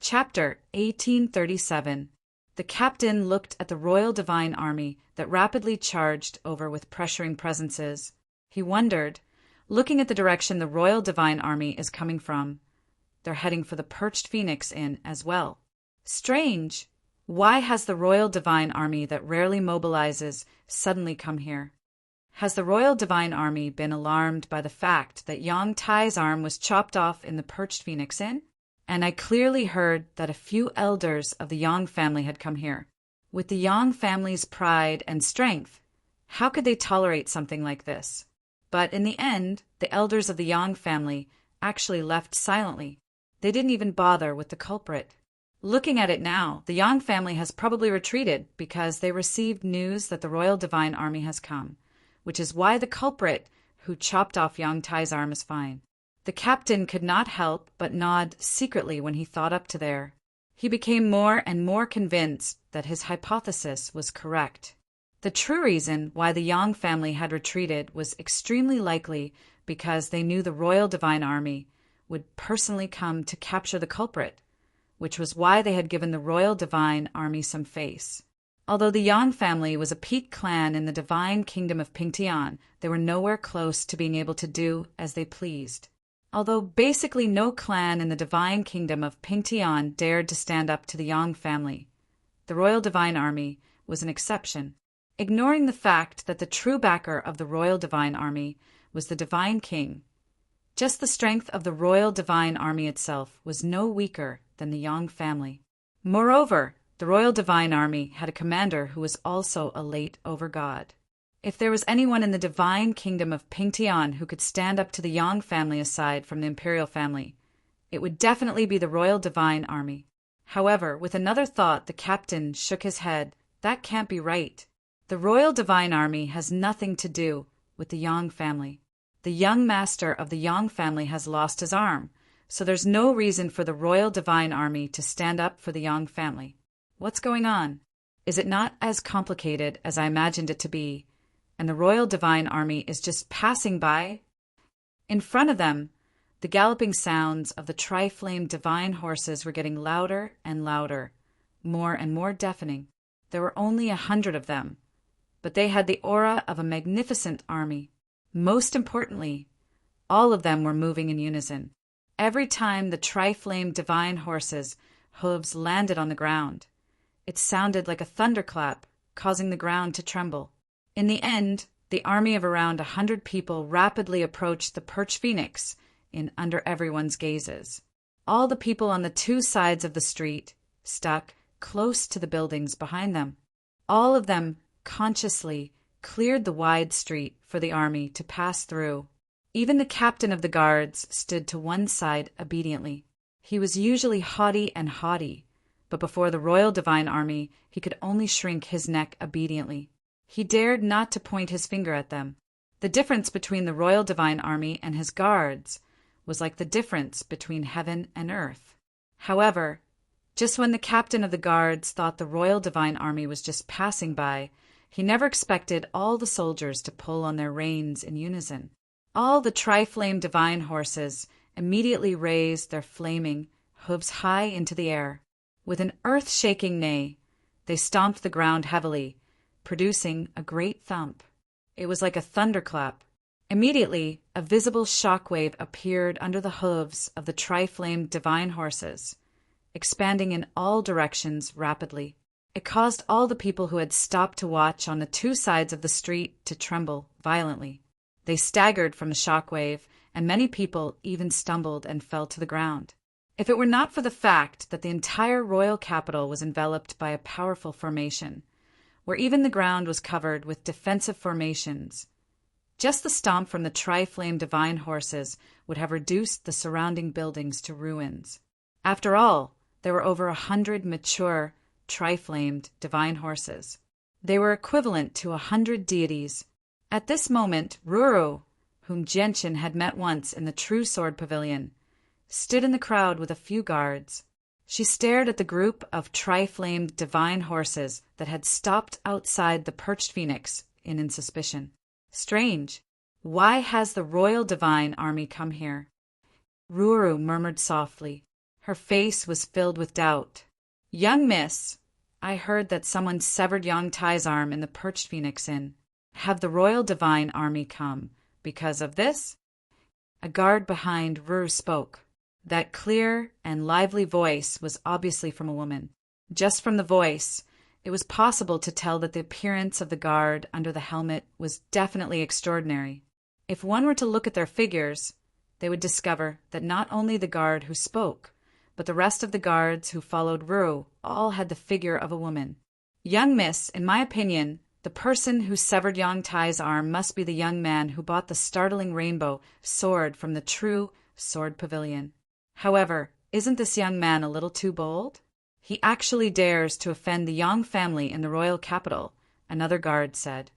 Chapter 1837. The captain looked at the Royal Divine Army that rapidly charged over with pressuring presences. He wondered, looking at the direction the Royal Divine Army is coming from. They're heading for the Perched Phoenix Inn as well. Strange! Why has the Royal Divine Army that rarely mobilizes suddenly come here? Has the Royal Divine Army been alarmed by the fact that Yang Tai's arm was chopped off in the Perched Phoenix Inn? And I clearly heard that a few elders of the Yang family had come here. With the Yang family's pride and strength, how could they tolerate something like this? But in the end, the elders of the Yang family actually left silently. They didn't even bother with the culprit. Looking at it now, the Yang family has probably retreated because they received news that the Royal Divine Army has come, which is why the culprit who chopped off Yang Tai's arm is fine. The captain could not help but nod secretly when he thought up to there. He became more and more convinced that his hypothesis was correct. The true reason why the Yang family had retreated was extremely likely because they knew the Royal Divine Army would personally come to capture the culprit, which was why they had given the Royal Divine Army some face. Although the Yang family was a peak clan in the divine kingdom of Pingtian, they were nowhere close to being able to do as they pleased. Although basically no clan in the divine kingdom of Pingtian dared to stand up to the Yang family, the Royal Divine Army was an exception. Ignoring the fact that the true backer of the Royal Divine Army was the Divine King, just the strength of the Royal Divine Army itself was no weaker than the Yang family. Moreover, the Royal Divine Army had a commander who was also a late over god. If there was anyone in the divine kingdom of Pingtian who could stand up to the Yang family aside from the imperial family, it would definitely be the Royal Divine Army. However, with another thought, the captain shook his head. That can't be right. The Royal Divine Army has nothing to do with the Yang family. The young master of the Yang family has lost his arm, so there's no reason for the Royal Divine Army to stand up for the Yang family. What's going on? Is it not as complicated as I imagined it to be, and the Royal Divine Army is just passing by? In front of them, the galloping sounds of the tri-flamed divine horses were getting louder and louder, more and more deafening. There were only 100 of them, but they had the aura of a magnificent army. Most importantly, all of them were moving in unison. Every time the tri-flamed divine horses' hooves landed on the ground, it sounded like a thunderclap, causing the ground to tremble. In the end, the army of around 100 people rapidly approached the Perched Phoenix Inn under everyone's gazes. All the people on the two sides of the street stuck close to the buildings behind them. All of them consciously cleared the wide street for the army to pass through. Even the captain of the guards stood to one side obediently. He was usually haughty and haughty, but before the Royal Divine Army, he could only shrink his neck obediently. He dared not to point his finger at them. The difference between the Royal Divine Army and his guards was like the difference between heaven and earth. However, just when the captain of the guards thought the Royal Divine Army was just passing by, he never expected all the soldiers to pull on their reins in unison. All the tri-flame divine horses immediately raised their flaming hooves high into the air. With an earth-shaking neigh, they stomped the ground heavily, producing a great thump. It was like a thunderclap. Immediately, a visible shockwave appeared under the hooves of the tri-flamed divine horses, expanding in all directions rapidly. It caused all the people who had stopped to watch on the two sides of the street to tremble violently. They staggered from the shockwave, and many people even stumbled and fell to the ground. If it were not for the fact that the entire royal capital was enveloped by a powerful formation, where even the ground was covered with defensive formations, just the stomp from the tri-flame divine horses would have reduced the surrounding buildings to ruins. After all, there were over 100 mature, tri-flamed divine horses. They were equivalent to 100 deities. At this moment, Ruru, whom Genshin had met once in the True Sword Pavilion, stood in the crowd with a few guards. She stared at the group of tri-flamed divine horses that had stopped outside the Perched Phoenix Inn in suspicion. Strange. Why has the Royal Divine Army come here? Ruru murmured softly. Her face was filled with doubt. "Young miss, I heard that someone severed Yang Tai's arm in the Perched Phoenix Inn. Have the Royal Divine Army come because of this?" A guard behind Rur spoke. That clear and lively voice was obviously from a woman. Just from the voice, it was possible to tell that the appearance of the guard under the helmet was definitely extraordinary. If one were to look at their figures, they would discover that not only the guard who spoke, but the rest of the guards who followed Rue all had the figure of a woman. "Young miss, in my opinion, the person who severed Yang Tai's arm must be the young man who bought the startling rainbow sword from the true sword pavilion. However, isn't this young man a little too bold? He actually dares to offend the Yang family in the royal capital," another guard said.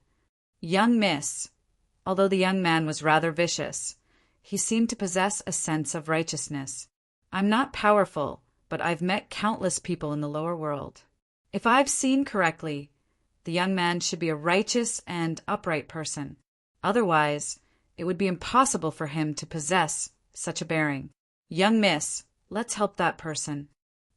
"Young miss," although the young man was rather vicious, he seemed to possess a sense of righteousness. "I'm not powerful, but I've met countless people in the lower world. If I've seen correctly, the young man should be a righteous and upright person. Otherwise, it would be impossible for him to possess such a bearing. Young miss, let's help that person.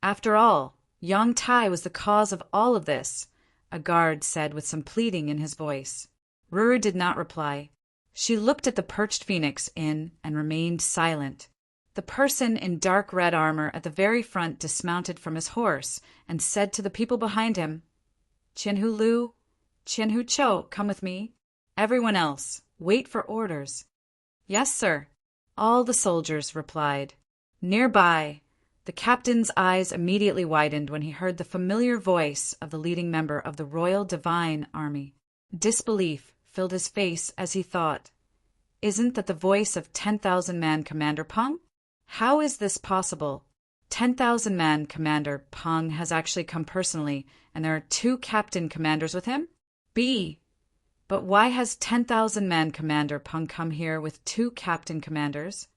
After all, Yang Tai was the cause of all of this," a guard said with some pleading in his voice. Ruru did not reply. She looked at the Perched Phoenix Inn and remained silent. The person in dark red armor at the very front dismounted from his horse and said to the people behind him, "Qianhu Lu, Qianhu Chou, come with me. Everyone else, wait for orders." "Yes, sir," all the soldiers replied. Nearby, the captain's eyes immediately widened when he heard the familiar voice of the leading member of the Royal Divine Army. Disbelief filled his face as he thought, "Isn't that the voice of 10,000-man Commander Peng? How is this possible? 10,000-man Commander Peng has actually come personally, and there are 2 captain commanders with him? But why has 10,000-man Commander Peng come here with 2 captain commanders?"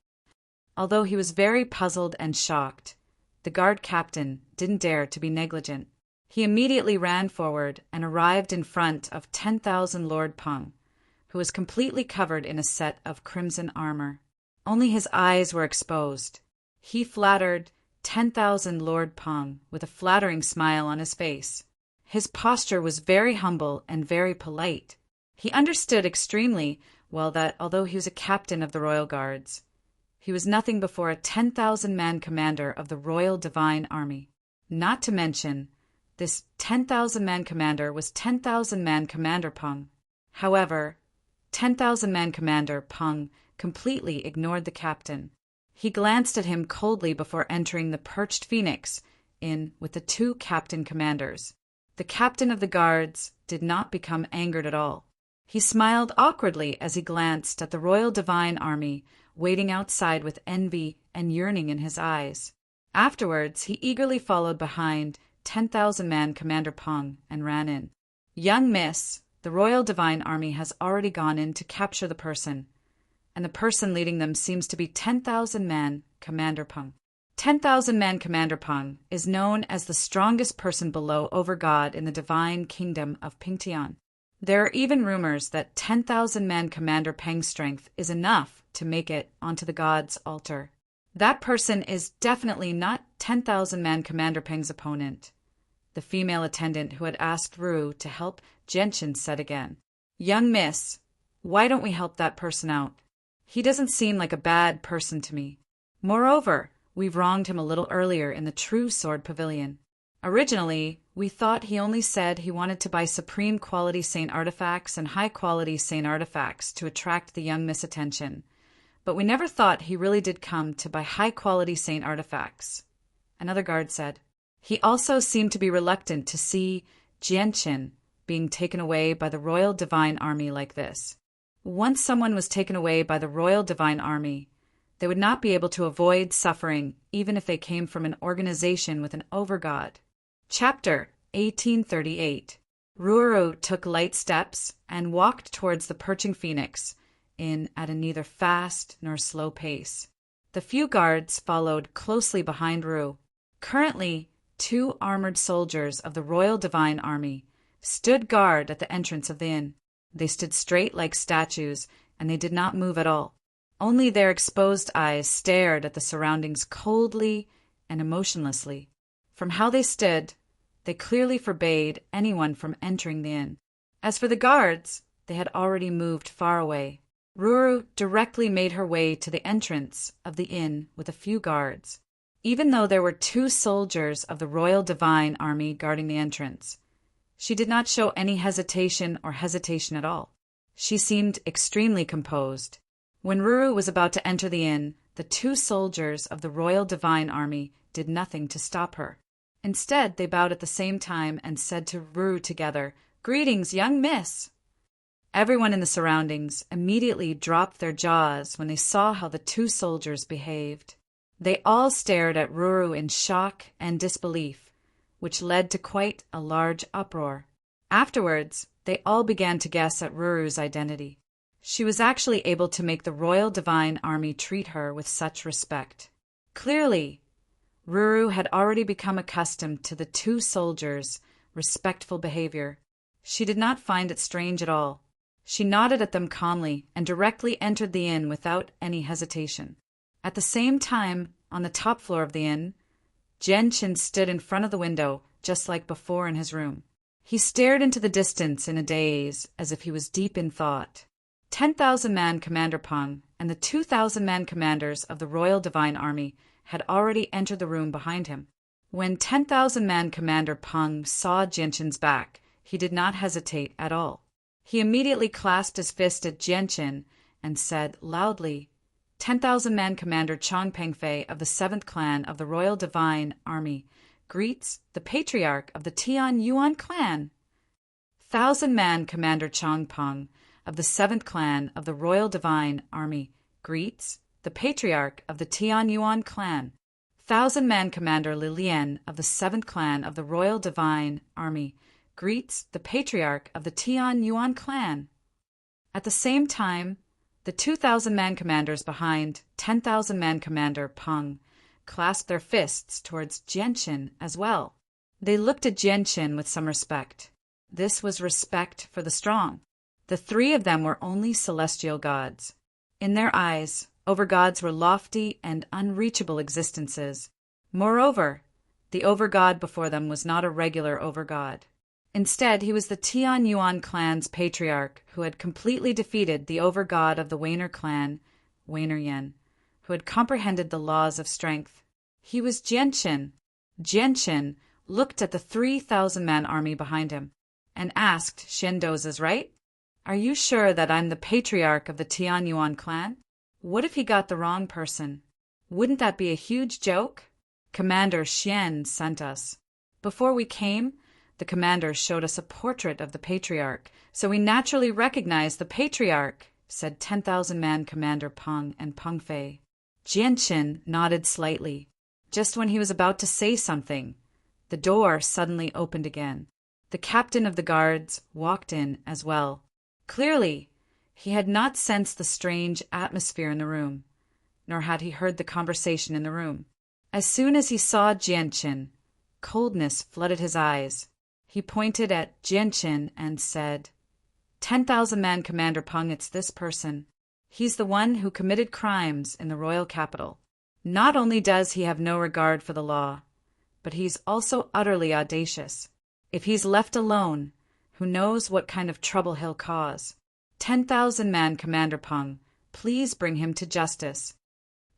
Although he was very puzzled and shocked, the guard captain didn't dare to be negligent. He immediately ran forward and arrived in front of 10,000 Lord Peng, who was completely covered in a set of crimson armor. Only his eyes were exposed. He flattered 10,000 Lord Peng with a flattering smile on his face. His posture was very humble and very polite. He understood extremely well that, although he was a captain of the Royal Guards, he was nothing before a 10,000-man commander of the Royal Divine Army. Not to mention, this 10,000-man commander was 10,000-man Commander Peng. However, 10,000-man Commander Peng completely ignored the captain. He glanced at him coldly before entering the Perched Phoenix Inn with the 2 captain commanders. The captain of the guards did not become angered at all. He smiled awkwardly as he glanced at the Royal Divine Army waiting outside with envy and yearning in his eyes. Afterwards, he eagerly followed behind 10,000-man Commander Peng and ran in. "Young miss, the Royal Divine Army has already gone in to capture the person, and the person leading them seems to be 10,000-man Commander Peng. 10,000-man Commander Peng is known as the strongest person below Overgod in the divine kingdom of Pingtian. There are even rumors that 10,000-man Commander Peng's strength is enough to make it onto the god's altar. That person is definitely not 10,000-man Commander Peng's opponent," the female attendant who had asked Ru to help Genshin said again. "Young miss, why don't we help that person out? He doesn't seem like a bad person to me. Moreover, we've wronged him a little earlier in the True Sword Pavilion. Originally, we thought he only said he wanted to buy supreme quality Saint artifacts and high quality Saint artifacts to attract the young miss attention. But we never thought he really did come to buy high quality Saint artifacts," another guard said. He also seemed to be reluctant to see Genshin being taken away by the Royal Divine Army like this. Once someone was taken away by the Royal Divine Army, they would not be able to avoid suffering even if they came from an organization with an overgod. Chapter 1838. Ruru took light steps and walked towards the perching phoenix Inn at a neither fast nor slow pace. The few guards followed closely behind Ru. Currently, 2 armored soldiers of the Royal Divine Army stood guard at the entrance of the inn. They stood straight like statues, and they did not move at all. Only their exposed eyes stared at the surroundings coldly and emotionlessly. From how they stood, they clearly forbade anyone from entering the inn. As for the guards, they had already moved far away. Ruru directly made her way to the entrance of the inn with a few guards. Even though there were 2 soldiers of the Royal Divine Army guarding the entrance, she did not show any hesitation at all. She seemed extremely composed. When Ruru was about to enter the inn, the 2 soldiers of the Royal Divine Army did nothing to stop her. Instead, they bowed at the same time and said to Ruru together, "Greetings, young miss." Everyone in the surroundings immediately dropped their jaws when they saw how the 2 soldiers behaved. They all stared at Ruru in shock and disbelief, which led to quite a large uproar. Afterwards, they all began to guess at Ruru's identity. She was actually able to make the Royal Divine Army treat her with such respect. Clearly, Ruru had already become accustomed to the 2 soldiers' respectful behavior. She did not find it strange at all. She nodded at them calmly and directly entered the inn without any hesitation. At the same time, on the top floor of the inn, Genshin stood in front of the window, just like before in his room. He stared into the distance in a daze, as if he was deep in thought. 10,000-man Commander Peng and the 2,000-man commanders of the Royal Divine Army had already entered the room behind him. When 10,000-man Commander Peng saw Genshin's back, he did not hesitate at all. He immediately clasped his fist at Genshin and said loudly, "10,000-man Commander Chang Pengfei of the 7th Clan of the Royal Divine Army greets the Patriarch of the Tian Yuan Clan." 1,000-man Commander Chang Peng of the 7th Clan of the Royal Divine Army greets the Patriarch of the Tian Yuan Clan. 1,000-man Commander Lilian of the 7th Clan of the Royal Divine Army greets the Patriarch of the Tian Yuan Clan. At the same time, the 2,000-man commanders behind 10,000-man Commander Peng clasped their fists towards Genshin as well. They looked at Genshin with some respect. This was respect for the strong. The 3 of them were only celestial gods. In their eyes, overgods were lofty and unreachable existences. Moreover, the overgod before them was not a regular overgod. Instead, he was the Tian Yuan clan's patriarch who had completely defeated the overgod of the Wainer clan, Wainer Yen, who had comprehended the laws of strength. He was Genshin. Genshin looked at the 3,000-man army behind him and asked Shendoza's right, "Are you sure that I'm the patriarch of the Tian Yuan clan? What if he got the wrong person? Wouldn't that be a huge joke? Commander Xian sent us. Before we came, the commander showed us a portrait of the patriarch, so we naturally recognized the patriarch," said 10,000-man Commander Peng and Pengfei. Genshin nodded slightly. Just when he was about to say something, the door suddenly opened again. The captain of the guards walked in as well. Clearly, he had not sensed the strange atmosphere in the room, nor had he heard the conversation in the room. As soon as he saw Genshin, coldness flooded his eyes. He pointed at Genshin and said, 10,000-man Commander Peng, it's this person. He's the one who committed crimes in the royal capital. Not only does he have no regard for the law, but he's also utterly audacious. If he's left alone, who knows what kind of trouble he'll cause. 10,000-man Commander Peng, please bring him to justice.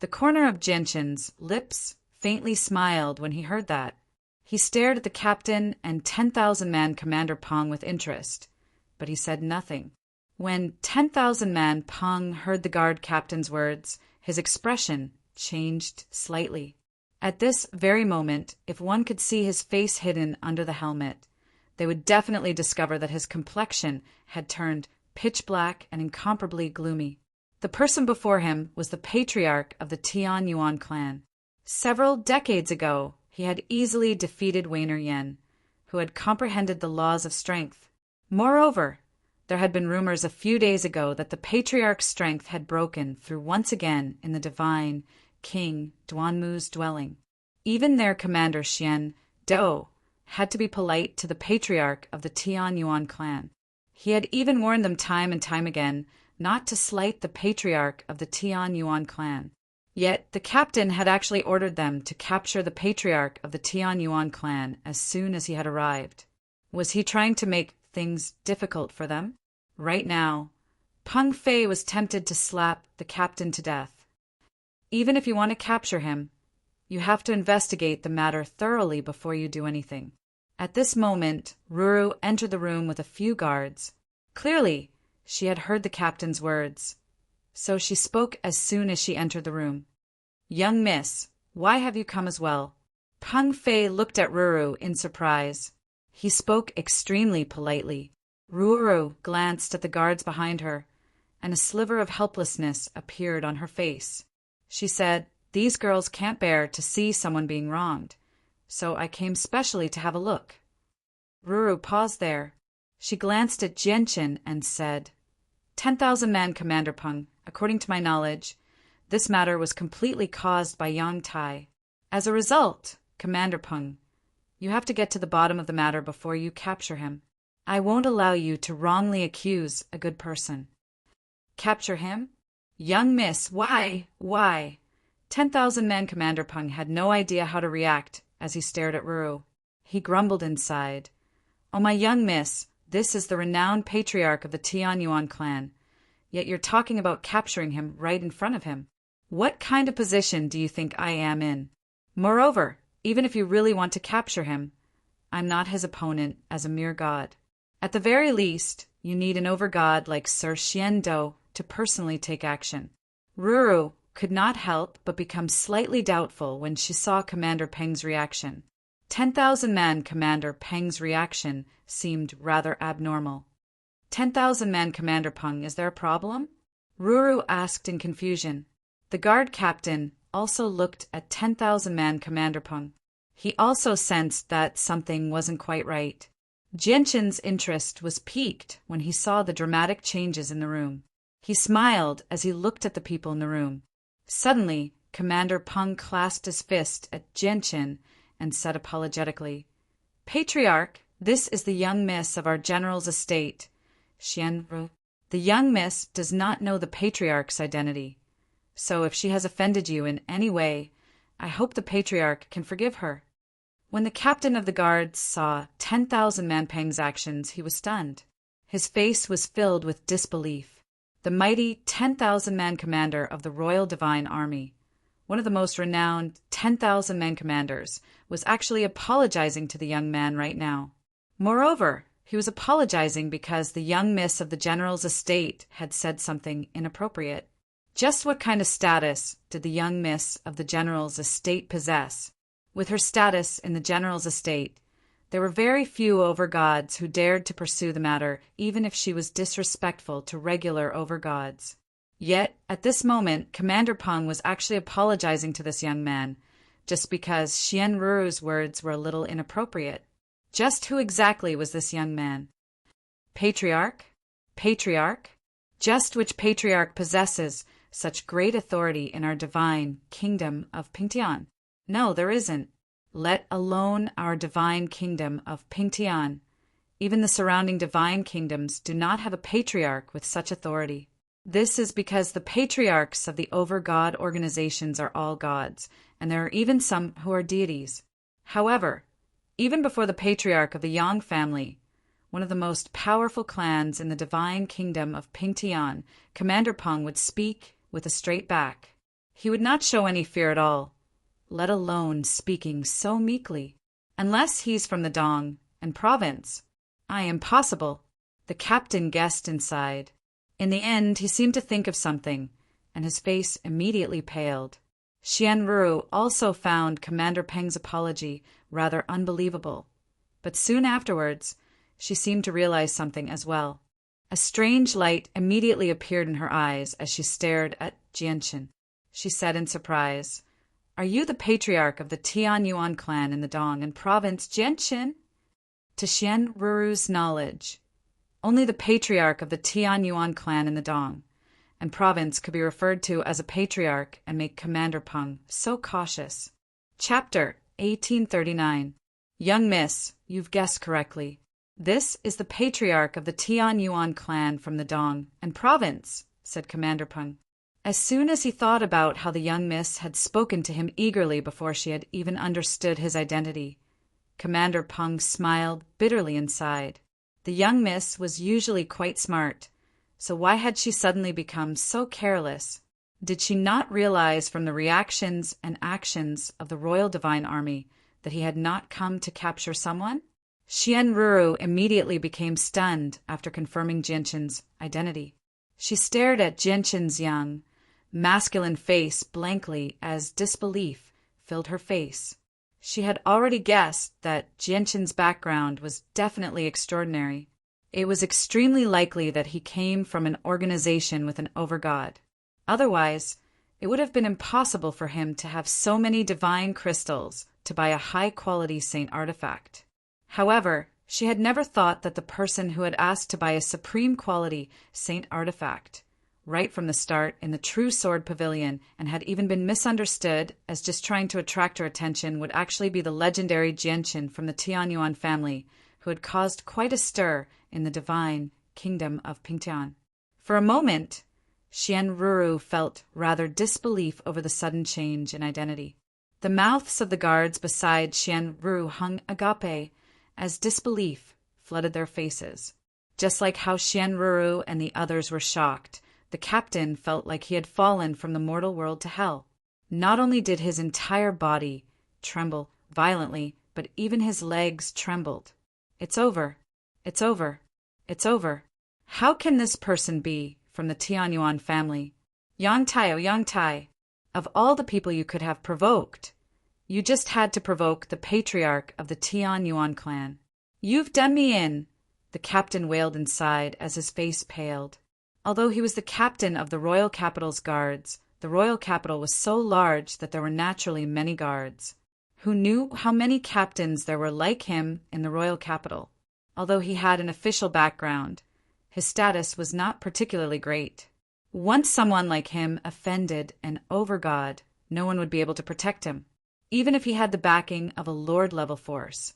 The corner of Genshin's lips faintly smiled when he heard that. He stared at the captain and 10,000-man Commander Peng with interest, but he said nothing. When 10,000-man Peng heard the guard captain's words, his expression changed slightly. At this very moment, if one could see his face hidden under the helmet, they would definitely discover that his complexion had turned pitch black and incomparably gloomy. The person before him was the patriarch of the Tian Yuan clan. Several decades ago, he had easily defeated Wainer Yen, who had comprehended the laws of strength. Moreover, there had been rumors a few days ago that the patriarch's strength had broken through once again in the divine King Duanmu's dwelling. Even their commander Xian Dou had to be polite to the patriarch of the Tian Yuan clan. He had even warned them time and time again not to slight the patriarch of the Tian Yuan clan. Yet the captain had actually ordered them to capture the patriarch of the Tian Yuan clan as soon as he had arrived. Was he trying to make things difficult for them? Right now, Peng Fei was tempted to slap the captain to death. Even if you want to capture him, you have to investigate the matter thoroughly before you do anything. At this moment, Ruru entered the room with a few guards. Clearly, she had heard the captain's words, so she spoke as soon as she entered the room. "Young miss, why have you come as well?" Peng Fei looked at Ruru in surprise. He spoke extremely politely. Ruru glanced at the guards behind her, and a sliver of helplessness appeared on her face. She said, "These girls can't bear to see someone being wronged, so I came specially to have a look." Ruru paused there. She glanced at Jianchen and said, 10,000-man Commander Peng, according to my knowledge, this matter was completely caused by Yang Tai. As a result, Commander Peng, you have to get to the bottom of the matter before you capture him. I won't allow you to wrongly accuse a good person. Capture him? Young miss, why? 10,000-man Commander Peng had no idea how to react as he stared at Ruru. He grumbled inside. "Oh, my young miss, this is the renowned patriarch of the Tian Yuan clan, yet you're talking about capturing him right in front of him. What kind of position do you think I am in? Moreover, even if you really want to capture him, I'm not his opponent as a mere god. At the very least, you need an over-god like Sir Xiando to personally take action." Ruru could not help but become slightly doubtful when she saw Commander Peng's reaction. 10,000-man Commander Peng's reaction seemed rather abnormal. 10,000-man Commander Peng, is there a problem? Ruru asked in confusion. The guard captain also looked at 10,000-man Commander Peng. He also sensed that something wasn't quite right. Jianchen's interest was piqued when he saw the dramatic changes in the room. He smiled as he looked at the people in the room. Suddenly, Commander Peng clasped his fist at Jianchen and said apologetically, "Patriarch, this is the young miss of our general's estate, Xianru. The young miss does not know the patriarch's identity, so if she has offended you in any way, I hope the patriarch can forgive her." When the captain of the guards saw 10,000-man Peng's actions, he was stunned. His face was filled with disbelief. The mighty 10,000-man commander of the Royal Divine Army, one of the most renowned 10,000-man commanders, was actually apologizing to the young man right now. Moreover, he was apologizing because the young miss of the general's estate had said something inappropriate. Just what kind of status did the young miss of the general's estate possess? With her status in the general's estate, there were very few over-gods who dared to pursue the matter, even if she was disrespectful to regular over-gods. Yet, at this moment, Commander Peng was actually apologizing to this young man, just because Xian Ruru's words were a little inappropriate. Just who exactly was this young man? Patriarch? Patriarch? Just which patriarch possesses such great authority in our divine kingdom of Pingtian? No, there isn't. Let alone our divine kingdom of Pingtian. Even the surrounding divine kingdoms do not have a patriarch with such authority. This is because the patriarchs of the over-god organizations are all gods, and there are even some who are deities. However, even before the patriarch of the Yang family, one of the most powerful clans in the divine kingdom of Pingtian, Commander Peng would speak with a straight back. He would not show any fear at all, let alone speaking so meekly. Unless he's from the Dong and province. Impossible. The captain guessed inside. In the end, he seemed to think of something, and his face immediately paled. Xian Ruru also found Commander Peng's apology rather unbelievable, but soon afterwards, she seemed to realize something as well. A strange light immediately appeared in her eyes as she stared at Jianchen. She said in surprise, "Are you the patriarch of the Tian Yuan clan in the Dong and province, Jianchen?" To Xian Ruru's knowledge, only the patriarch of the Tian Yuan clan in the Dong and province could be referred to as a patriarch and make Commander Peng so cautious. Chapter 1839. Young miss, you've guessed correctly. This is the patriarch of the Tian Yuan clan from the Dong and province, said Commander Peng. As soon as he thought about how the young miss had spoken to him eagerly before she had even understood his identity, Commander Peng smiled bitterly inside. The young miss was usually quite smart, so why had she suddenly become so careless? Did she not realize from the reactions and actions of the Royal Divine Army that he had not come to capture someone? Xian Ruru immediately became stunned after confirming Jianshin's identity. She stared at Jianshin's young, masculine face blankly as disbelief filled her face. She had already guessed that Jianshin's background was definitely extraordinary. It was extremely likely that he came from an organization with an overgod. Otherwise, it would have been impossible for him to have so many divine crystals to buy a high-quality saint artifact. However, she had never thought that the person who had asked to buy a supreme quality saint artifact right from the start in the True Sword Pavilion and had even been misunderstood as just trying to attract her attention would actually be the legendary Jianshin from the Tianyuan family, who had caused quite a stir in the divine kingdom of Pingtian. For a moment, Xian Ruru felt rather disbelief over the sudden change in identity. The mouths of the guards beside Xian Ruru hung agape as disbelief flooded their faces. Just like how Xian Ruru and the others were shocked, the captain felt like he had fallen from the mortal world to hell. Not only did his entire body tremble violently, but even his legs trembled. It's over. It's over. It's over. How can this person be from the Tianyuan family? Yang Tai, oh Yang Tai, of all the people you could have provoked, you just had to provoke the patriarch of the Tianyuan clan. You've done me in, the captain wailed inside as his face paled. Although he was the captain of the royal capital's guards, the royal capital was so large that there were naturally many guards. Who knew how many captains there were like him in the royal capital? Although he had an official background, his status was not particularly great. Once someone like him offended an overgod, no one would be able to protect him, even if he had the backing of a lord-level force.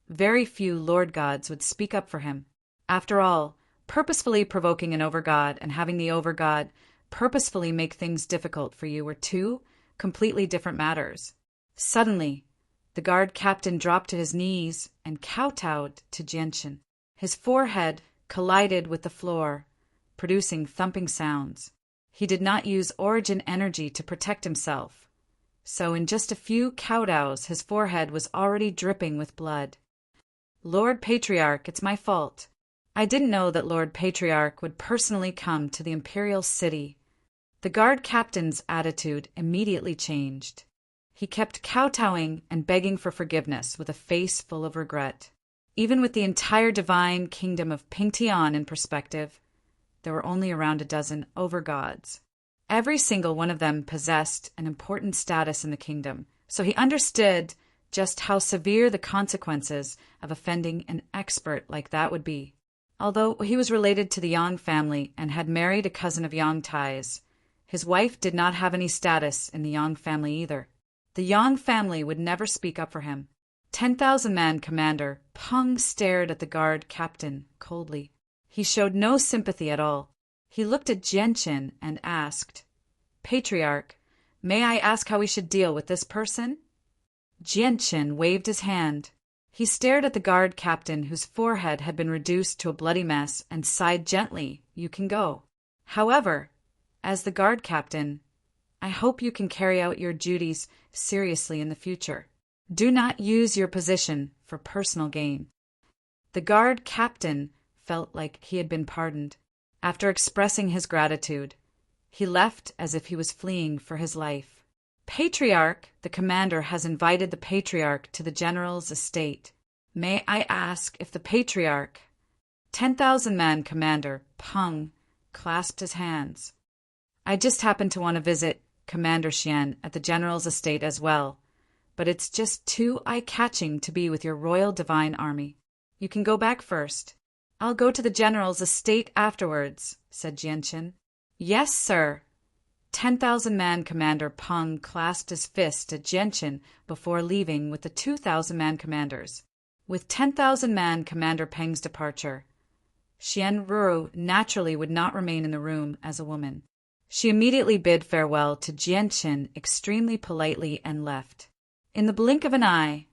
Very few lord gods would speak up for him. After all, purposefully provoking an overgod and having the overgod purposefully make things difficult for you were two completely different matters. Suddenly, the guard captain dropped to his knees and kowtowed to Jianshin. His forehead collided with the floor, producing thumping sounds. He did not use origin energy to protect himself, so in just a few kowtows his forehead was already dripping with blood. Lord Patriarch, it's my fault. I didn't know that Lord Patriarch would personally come to the Imperial City. The guard captain's attitude immediately changed. He kept kowtowing and begging for forgiveness with a face full of regret. Even with the entire divine kingdom of Pingtian in perspective, there were only around a dozen overgods. Every single one of them possessed an important status in the kingdom, so he understood just how severe the consequences of offending an expert like that would be. Although he was related to the Yang family and had married a cousin of Yang Tai's, his wife did not have any status in the Yang family either. The Yang family would never speak up for him. 10,000-man commander Peng stared at the guard captain coldly. He showed no sympathy at all. He looked at Jianshin and asked, "Patriarch, may I ask how we should deal with this person?" Jianshin waved his hand. He stared at the guard captain whose forehead had been reduced to a bloody mess and sighed gently, "You can go. However, as the guard captain, I hope you can carry out your duties seriously in the future. Do not use your position for personal gain." The guard captain felt like he had been pardoned. After expressing his gratitude, he left as if he was fleeing for his life. "Patriarch, the commander has invited the patriarch to the general's estate. May I ask if the patriarch—" 10,000-man commander Peng clasped his hands. "I just happen to want to visit Commander Xian at the general's estate as well, but it's just too eye-catching to be with your royal divine army. You can go back first. I'll go to the general's estate afterwards," said Jianshin. "Yes, sir." 10,000-man commander Peng clasped his fist at Jianshin before leaving with the 2,000-man commanders. With 10,000-man commander Peng's departure, Xian Ruru naturally would not remain in the room as a woman. She immediately bid farewell to Jianqin extremely politely and left. In the blink of an eye,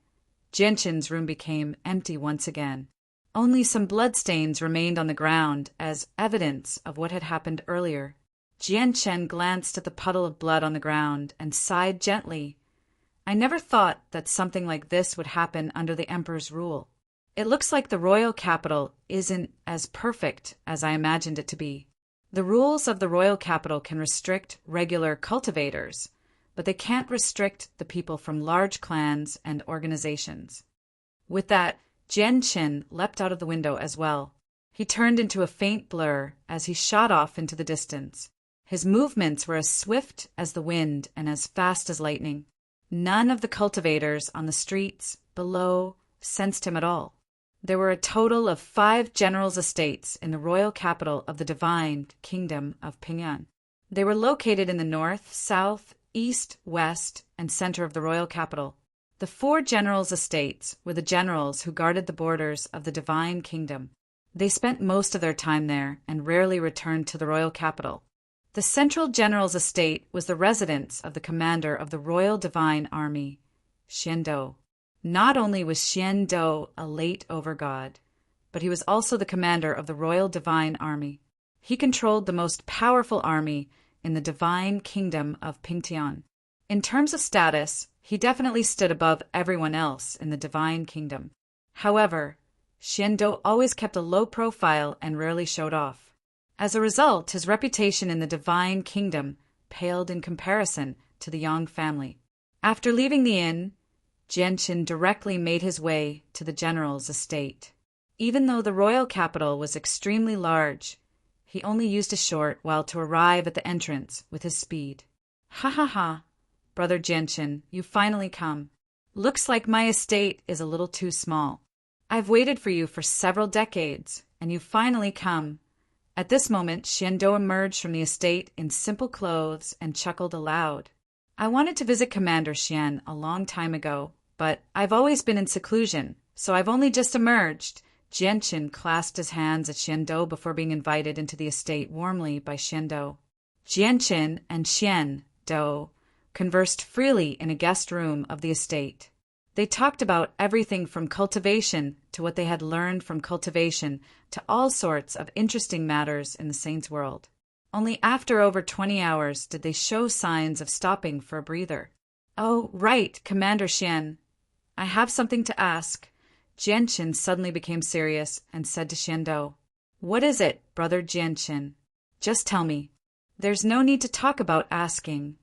Jianqin's room became empty once again. Only some bloodstains remained on the ground as evidence of what had happened earlier. Jianqin glanced at the puddle of blood on the ground and sighed gently. I never thought that something like this would happen under the emperor's rule. It looks like the royal capital isn't as perfect as I imagined it to be. The rules of the royal capital can restrict regular cultivators, but they can't restrict the people from large clans and organizations. With that, Jianqin leapt out of the window as well. He turned into a faint blur as he shot off into the distance. His movements were as swift as the wind and as fast as lightning. None of the cultivators on the streets below sensed him at all. There were a total of 5 generals' estates in the royal capital of the divine kingdom of Pingyan. They were located in the north, south, east, west, and center of the royal capital. The 4 generals' estates were the generals who guarded the borders of the divine kingdom. They spent most of their time there and rarely returned to the royal capital. The central general's estate was the residence of the commander of the Royal Divine Army, Xiando. Not only was Xiando a late overgod, but he was also the commander of the Royal Divine Army. He controlled the most powerful army in the divine kingdom of Pingtian. In terms of status, he definitely stood above everyone else in the divine kingdom. However, Xiando always kept a low profile and rarely showed off. As a result, his reputation in the divine kingdom paled in comparison to the Yang family. After leaving the inn, Jianqin directly made his way to the general's estate. Even though the royal capital was extremely large, he only used a short while to arrive at the entrance with his speed. Ha ha ha, brother Jianqin, you finally come. Looks like my estate is a little too small. I've waited for you for several decades, and you've finally come. At this moment, Xiando emerged from the estate in simple clothes and chuckled aloud. I wanted to visit Commander Xian a long time ago, but I've always been in seclusion, so I've only just emerged. Jianqin clasped his hands at Xiando before being invited into the estate warmly by Xiando. Jianqin and Xiando conversed freely in a guest room of the estate. They talked about everything from cultivation to what they had learned from cultivation to all sorts of interesting matters in the saint's world. Only after over 20 hours did they show signs of stopping for a breather. Oh, right, Commander Xian. I have something to ask. Jianqin suddenly became serious and said to Xiando, What is it, brother Jianqin? Just tell me. There's no need to talk about asking,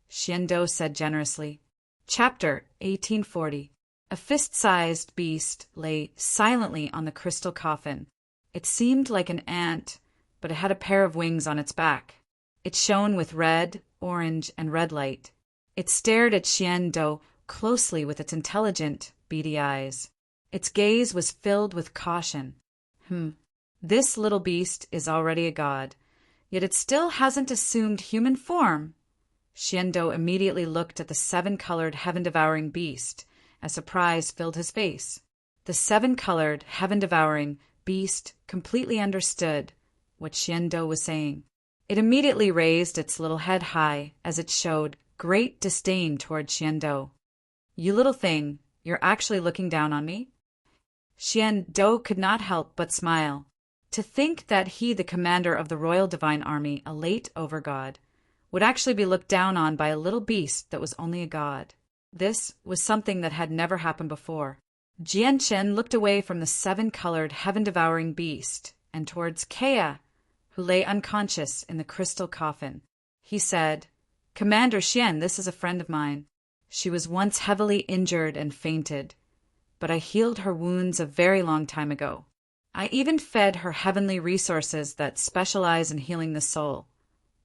Xiando said generously. Chapter 1840. A fist-sized beast lay silently on the crystal coffin. It seemed like an ant, but it had a pair of wings on its back. It shone with red, orange, and red light. It stared at Xiando closely with its intelligent, beady eyes. Its gaze was filled with caution. This little beast is already a god, yet it still hasn't assumed human form. Xiando immediately looked at the 7-colored heaven-devouring beast, as surprise filled his face. The 7-colored heaven-devouring beast completely understood what Xiando was saying. It immediately raised its little head high as it showed great disdain toward Xiando. You little thing, you're actually looking down on me? Xiando could not help but smile. To think that he, the commander of the Royal Divine Army, a late overgod, would actually be looked down on by a little beast that was only a god. This was something that had never happened before. Jianqin looked away from the 7-colored heaven-devouring beast and towards Kea, who lay unconscious in the crystal coffin. He said, Commander Xian, this is a friend of mine. She was once heavily injured and fainted, but I healed her wounds a very long time ago. I even fed her heavenly resources that specialize in healing the soul,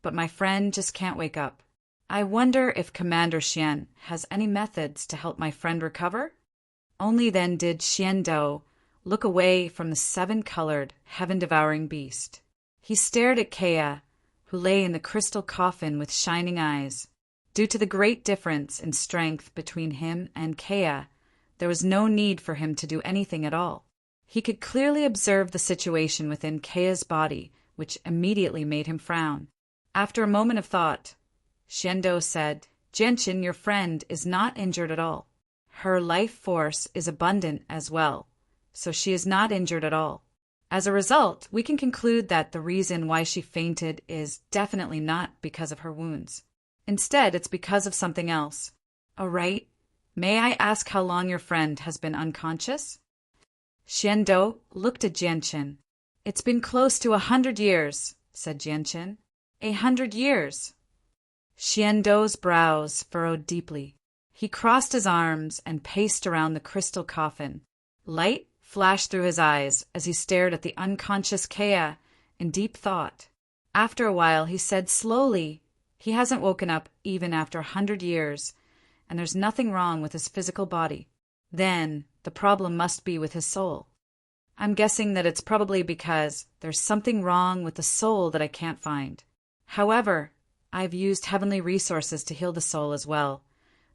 but my friend just can't wake up. I wonder if Commander Xian has any methods to help my friend recover? Only then did Xiando look away from the 7-colored, heaven-devouring beast. He stared at Kea, who lay in the crystal coffin with shining eyes. Due to the great difference in strength between him and Kea, there was no need for him to do anything at all. He could clearly observe the situation within Kea's body, which immediately made him frown. After a moment of thought, Xiando said, Jianqin, your friend, is not injured at all. Her life force is abundant as well, so she is not injured at all. As a result, we can conclude that the reason why she fainted is definitely not because of her wounds. Instead, it's because of something else. All right, may I ask how long your friend has been unconscious? Xiando looked at Jianqin. It's been close to 100 years, said Jianqin. 100 years. Xiando's brows furrowed deeply. He crossed his arms and paced around the crystal coffin. Light flashed through his eyes as he stared at the unconscious Kea in deep thought. After a while, he said slowly, he hasn't woken up even after 100 years, and there's nothing wrong with his physical body. Then the problem must be with his soul. I'm guessing that it's probably because there's something wrong with the soul that I can't find. However, I've used heavenly resources to heal the soul as well,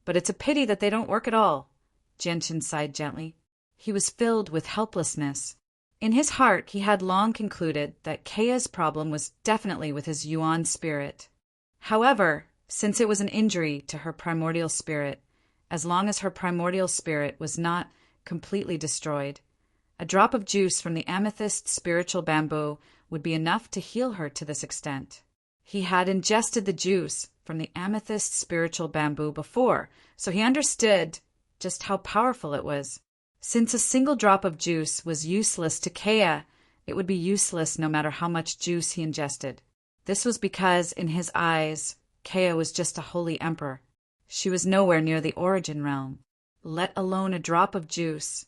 but it's a pity that they don't work at all. Jianqin sighed gently. He was filled with helplessness. In his heart, he had long concluded that Kea's problem was definitely with his Yuan spirit. However, since it was an injury to her primordial spirit, as long as her primordial spirit was not completely destroyed, a drop of juice from the amethyst spiritual bamboo would be enough to heal her to this extent. He had ingested the juice from the amethyst spiritual bamboo before, so he understood just how powerful it was. Since a single drop of juice was useless to Kea, it would be useless no matter how much juice he ingested. This was because, in his eyes, Kea was just a holy emperor. She was nowhere near the origin realm, let alone a drop of juice.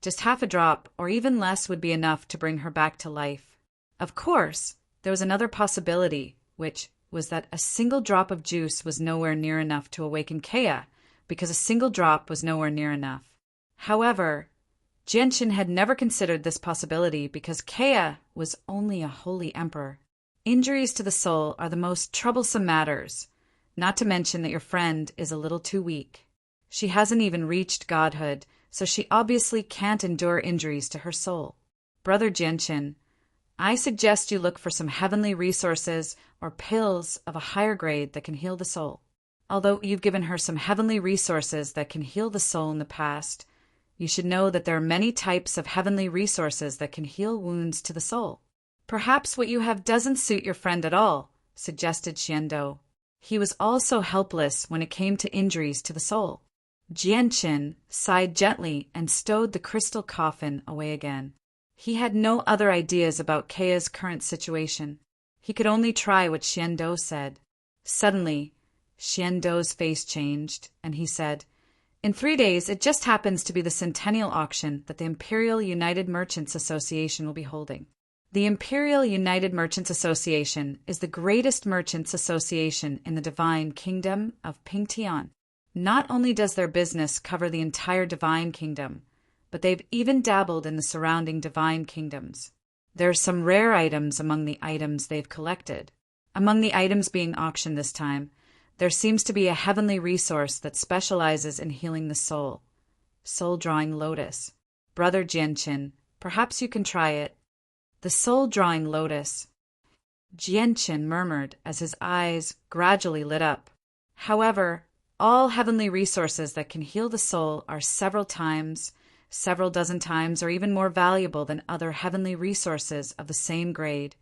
Just half a drop, or even less, would be enough to bring her back to life. Of course, there was another possibility, which was that a single drop of juice was nowhere near enough to awaken Kea, because a single drop was nowhere near enough. However, Jianqin had never considered this possibility because Kea was only a holy emperor. Injuries to the soul are the most troublesome matters, not to mention that your friend is a little too weak. She hasn't even reached godhood, so she obviously can't endure injuries to her soul. Brother Jianqin, I suggest you look for some heavenly resources or pills of a higher grade that can heal the soul. Although you've given her some heavenly resources that can heal the soul in the past, you should know that there are many types of heavenly resources that can heal wounds to the soul. Perhaps what you have doesn't suit your friend at all, suggested Xiando. He was also helpless when it came to injuries to the soul. Jianqin sighed gently and stowed the crystal coffin away again. He had no other ideas about Kea's current situation. He could only try what Xiando said. Suddenly, Xiando's face changed, and he said, In 3 days, it just happens to be the centennial auction that the Imperial United Merchants Association will be holding. The Imperial United Merchants Association is the greatest merchants association in the divine kingdom of Pingtian. Not only does their business cover the entire divine kingdom, but they've even dabbled in the surrounding divine kingdoms. There are some rare items among the items they've collected. Among the items being auctioned this time, there seems to be a heavenly resource that specializes in healing the soul. Soul-drawing lotus. Brother Jianqin, perhaps you can try it. The soul-drawing lotus. Jianqin murmured as his eyes gradually lit up. However, all heavenly resources that can heal the soul are several dozen times, or even more valuable than other heavenly resources of the same grade,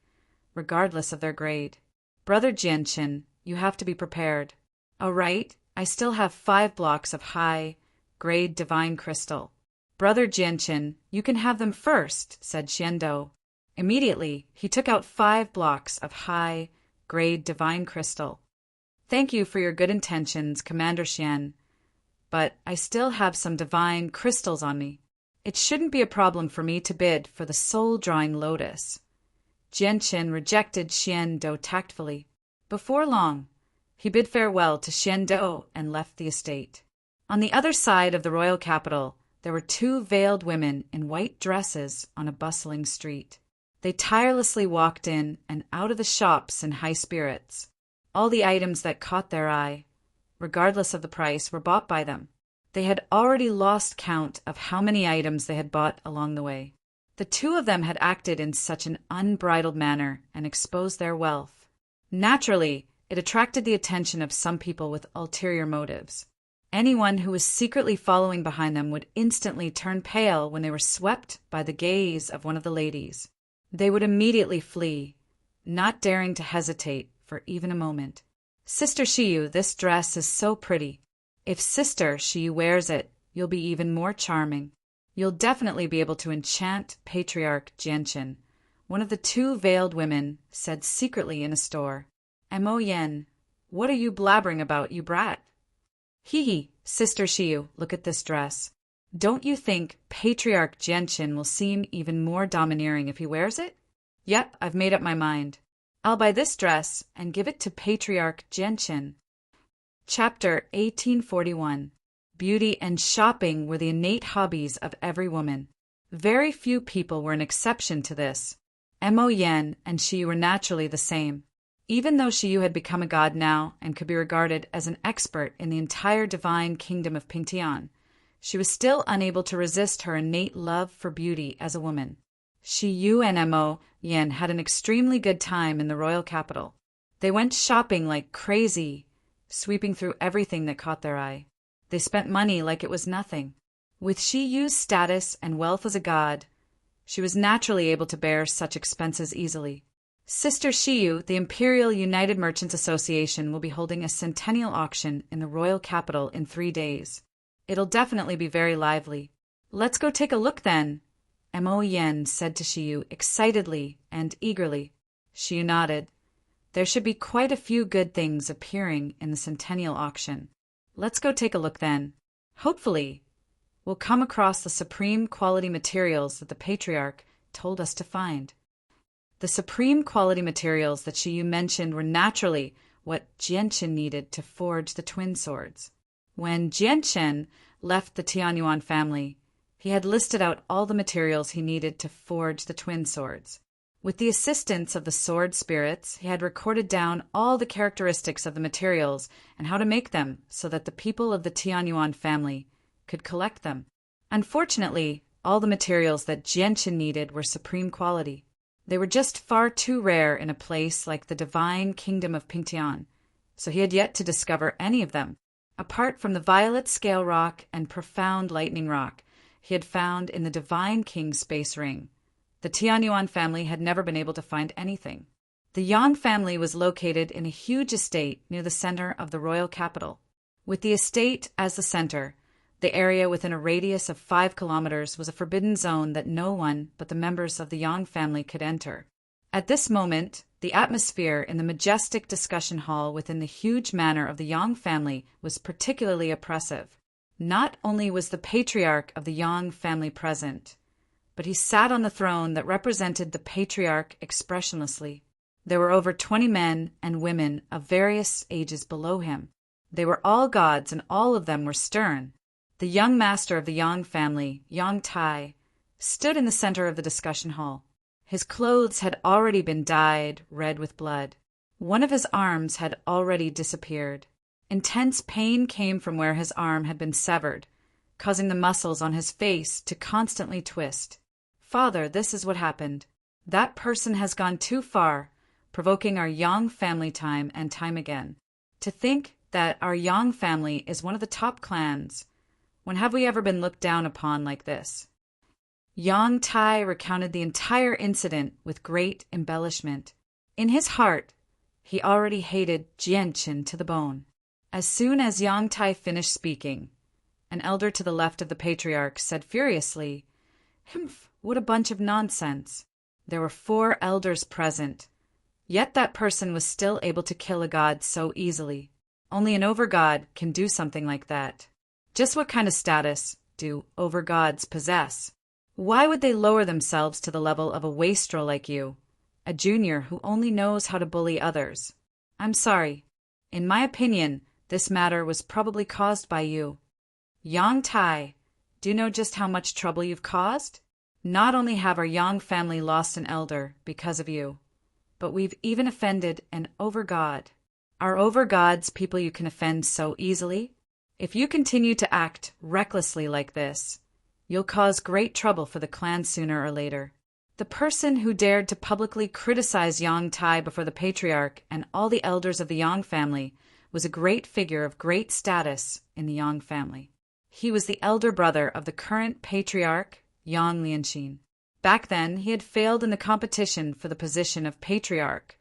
regardless of their grade. Brother Jianqin, you have to be prepared. All right, I still have 5 blocks of high-grade divine crystal. Brother Jianqin, you can have them first, said Xiando. Immediately, he took out 5 blocks of high-grade divine crystal. Thank you for your good intentions, Commander Xian, but I still have some divine crystals on me. It shouldn't be a problem for me to bid for the soul-drawing lotus. Jianqin rejected Xiando tactfully. Before long, he bid farewell to Xiando and left the estate. On the other side of the royal capital, there were 2 veiled women in white dresses on a bustling street. They tirelessly walked in and out of the shops in high spirits. All the items that caught their eye, regardless of the price, were bought by them. They had already lost count of how many items they had bought along the way. The 2 of them had acted in such an unbridled manner and exposed their wealth. Naturally, it attracted the attention of some people with ulterior motives. Anyone who was secretly following behind them would instantly turn pale when they were swept by the gaze of one of the ladies. They would immediately flee, not daring to hesitate for even a moment. Sister Shiyu, this dress is so pretty. If Sister Shiyu wears it, you'll be even more charming. You'll definitely be able to enchant Patriarch Jianqin, one of the two veiled women said secretly in a store. Mo Yen, what are you blabbering about, you brat? Hee, Sister Shiyu, look at this dress. Don't you think Patriarch Jianqin will seem even more domineering if he wears it? Yep, I've made up my mind. I'll buy this dress and give it to Patriarch Jianqin. Chapter 1841. Beauty and shopping were the innate hobbies of every woman. Very few people were an exception to this. Mo Yen and Shiyu were naturally the same. Even though Shiyu had become a god now and could be regarded as an expert in the entire divine kingdom of Pingtian, she was still unable to resist her innate love for beauty as a woman. Shiyu and Mo Yen had an extremely good time in the royal capital. They went shopping like crazy, sweeping through everything that caught their eye. They spent money like it was nothing. With Shiyu's status and wealth as a god, she was naturally able to bear such expenses easily. Sister Shiyu, the Imperial United Merchants Association, will be holding a centennial auction in the royal capital in 3 days. It'll definitely be very lively. Let's go take a look then, Mo Yen said to Shiyu excitedly and eagerly. Shiyu nodded. There should be quite a few good things appearing in the centennial auction. Let's go take a look then. Hopefully, we'll come across the supreme quality materials that the Patriarch told us to find. The supreme quality materials that Shiyu mentioned were naturally what Jianqin needed to forge the twin swords. When Jianqin left the Tianyuan family, he had listed out all the materials he needed to forge the twin swords. With the assistance of the sword spirits, he had recorded down all the characteristics of the materials and how to make them so that the people of the Tianyuan family could collect them. Unfortunately, all the materials that Jianqin needed were supreme quality. They were just far too rare in a place like the divine kingdom of Pingtian, so he had yet to discover any of them. Apart from the violet scale rock and profound lightning rock he had found in the divine king's space ring, the Tianyuan family had never been able to find anything. The Yang family was located in a huge estate near the center of the royal capital. With the estate as the center, the area within a radius of 5 kilometers was a forbidden zone that no one but the members of the Yang family could enter. At this moment, the atmosphere in the majestic discussion hall within the huge manor of the Yang family was particularly oppressive. Not only was the patriarch of the Yang family present, but he sat on the throne that represented the patriarch expressionlessly. There were over 20 men and women of various ages below him. They were all gods, and all of them were stern. The young master of the Yang family, Yang Tai, stood in the center of the discussion hall. His clothes had already been dyed red with blood. One of his arms had already disappeared. Intense pain came from where his arm had been severed, causing the muscles on his face to constantly twist. Father, this is what happened. That person has gone too far, provoking our Yang family time and time again. To think that our Yang family is one of the top clans. When have we ever been looked down upon like this? Yang Tai recounted the entire incident with great embellishment. In his heart, he already hated Jianqin to the bone. As soon as Yang Tai finished speaking, an elder to the left of the patriarch said furiously, "Humph, what a bunch of nonsense." There were 4 elders present, yet that person was still able to kill a god so easily. Only an overgod can do something like that. Just what kind of status do overgods possess? Why would they lower themselves to the level of a wastrel like you, a junior who only knows how to bully others? I'm sorry. In my opinion, this matter was probably caused by you. Yang Tai, do you know just how much trouble you've caused? Not only have our Yang family lost an elder because of you, but we've even offended an overgod. Are overgods people you can offend so easily? If you continue to act recklessly like this, you'll cause great trouble for the clan sooner or later. The person who dared to publicly criticize Yang Tai before the patriarch and all the elders of the Yang family was a great figure of great status in the Yang family. He was the elder brother of the current patriarch, Yang Lianxin. Back then, he had failed in the competition for the position of patriarch,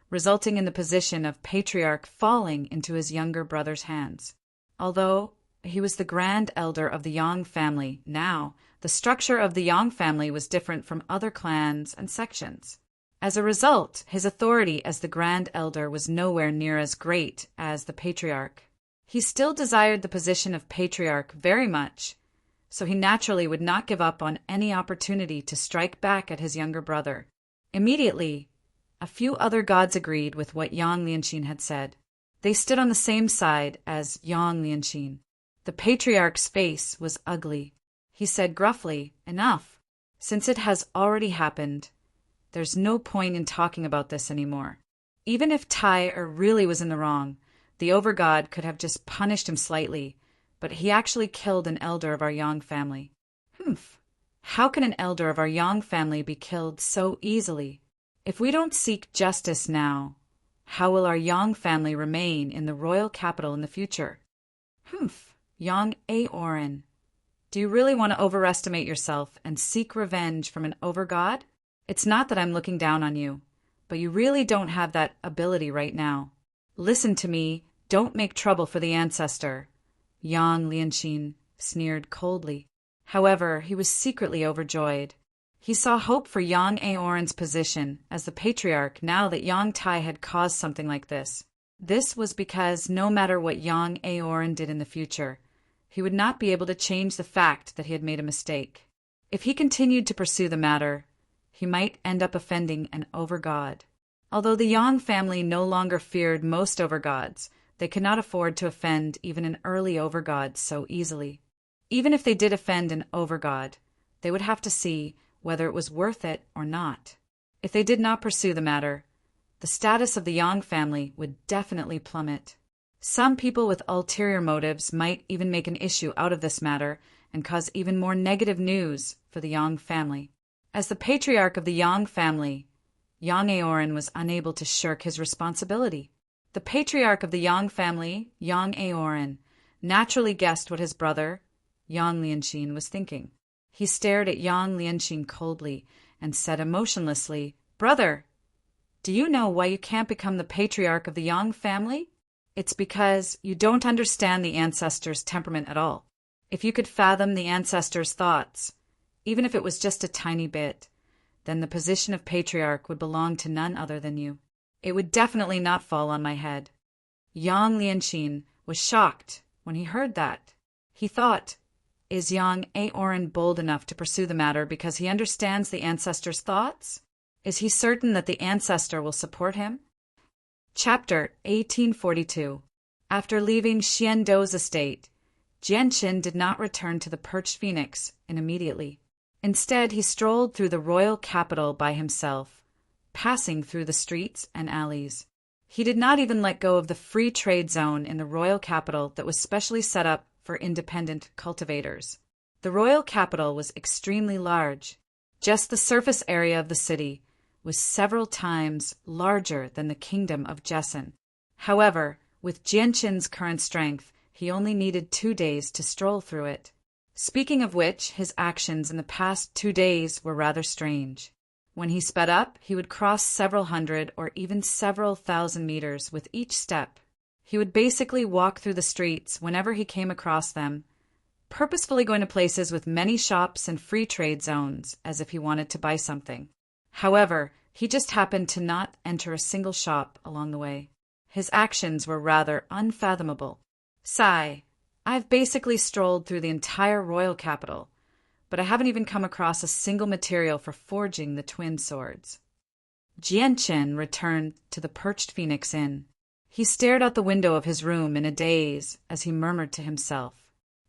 resulting in the position of patriarch falling into his younger brother's hands. Although he was the grand elder of the Yang family now, the structure of the Yang family was different from other clans and sections. As a result, his authority as the grand elder was nowhere near as great as the patriarch. He still desired the position of patriarch very much, so he naturally would not give up on any opportunity to strike back at his younger brother. Immediately, a few other gods agreed with what Yang Lianxin had said. They stood on the same side as Yang Lianxin. The patriarch's face was ugly. He said gruffly, "Enough. Since it has already happened, there's no point in talking about this anymore." Even if Tai really was in the wrong, the overgod could have just punished him slightly, but he actually killed an elder of our Yang family. How can an elder of our Yang family be killed so easily? If we don't seek justice now, how will our Yang family remain in the royal capital in the future? Yang Aoran, do you really want to overestimate yourself and seek revenge from an overgod? It's not that I'm looking down on you, but you really don't have that ability right now. Listen to me, don't make trouble for the ancestor. Yang Lianxin sneered coldly. However, he was secretly overjoyed. He saw hope for Yang Aoran's position as the patriarch now that Yang Tai had caused something like this. This was because no matter what Yang Aoran did in the future, he would not be able to change the fact that he had made a mistake. If he continued to pursue the matter, he might end up offending an overgod. Although the Yang family no longer feared most overgods, they could not afford to offend even an early overgod so easily. Even if they did offend an overgod, they would have to see whether it was worth it or not. If they did not pursue the matter, the status of the Yang family would definitely plummet. Some people with ulterior motives might even make an issue out of this matter and cause even more negative news for the Yang family. As the patriarch of the Yang family, Yang Aoran was unable to shirk his responsibility. The patriarch of the Yang family, Yang Aoran, naturally guessed what his brother, Yang Lianxin, was thinking. He stared at Yang Lianxin coldly and said emotionlessly, "Brother, do you know why you can't become the patriarch of the Yang family? It's because you don't understand the ancestor's temperament at all. If you could fathom the ancestor's thoughts, even if it was just a tiny bit, then the position of patriarch would belong to none other than you. It would definitely not fall on my head." Yang Lianxin was shocked when he heard that. He thought, is Yang Aoran bold enough to pursue the matter because he understands the ancestor's thoughts? Is he certain that the ancestor will support him? Chapter 1842. After leaving Xiandou's estate, Jianqin did not return to the Perched Phoenix immediately. Instead, he strolled through the royal capital by himself, passing through the streets and alleys. He did not even let go of the free trade zone in the royal capital that was specially set up for independent cultivators. The royal capital was extremely large. Just the surface area of the city was several times larger than the kingdom of Jessen. However, with Jianqin's current strength, he only needed 2 days to stroll through it. Speaking of which, his actions in the past 2 days were rather strange. When he sped up, he would cross several hundred or even several thousand meters with each step. He would basically walk through the streets whenever he came across them, purposefully going to places with many shops and free trade zones as if he wanted to buy something. However, he just happened to not enter a single shop along the way. His actions were rather unfathomable. Sigh, I've basically strolled through the entire royal capital, but I haven't even come across a single material for forging the twin swords. Jianqin returned to the Perched Phoenix Inn. He stared out the window of his room in a daze as he murmured to himself.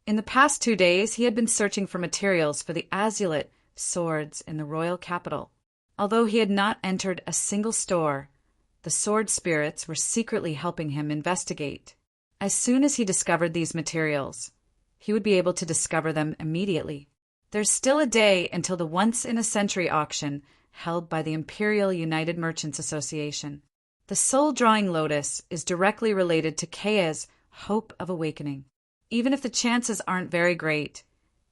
In the past 2 days, he had been searching for materials for the azulate swords in the royal capital. Although he had not entered a single store, the sword spirits were secretly helping him investigate. As soon as he discovered these materials, he would be able to discover them immediately. There's still a day until the once-in-a-century auction held by the Imperial United Merchants Association. The soul-drawing lotus is directly related to Kaya's hope of awakening. Even if the chances aren't very great,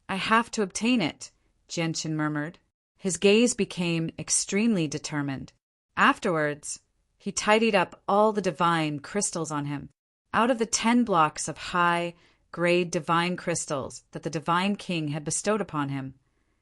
I have to obtain it, Jianqin murmured. His gaze became extremely determined. Afterwards, he tidied up all the divine crystals on him. Out of the 10 blocks of high-grade divine crystals that the divine king had bestowed upon him,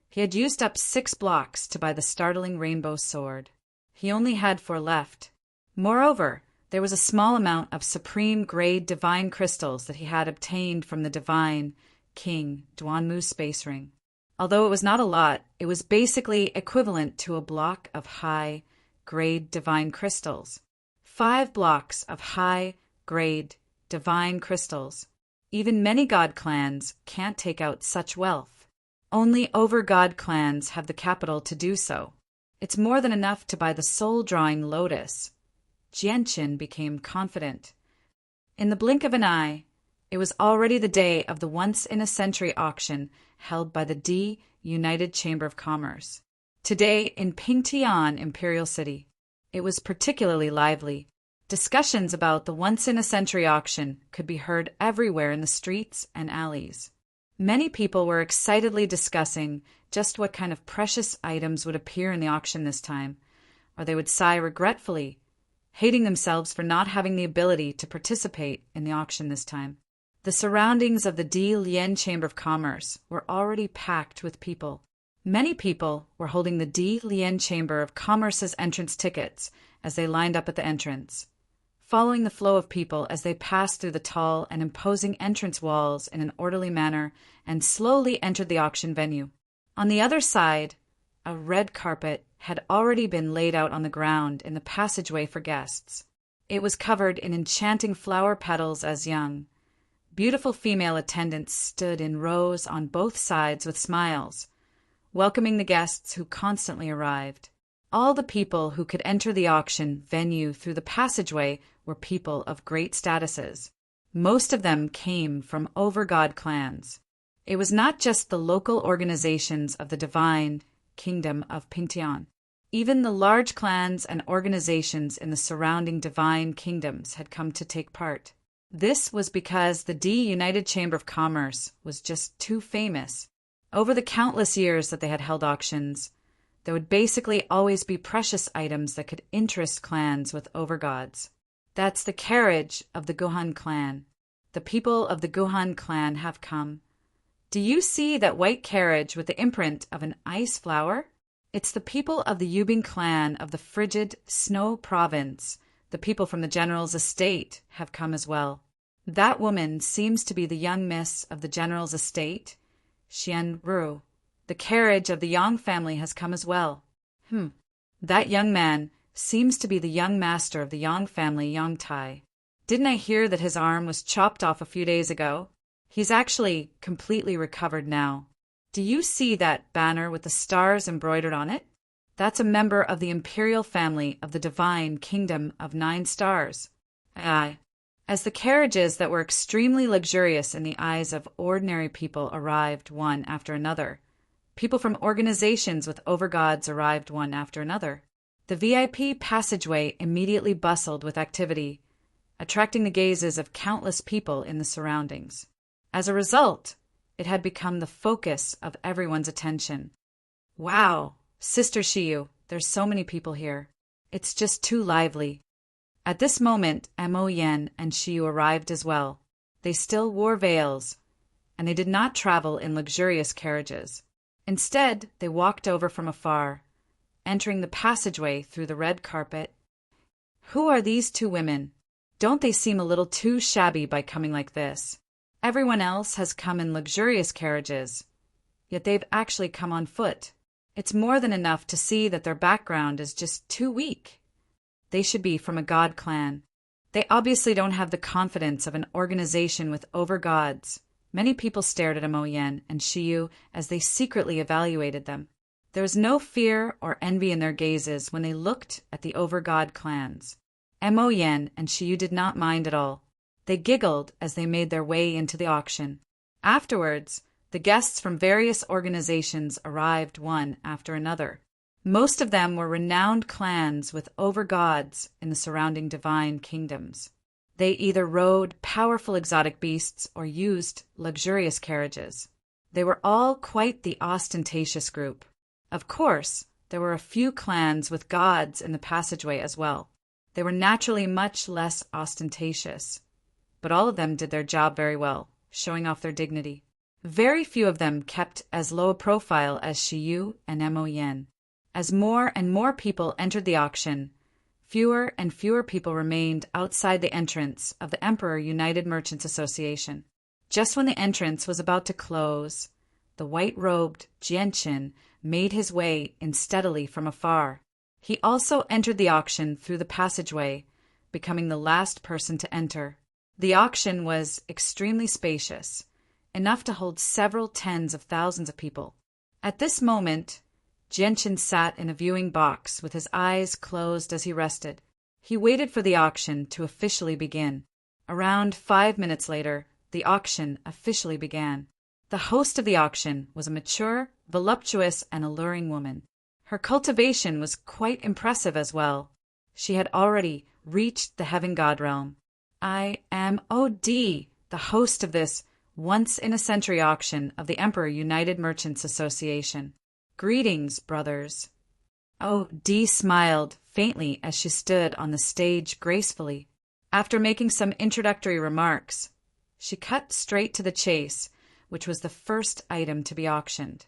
he had used up 6 blocks to buy the startling rainbow sword. He only had 4 left. Moreover, there was a small amount of supreme-grade divine crystals that he had obtained from the divine king Duanmu's space ring. Although it was not a lot, it was basically equivalent to a block of high-grade divine crystals. 5 blocks of high-grade divine crystals. Even many god clans can't take out such wealth. Only over-god clans have the capital to do so. It's more than enough to buy the soul-drawing lotus. Jianqin became confident. In the blink of an eye, it was already the day of the once-in-a-century auction held by the United Chamber of Commerce. Today in Pingtian, Imperial City. It was particularly lively. Discussions about the once-in-a-century auction could be heard everywhere in the streets and alleys. Many people were excitedly discussing just what kind of precious items would appear in the auction this time, or they would sigh regretfully, hating themselves for not having the ability to participate in the auction this time. The surroundings of the Lien Chamber of Commerce were already packed with people. Many people were holding the Lien Chamber of Commerce's entrance tickets as they lined up at the entrance, following the flow of people as they passed through the tall and imposing entrance walls in an orderly manner and slowly entered the auction venue. On the other side, a red carpet had already been laid out on the ground in the passageway for guests. It was covered in enchanting flower petals as young. Beautiful female attendants stood in rows on both sides with smiles, welcoming the guests who constantly arrived. All the people who could enter the auction venue through the passageway were people of great statuses. Most of them came from over-god clans. It was not just the local organizations of the divine kingdom of Pingtian. Even the large clans and organizations in the surrounding divine kingdoms had come to take part. This was because the United Chamber of Commerce was just too famous. Over the countless years that they had held auctions, there would basically always be precious items that could interest clans with overgods. That's the carriage of the Guhan clan. The people of the Guhan clan have come. Do you see that white carriage with the imprint of an ice flower? It's the people of the Yubing clan of the frigid Snow Province. The people from the general's estate have come as well. That woman seems to be the young miss of the general's estate, Xian Ru. The carriage of the Yang family has come as well. That young man seems to be the young master of the Yang family, Yang Tai. Didn't I hear that his arm was chopped off a few days ago? He's actually completely recovered now. Do you see that banner with the stars embroidered on it? That's a member of the imperial family of the divine kingdom of 9 stars. Aye. As the carriages that were extremely luxurious in the eyes of ordinary people arrived one after another, people from organizations with overgods arrived one after another. The VIP passageway immediately bustled with activity, attracting the gazes of countless people in the surroundings. As a result, it had become the focus of everyone's attention. Wow, Sister Shiyu, there's so many people here. It's just too lively. At this moment, Mo Yen and Shiyu arrived as well. They still wore veils, and they did not travel in luxurious carriages. Instead, they walked over from afar, entering the passageway through the red carpet. Who are these 2 women? Don't they seem a little too shabby by coming like this? Everyone else has come in luxurious carriages, yet they've actually come on foot. It's more than enough to see that their background is just too weak. They should be from a god clan. They obviously don't have the confidence of an organization with overgods. Many people stared at Mo Yen and Shiyu as they secretly evaluated them. There was no fear or envy in their gazes when they looked at the overgod clans. Mo Yen and Shiyu did not mind at all. They giggled as they made their way into the auction. Afterwards, The guests from various organizations arrived one after another. Most of them were renowned clans with over-gods in the surrounding divine kingdoms. They either rode powerful exotic beasts or used luxurious carriages. They were all quite the ostentatious group. Of course, there were a few clans with gods in the passageway as well. They were naturally much less ostentatious, but all of them did their job very well, showing off their dignity. Very few of them kept as low a profile as Shiyu and Mo Yen. As more and more people entered the auction, fewer and fewer people remained outside the entrance of the Emperor United Merchants Association. Just when the entrance was about to close, the white-robed Jianqin made his way in steadily from afar. He also entered the auction through the passageway, becoming the last person to enter. The auction was extremely spacious, enough to hold several tens of thousands of people. At this moment, Jianqin sat in a viewing box with his eyes closed as he rested. He waited for the auction to officially begin. Around 5 minutes later, the auction officially began. The host of the auction was a mature, voluptuous, and alluring woman. Her cultivation was quite impressive as well. She had already reached the heaven god realm. I am OD, the host of this once-in-a-century auction of the Emperor United Merchants Association. Greetings, brothers. OD smiled faintly as she stood on the stage gracefully. After making some introductory remarks, she cut straight to the chase, which was the first item to be auctioned.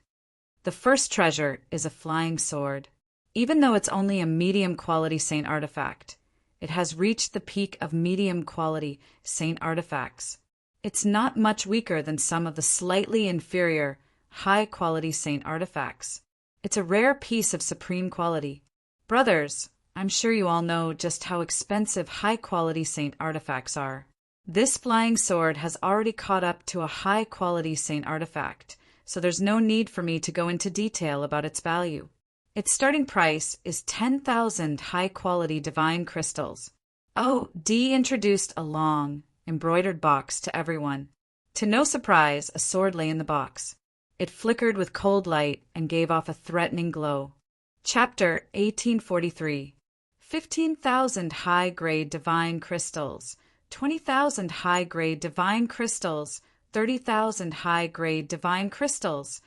The first treasure is a flying sword. Even though it's only a medium-quality saint artifact, it has reached the peak of medium-quality saint artifacts. It's not much weaker than some of the slightly inferior, high-quality saint artifacts. It's a rare piece of supreme quality. Brothers, I'm sure you all know just how expensive high-quality saint artifacts are. This flying sword has already caught up to a high-quality saint artifact, so there's no need for me to go into detail about its value. Its starting price is 10,000 high-quality divine crystals. D introduced a long, embroidered box to everyone. To no surprise, a sword lay in the box. It flickered with cold light and gave off a threatening glow. Chapter 1843. 15,000 high-grade divine crystals. 20,000 high-grade divine crystals, 30,000 high-grade divine crystals,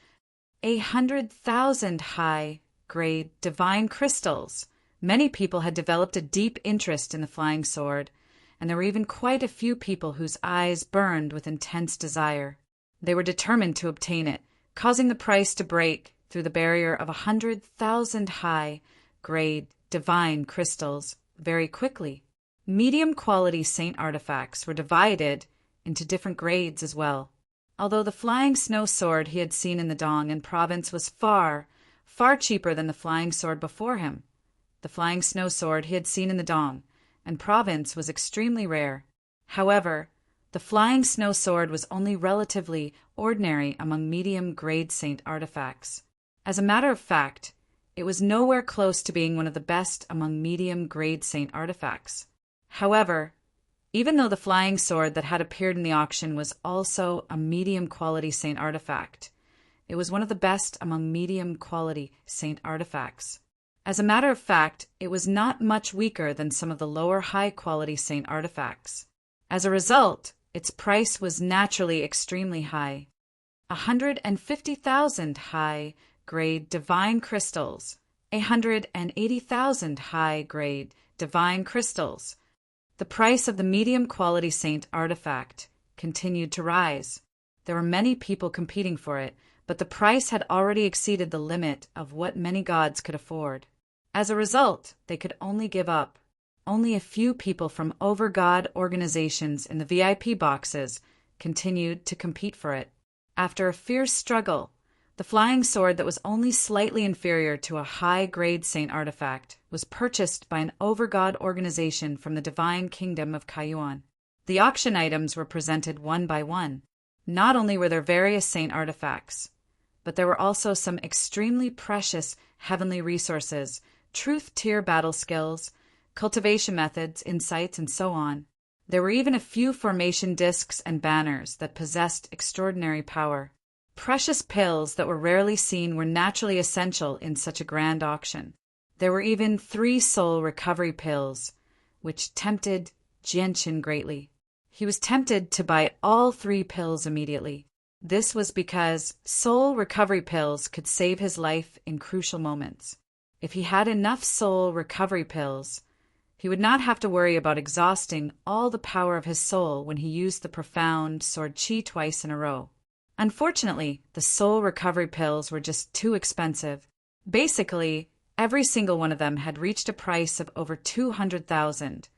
100,000 high-grade divine crystals. Many people had developed a deep interest in the flying sword, and there were even quite a few people whose eyes burned with intense desire. They were determined to obtain it, causing the price to break through the barrier of 100,000 high-grade divine crystals very quickly. Medium-quality saint artifacts were divided into different grades as well. Although the flying snow sword he had seen in the Dong and province was far, far cheaper than the flying sword before him, the flying snow sword he had seen in the Dong and province was extremely rare. However, the flying snow sword was only relatively ordinary among medium-grade saint artifacts. As a matter of fact, it was nowhere close to being one of the best among medium-grade saint artifacts. However, even though the flying sword that had appeared in the auction was also a medium-quality saint artifact, it was one of the best among medium-quality saint artifacts. As a matter of fact, it was not much weaker than some of the lower high-quality saint artifacts. As a result, its price was naturally extremely high. 150,000 high-grade divine crystals, 180,000 high-grade divine crystals. The price of the medium-quality saint artifact continued to rise. There were many people competing for it, but the price had already exceeded the limit of what many gods could afford. As a result, they could only give up. Only a few people from over-god organizations in the VIP boxes continued to compete for it. After a fierce struggle, the flying sword that was only slightly inferior to a high-grade saint artifact was purchased by an over-god organization from the divine kingdom of Kaiyuan. The auction items were presented one by one. Not only were there various saint artifacts, but there were also some extremely precious heavenly resources, truth-tier battle skills, cultivation methods, insights, and so on. There were even a few formation discs and banners that possessed extraordinary power. Precious pills that were rarely seen were naturally essential in such a grand auction. There were even 3 soul recovery pills, which tempted Jianqin greatly. He was tempted to buy all 3 pills immediately. This was because soul recovery pills could save his life in crucial moments. If he had enough soul recovery pills, he would not have to worry about exhausting all the power of his soul when he used the profound sword qi twice in a row. Unfortunately, the soul recovery pills were just too expensive. Basically, every single one of them had reached a price of over 200,000,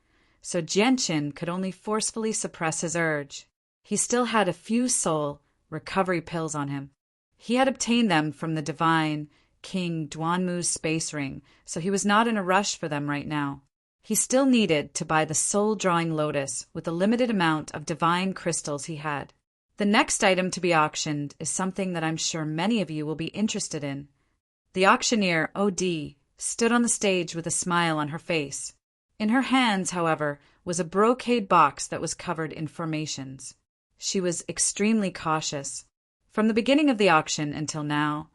so Jianqin could only forcefully suppress his urge. He still had a few soul recovery pills on him. He had obtained them from the divine King Duanmu's space ring, so he was not in a rush for them right now. He still needed to buy the soul-drawing lotus with the limited amount of divine crystals he had. The next item to be auctioned is something that I'm sure many of you will be interested in. The auctioneer, OD, stood on the stage with a smile on her face. In her hands, however, was a brocade box that was covered in formations. She was extremely cautious. From the beginning of the auction until now,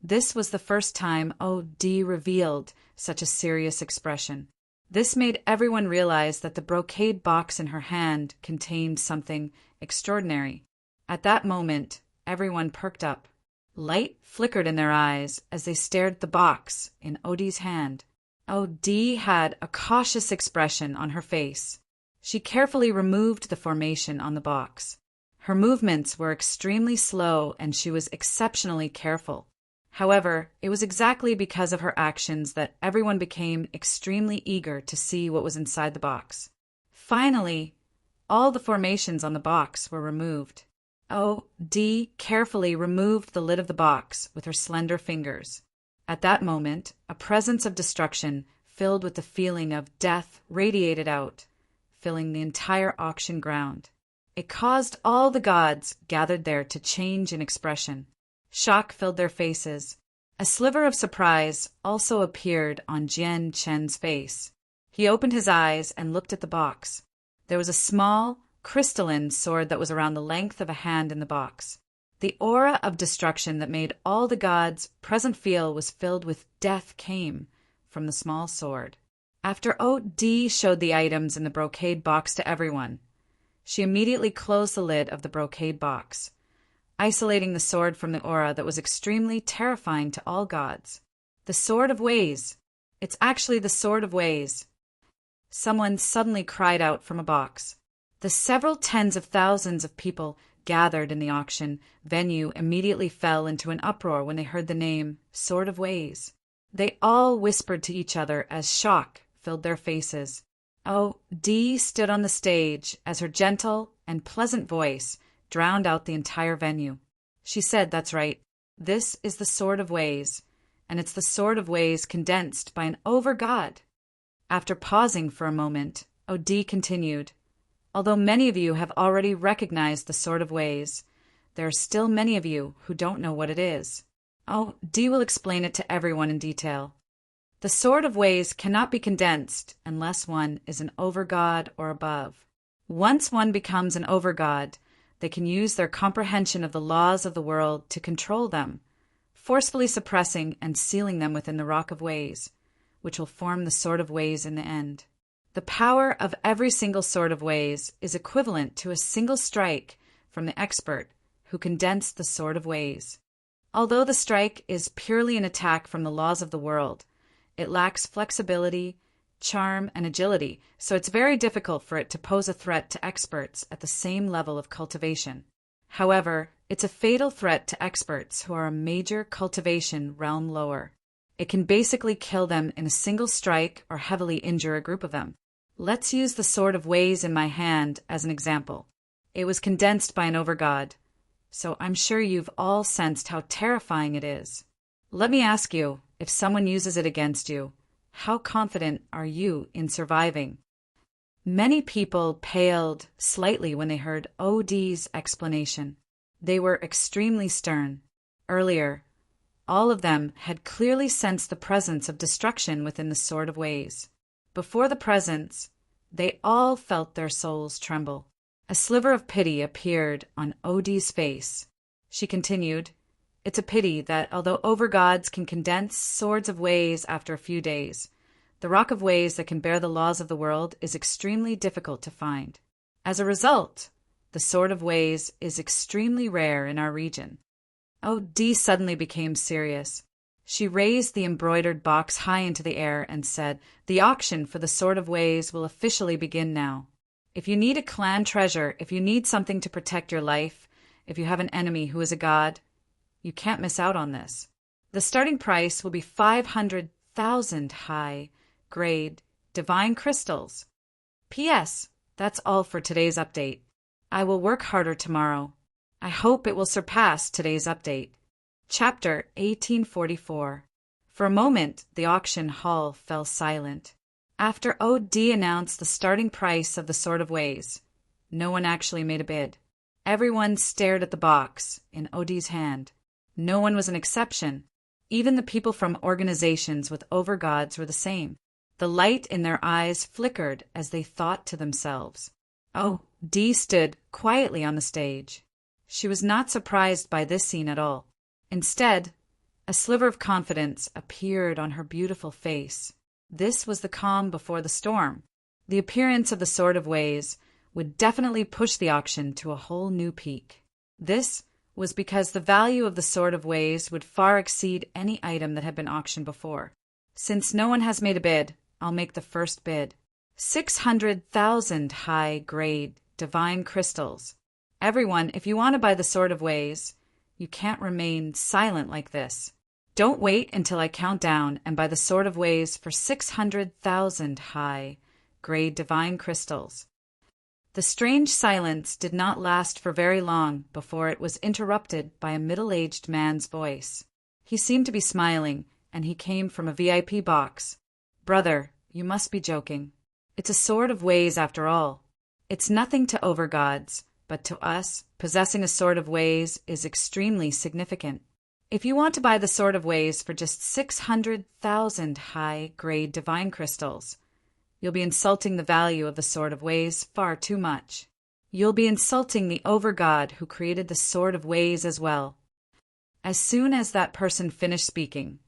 this was the first time OD revealed such a serious expression. This made everyone realize that the brocade box in her hand contained something extraordinary. At that moment, everyone perked up. Light flickered in their eyes as they stared at the box in Odie's hand. Odie had a cautious expression on her face. She carefully removed the formation on the box. Her movements were extremely slow and she was exceptionally careful. However, it was exactly because of her actions that everyone became extremely eager to see what was inside the box. Finally, all the formations on the box were removed. O.D. carefully removed the lid of the box with her slender fingers. At that moment, a presence of destruction filled with the feeling of death radiated out, filling the entire auction ground. It caused all the gods gathered there to change in expression. Shock filled their faces. A sliver of surprise also appeared on Jian Chen's face. He opened his eyes and looked at the box. There was a small, crystalline sword that was around the length of a hand in the box. The aura of destruction that made all the gods present feel was filled with death came from the small sword. After O.D. showed the items in the brocade box to everyone, she immediately closed the lid of the brocade box, isolating the sword from the aura that was extremely terrifying to all gods. The Sword of Ways. It's actually the Sword of Ways. Someone suddenly cried out from a box. The several tens of thousands of people gathered in the auction venue immediately fell into an uproar when they heard the name Sword of Ways. They all whispered to each other as shock filled their faces. O.D. stood on the stage as her gentle and pleasant voice drowned out the entire venue. She said, "That's right. This is the Sword of Ways, and it's the Sword of Ways condensed by an over-god." After pausing for a moment, O.D. continued, "Although many of you have already recognized the Sword of Ways, there are still many of you who don't know what it is. O.D. will explain it to everyone in detail. The Sword of Ways cannot be condensed unless one is an over-god or above. Once one becomes an over-god, they can use their comprehension of the laws of the world to control them, forcefully suppressing and sealing them within the Rock of Ways, which will form the Sword of Ways in the end. The power of every single Sword of Ways is equivalent to a single strike from the expert who condensed the Sword of Ways. Although the strike is purely an attack from the laws of the world, it lacks flexibility, charm, and agility, so it's very difficult for it to pose a threat to experts at the same level of cultivation. However, it's a fatal threat to experts who are a major cultivation realm lower. It can basically kill them in a single strike or heavily injure a group of them. Let's use the Sword of Ways in my hand as an example. It was condensed by an overgod, so I'm sure you've all sensed how terrifying it is. Let me ask you, if someone uses it against you, how confident are you in surviving?" Many people paled slightly when they heard O.D.'s explanation. They were extremely stern. Earlier, all of them had clearly sensed the presence of destruction within the Sword of Ways. Before the presence, they all felt their souls tremble. A sliver of pity appeared on O.D.'s face. She continued, "It's a pity that although overgods can condense swords of ways after a few days, the rock of ways that can bear the laws of the world is extremely difficult to find. As a result, the sword of ways is extremely rare in our region." Oh, Dee suddenly became serious. She raised the embroidered box high into the air and said, "The auction for the sword of ways will officially begin now. If you need a clan treasure, if you need something to protect your life, if you have an enemy who is a god, you can't miss out on this. The starting price will be 500,000 high-grade divine crystals. P.S. That's all for today's update. I will work harder tomorrow. I hope it will surpass today's update." Chapter 1844. For a moment, the auction hall fell silent. After O.D. announced the starting price of the Sword of Ways, no one actually made a bid. Everyone stared at the box in O.D.'s hand. No one was an exception. Even the people from organizations with overgods were the same. The light in their eyes flickered as they thought to themselves. O.D. stood quietly on the stage. She was not surprised by this scene at all. Instead, a sliver of confidence appeared on her beautiful face. This was the calm before the storm. The appearance of the Sword of Ways would definitely push the auction to a whole new peak. This was because the value of the Sword of Ways would far exceed any item that had been auctioned before. Since no one has made a bid, I'll make the first bid. 600,000 high-grade divine crystals. Everyone, if you want to buy the Sword of Ways, you can't remain silent like this. Don't wait until I count down and buy the Sword of Ways for 600,000 high-grade divine crystals. The strange silence did not last for very long before it was interrupted by a middle-aged man's voice. He seemed to be smiling, and he came from a VIP box. "Brother, you must be joking. It's a Sword of Ways after all. It's nothing to overgods, but to us, possessing a Sword of Ways is extremely significant. If you want to buy the Sword of Ways for just 600,000 high-grade divine crystals, you'll be insulting the value of the Sword of Ways far too much. You'll be insulting the overgod who created the Sword of Ways as well." As soon as that person finished speaking,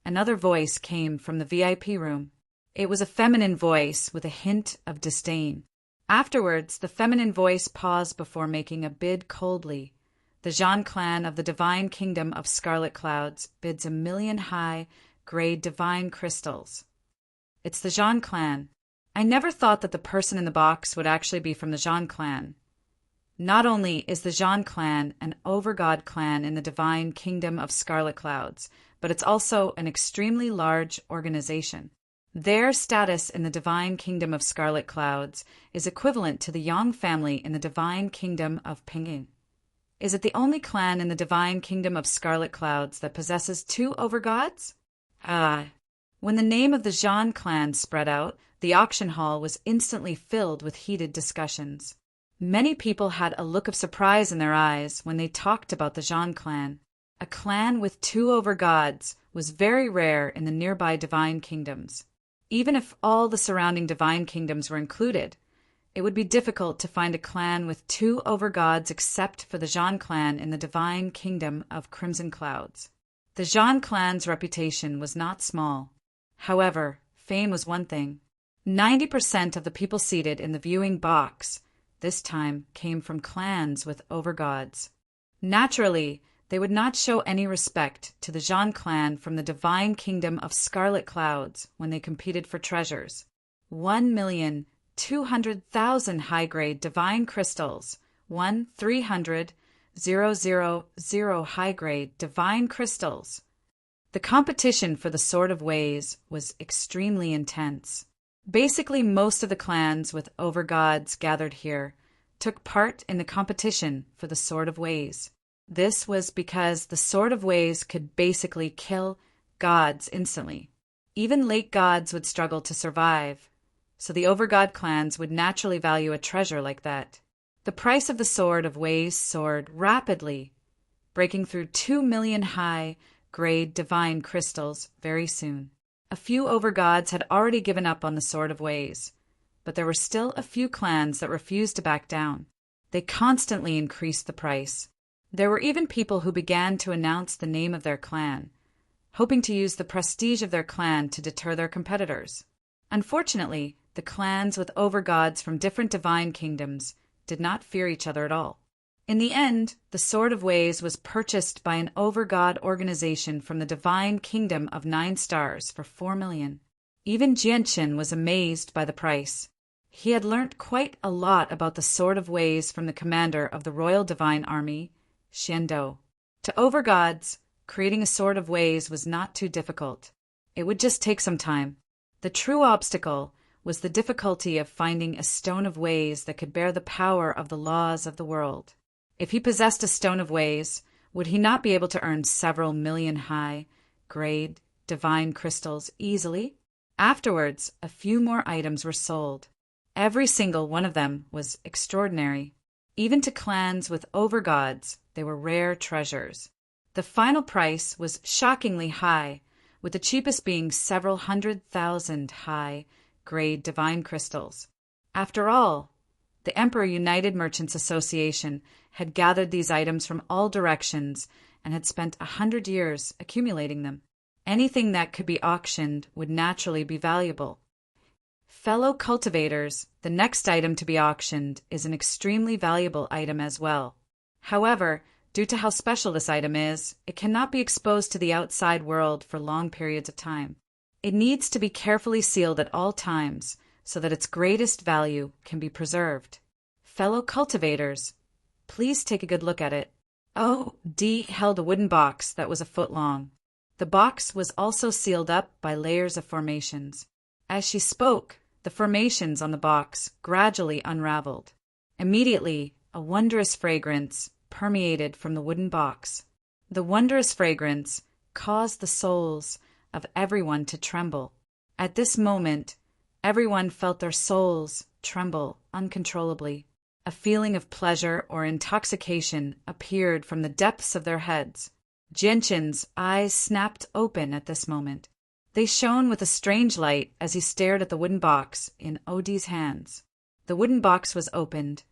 another voice came from the VIP room. It was a feminine voice with a hint of disdain. Afterwards, the feminine voice paused before making a bid coldly. "The Jean clan of the Divine Kingdom of Scarlet Clouds bids 1,000,000 high-grade divine crystals." It's the Jean clan. I never thought that the person in the box would actually be from the Jean clan. Not only is the Jean clan an overgod clan in the Divine Kingdom of Scarlet Clouds, but it's also an extremely large organization. Their status in the Divine Kingdom of Scarlet Clouds is equivalent to the Yang family in the Divine Kingdom of Pinging. Is it the only clan in the Divine Kingdom of Scarlet Clouds that possesses 2 overgods? When the name of the Jean clan spread out, the auction hall was instantly filled with heated discussions. Many people had a look of surprise in their eyes when they talked about the Jean clan. A clan with 2 overgods was very rare in the nearby Divine Kingdoms. Even if all the surrounding Divine Kingdoms were included, it would be difficult to find a clan with 2 overgods except for the Jean clan in the Divine Kingdom of Crimson Clouds. The Jean clan's reputation was not small. However, fame was one thing. 90% of the people seated in the viewing box this time came from clans with overgods. Naturally, they would not show any respect to the Jean clan from the Divine Kingdom of Scarlet Clouds when they competed for treasures. 1,200,000 high-grade divine crystals, 1,300,000 high-grade divine crystals. The competition for the Sword of Ways was extremely intense. Basically, most of the clans with overgods gathered here took part in the competition for the Sword of Ways. This was because the Sword of Ways could basically kill gods instantly. Even late gods would struggle to survive, so the overgod clans would naturally value a treasure like that. The price of the Sword of Ways soared rapidly, breaking through 2,000,000 high-grade divine crystals very soon. A few overgods had already given up on the Sword of Ways, but there were still a few clans that refused to back down. They constantly increased the price. There were even people who began to announce the name of their clan, hoping to use the prestige of their clan to deter their competitors. Unfortunately, the clans with overgods from different divine kingdoms did not fear each other at all. In the end, the Sword of Ways was purchased by an overgod organization from the divine kingdom of 9 stars for 4 million. Even Jianchen was amazed by the price. He had learnt quite a lot about the Sword of Ways from the commander of the Royal Divine Army, Xiando. To overgods, creating a Sword of Ways was not too difficult. It would just take some time. The true obstacle was the difficulty of finding a Stone of Ways that could bear the power of the laws of the world. If he possessed a Stone of Ways, would he not be able to earn several million high-grade divine crystals easily? Afterwards, a few more items were sold. Every single one of them was extraordinary. Even to clans with overgods, they were rare treasures. The final price was shockingly high, with the cheapest being several 100,000 high-grade divine crystals. After all, the Emperor United Merchants Association had gathered these items from all directions and had spent 100 years accumulating them. Anything that could be auctioned would naturally be valuable. Fellow cultivators, the next item to be auctioned is an extremely valuable item as well. However, due to how special this item is, it cannot be exposed to the outside world for long periods of time. It needs to be carefully sealed at all times so that its greatest value can be preserved. Fellow cultivators, please take a good look at it. D held a wooden box that was a foot long. The box was also sealed up by layers of formations. As she spoke, the formations on the box gradually unraveled. Immediately, a wondrous fragrance permeated from the wooden box. The wondrous fragrance caused the souls of everyone to tremble. At this moment, everyone felt their souls tremble uncontrollably. A feeling of pleasure or intoxication appeared from the depths of their heads. Gentian's eyes snapped open at this moment. They shone with a strange light as he stared at the wooden box in Odie's hands. The wooden box was opened,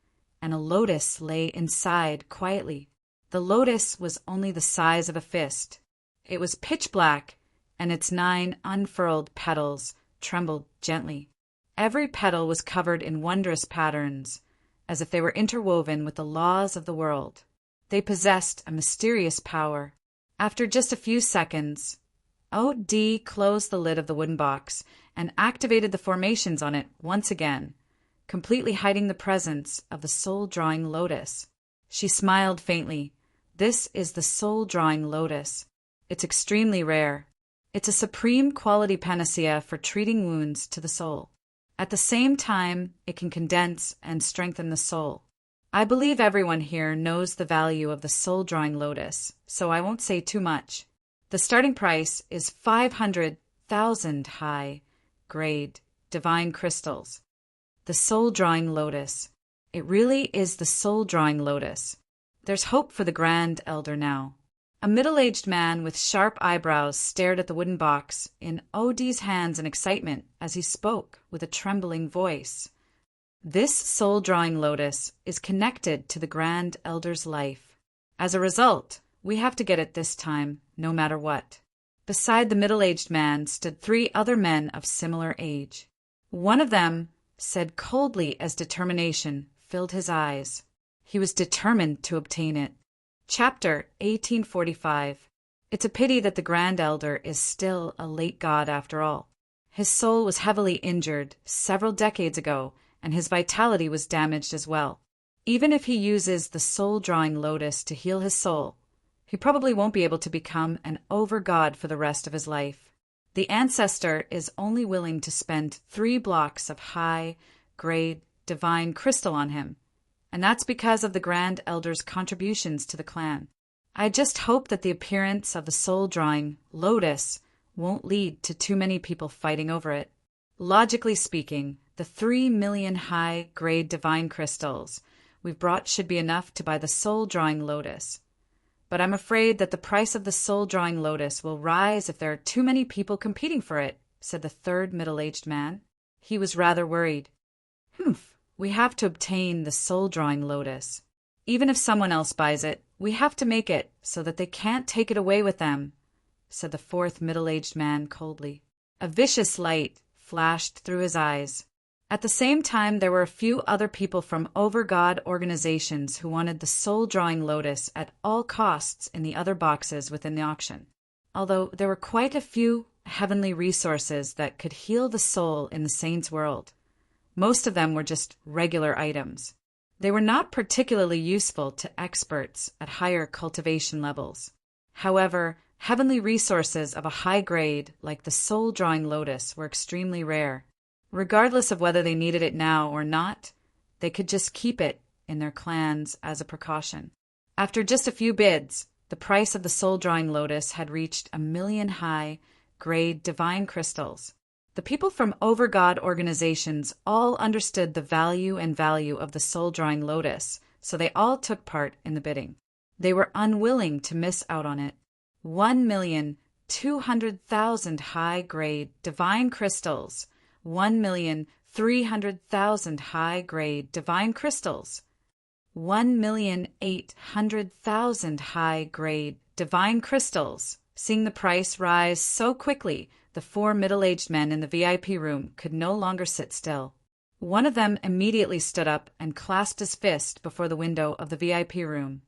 and a lotus lay inside quietly. The lotus was only the size of a fist. It was pitch black, and its 9 unfurled petals trembled gently. Every petal was covered in wondrous patterns, as if they were interwoven with the laws of the world. They possessed a mysterious power. After just a few seconds, O.D. closed the lid of the wooden box and activated the formations on it once again, completely hiding the presence of the soul-drawing lotus. She smiled faintly. This is the soul-drawing lotus. It's extremely rare. It's a supreme quality panacea for treating wounds to the soul. At the same time, it can condense and strengthen the soul. I believe everyone here knows the value of the soul-drawing lotus, so I won't say too much. The starting price is 500,000 high-grade divine crystals. The soul-drawing lotus. It really is the soul-drawing lotus. There's hope for the Grand Elder now. A middle-aged man with sharp eyebrows stared at the wooden box in Odie's hands in excitement as he spoke with a trembling voice. This soul-drawing lotus is connected to the Grand Elder's life. As a result, we have to get it this time, no matter what. Beside the middle-aged man stood 3 other men of similar age. One of them said coldly as determination filled his eyes. He was determined to obtain it. Chapter 1845. It's a pity that the Grand Elder is still a late god after all. His soul was heavily injured several decades ago, and his vitality was damaged as well. Even if he uses the soul-drawing lotus to heal his soul, he probably won't be able to become an over-god for the rest of his life. The ancestor is only willing to spend 3 blocks of high-grade divine crystal on him, and that's because of the Grand Elder's contributions to the clan. I just hope that the appearance of the soul-drawing lotus won't lead to too many people fighting over it. Logically speaking, the 3 million high-grade divine crystals we've brought should be enough to buy the soul-drawing lotus. But I'm afraid that the price of the soul-drawing lotus will rise if there are too many people competing for it, said the 3rd middle-aged man. He was rather worried. We have to obtain the soul-drawing lotus. Even if someone else buys it, "We have to make it so that they can't take it away with them," said the fourth middle-aged man coldly. A vicious light flashed through his eyes. At the same time, there were a few other people from over-God organizations who wanted the soul-drawing lotus at all costs in the other boxes within the auction. Although there were quite a few heavenly resources that could heal the soul in the saint's world, most of them were just regular items. They were not particularly useful to experts at higher cultivation levels. However, heavenly resources of a high grade, like the soul-drawing lotus, were extremely rare. Regardless of whether they needed it now or not, they could just keep it in their clans as a precaution. After just a few bids, the price of the soul-drawing lotus had reached 1,000,000 high-grade divine crystals. The people from over-God organizations all understood the value of the soul-drawing lotus, so they all took part in the bidding. They were unwilling to miss out on it. 1,200,000 high-grade divine crystals. 1,300,000 high-grade divine crystals. 1,800,000 high-grade divine crystals. Seeing the price rise so quickly, the four middle-aged men in the VIP room could no longer sit still. One of them immediately stood up and clasped his fist before the window of the VIP room.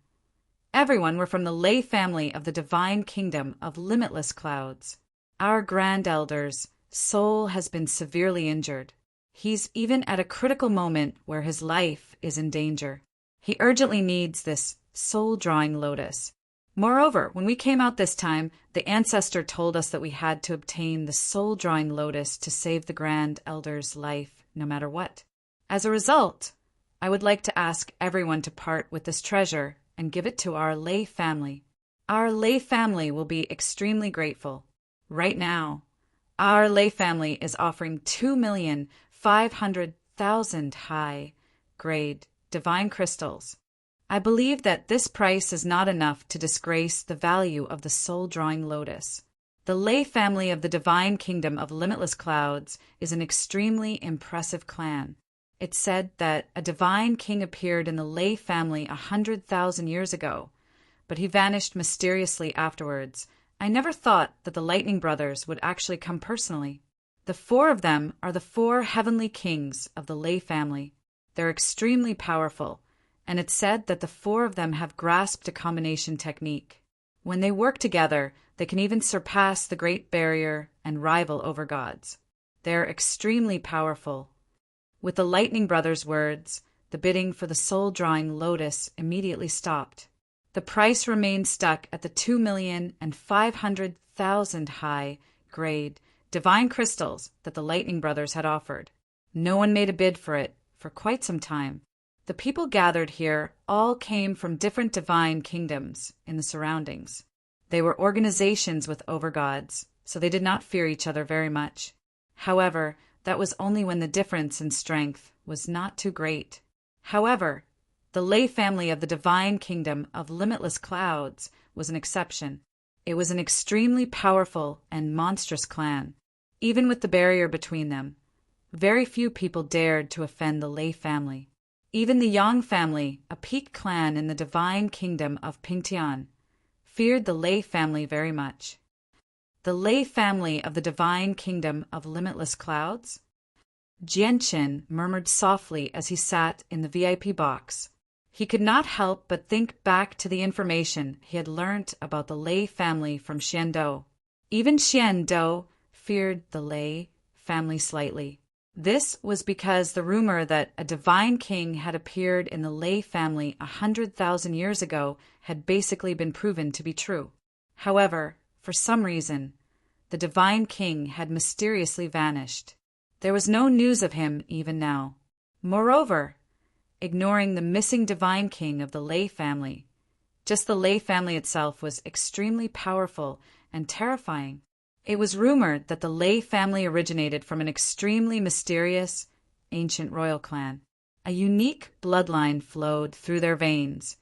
Everyone were from the lay family of the divine kingdom of limitless clouds. Our grand elder's soul has been severely injured. He's even at a critical moment where his life is in danger. He urgently needs this soul-drawing lotus. Moreover, when we came out this time, the ancestor told us that we had to obtain the soul-drawing lotus to save the grand elder's life, no matter what. As a result, I would like to ask everyone to part with this treasure and give it to our lay family. Our lay family will be extremely grateful. Right now, our lay family is offering 2,500,000 high-grade divine crystals. I believe that this price is not enough to disgrace the value of the soul-drawing lotus. The lay family of the divine kingdom of limitless clouds is an extremely impressive clan. It's said that a divine king appeared in the lay family 100,000 years ago, but he vanished mysteriously afterwards. I never thought that the Lightning Brothers would actually come personally. The four of them are the four heavenly kings of the lay family. They're extremely powerful, and it's said that the four of them have grasped a combination technique. When they work together, they can even surpass the Great Barrier and rival over gods. They're extremely powerful. With the Lightning Brothers' words, the bidding for the soul-drawing lotus immediately stopped. The price remained stuck at the 2,500,000 high-grade divine crystals that the Lightning Brothers had offered. No one made a bid for it for quite some time. The people gathered here all came from different divine kingdoms in the surroundings. They were organizations with overgods, so they did not fear each other very much. However, that was only when the difference in strength was not too great. However, the lay family of the divine kingdom of limitless clouds was an exception. It was an extremely powerful and monstrous clan. Even with the barrier between them, very few people dared to offend the lay family. Even the Yang family, a peak clan in the divine kingdom of Pingtian, feared the lay family very much. The lay family of the divine kingdom of limitless clouds? Jianqin murmured softly as he sat in the VIP box. He could not help but think back to the information he had learnt about the lay family from Xiandou. Even Xiandou feared the lay family slightly. This was because the rumor that a divine king had appeared in the lay family 100,000 years ago had basically been proven to be true. However, for some reason, the divine king had mysteriously vanished. There was no news of him even now. Moreover, ignoring the missing divine king of the lay family, just the lay family itself was extremely powerful and terrifying. It was rumored that the lay family originated from an extremely mysterious, ancient royal clan. A unique bloodline flowed through their veins,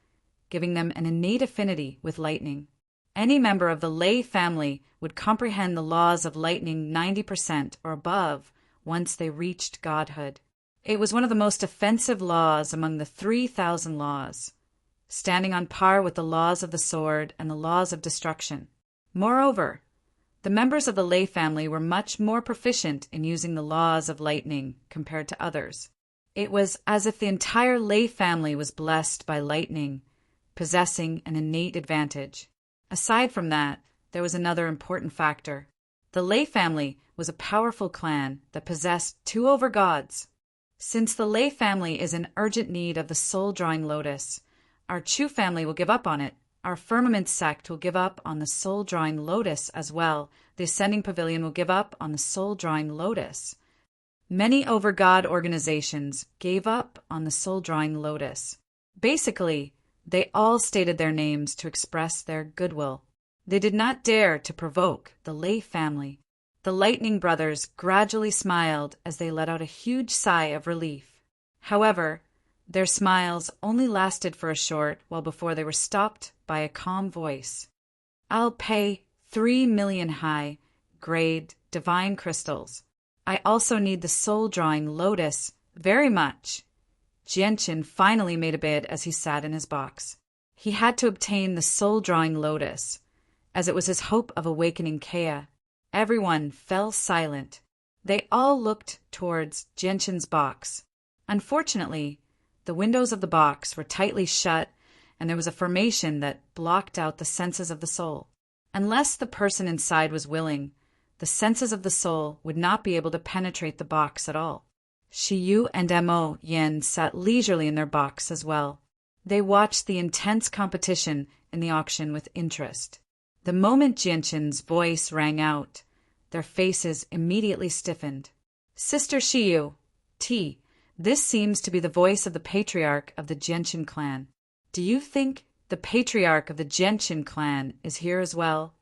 giving them an innate affinity with lightning. Any member of the lay family would comprehend the laws of lightning 90% or above once they reached godhood. It was one of the most offensive laws among the 3,000 laws. standing on par with the laws of the sword and the laws of destruction. Moreover, the members of the Lei family were much more proficient in using the laws of lightning compared to others. It was as if the entire Lei family was blessed by lightning, possessing an innate advantage. Aside from that, there was another important factor. The Lei family was a powerful clan that possessed two overgods. Since the Lei family is in urgent need of the soul-drawing lotus, our Chu family will give up on it. Our Firmament sect will give up on the soul-drawing lotus as well. The Ascending Pavilion will give up on the soul-drawing lotus. Many overgod organizations gave up on the soul-drawing lotus. Basically, they all stated their names to express their goodwill. They did not dare to provoke the Lei family. The Lightning Brothers gradually smiled as they let out a huge sigh of relief. However, their smiles only lasted for a short while before they were stopped by a calm voice. "I'll pay 3 million high-grade divine crystals. I also need the soul-drawing lotus very much." Jianqin finally made a bid as he sat in his box. He had to obtain the soul-drawing lotus, as it was his hope of awakening Kea. Everyone fell silent. They all looked towards Jianqin's box. Unfortunately, the windows of the box were tightly shut, and there was a formation that blocked out the senses of the soul. Unless the person inside was willing, the senses of the soul would not be able to penetrate the box at all. Shiyu and Mo Yan sat leisurely in their box as well. They watched the intense competition in the auction with interest. The moment Jianqin's voice rang out, their faces immediately stiffened. "Sister Shiyu, this seems to be the voice of the patriarch of the Jianqin clan. Do you think the patriarch of the Jianqin clan is here as well?"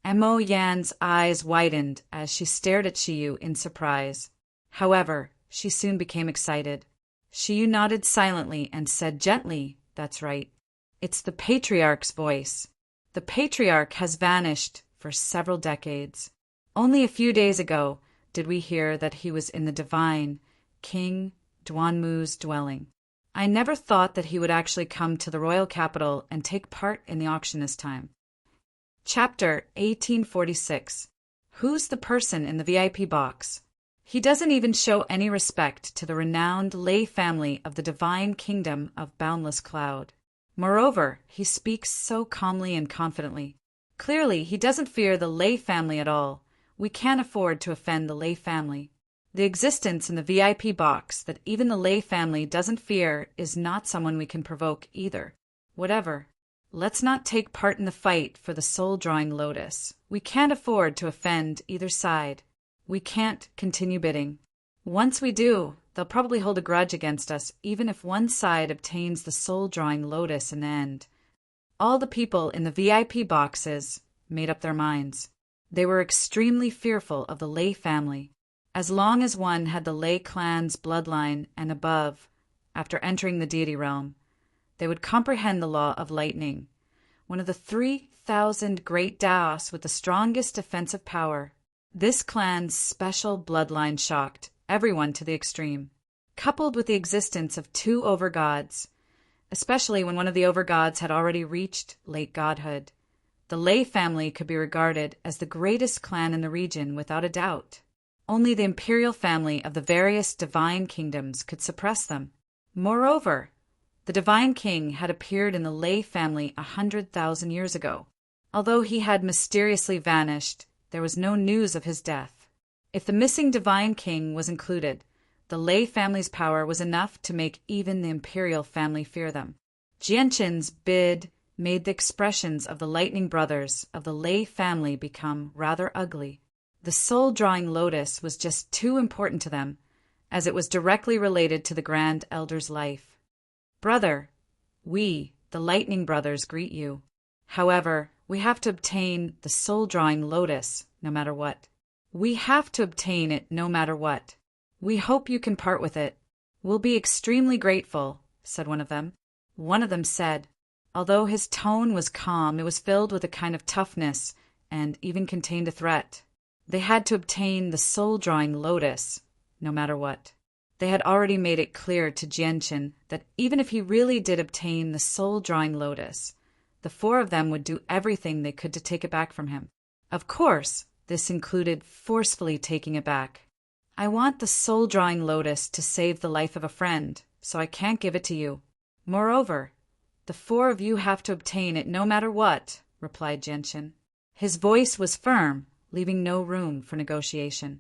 Mo Yan's eyes widened as she stared at Shiyu in surprise. However, she soon became excited. Shiyu nodded silently and said gently, "That's right. It's the patriarch's voice. The patriarch has vanished for several decades. Only a few days ago did we hear that he was in the divine King Duanmu's dwelling. I never thought that he would actually come to the royal capital and take part in the auction this time." Chapter 1846. Who's the person in the VIP box? He doesn't even show any respect to the renowned Lei family of the divine kingdom of Boundless Cloud. Moreover, he speaks so calmly and confidently. Clearly, he doesn't fear the Lei family at all. We can't afford to offend the Lei family. The existence in the VIP box that even the Lei family doesn't fear is not someone we can provoke either. Whatever. Let's not take part in the fight for the soul-drawing lotus. We can't afford to offend either side. We can't continue bidding. Once we do, they'll probably hold a grudge against us even if one side obtains the soul-drawing lotus in the end. All the people in the VIP boxes made up their minds. They were extremely fearful of the Lei family. As long as one had the Lei clan's bloodline and above, after entering the deity realm, they would comprehend the law of lightning, one of the 3,000 great Daos with the strongest defensive power. This clan's special bloodline shocked everyone to the extreme. Coupled with the existence of two overgods, especially when one of the overgods had already reached late godhood, the Lei family could be regarded as the greatest clan in the region without a doubt. Only the imperial family of the various divine kingdoms could suppress them. Moreover, the divine king had appeared in the Lei family 100,000 years ago. Although he had mysteriously vanished, there was no news of his death. If the missing divine king was included, the Lei family's power was enough to make even the imperial family fear them. Jianqin's bid made the expressions of the Lightning Brothers of the Lei family become rather ugly. The soul-drawing lotus was just too important to them, as it was directly related to the Grand Elder's life. "Brother, we, the Lightning Brothers, greet you. However, we have to obtain the soul-drawing lotus no matter what. We have to obtain it no matter what. We hope you can part with it. We'll be extremely grateful," said one of them. One of them said, although his tone was calm, it was filled with a kind of toughness and even contained a threat. They had to obtain the soul-drawing lotus, no matter what. They had already made it clear to Jianqin that even if he really did obtain the soul-drawing lotus, the four of them would do everything they could to take it back from him. Of course, this included forcefully taking it back. I want the soul-drawing lotus to save the life of a friend, so I can't give it to you. Moreover, the four of you have to obtain it no matter what, replied Jianqin. His voice was firm, leaving no room for negotiation.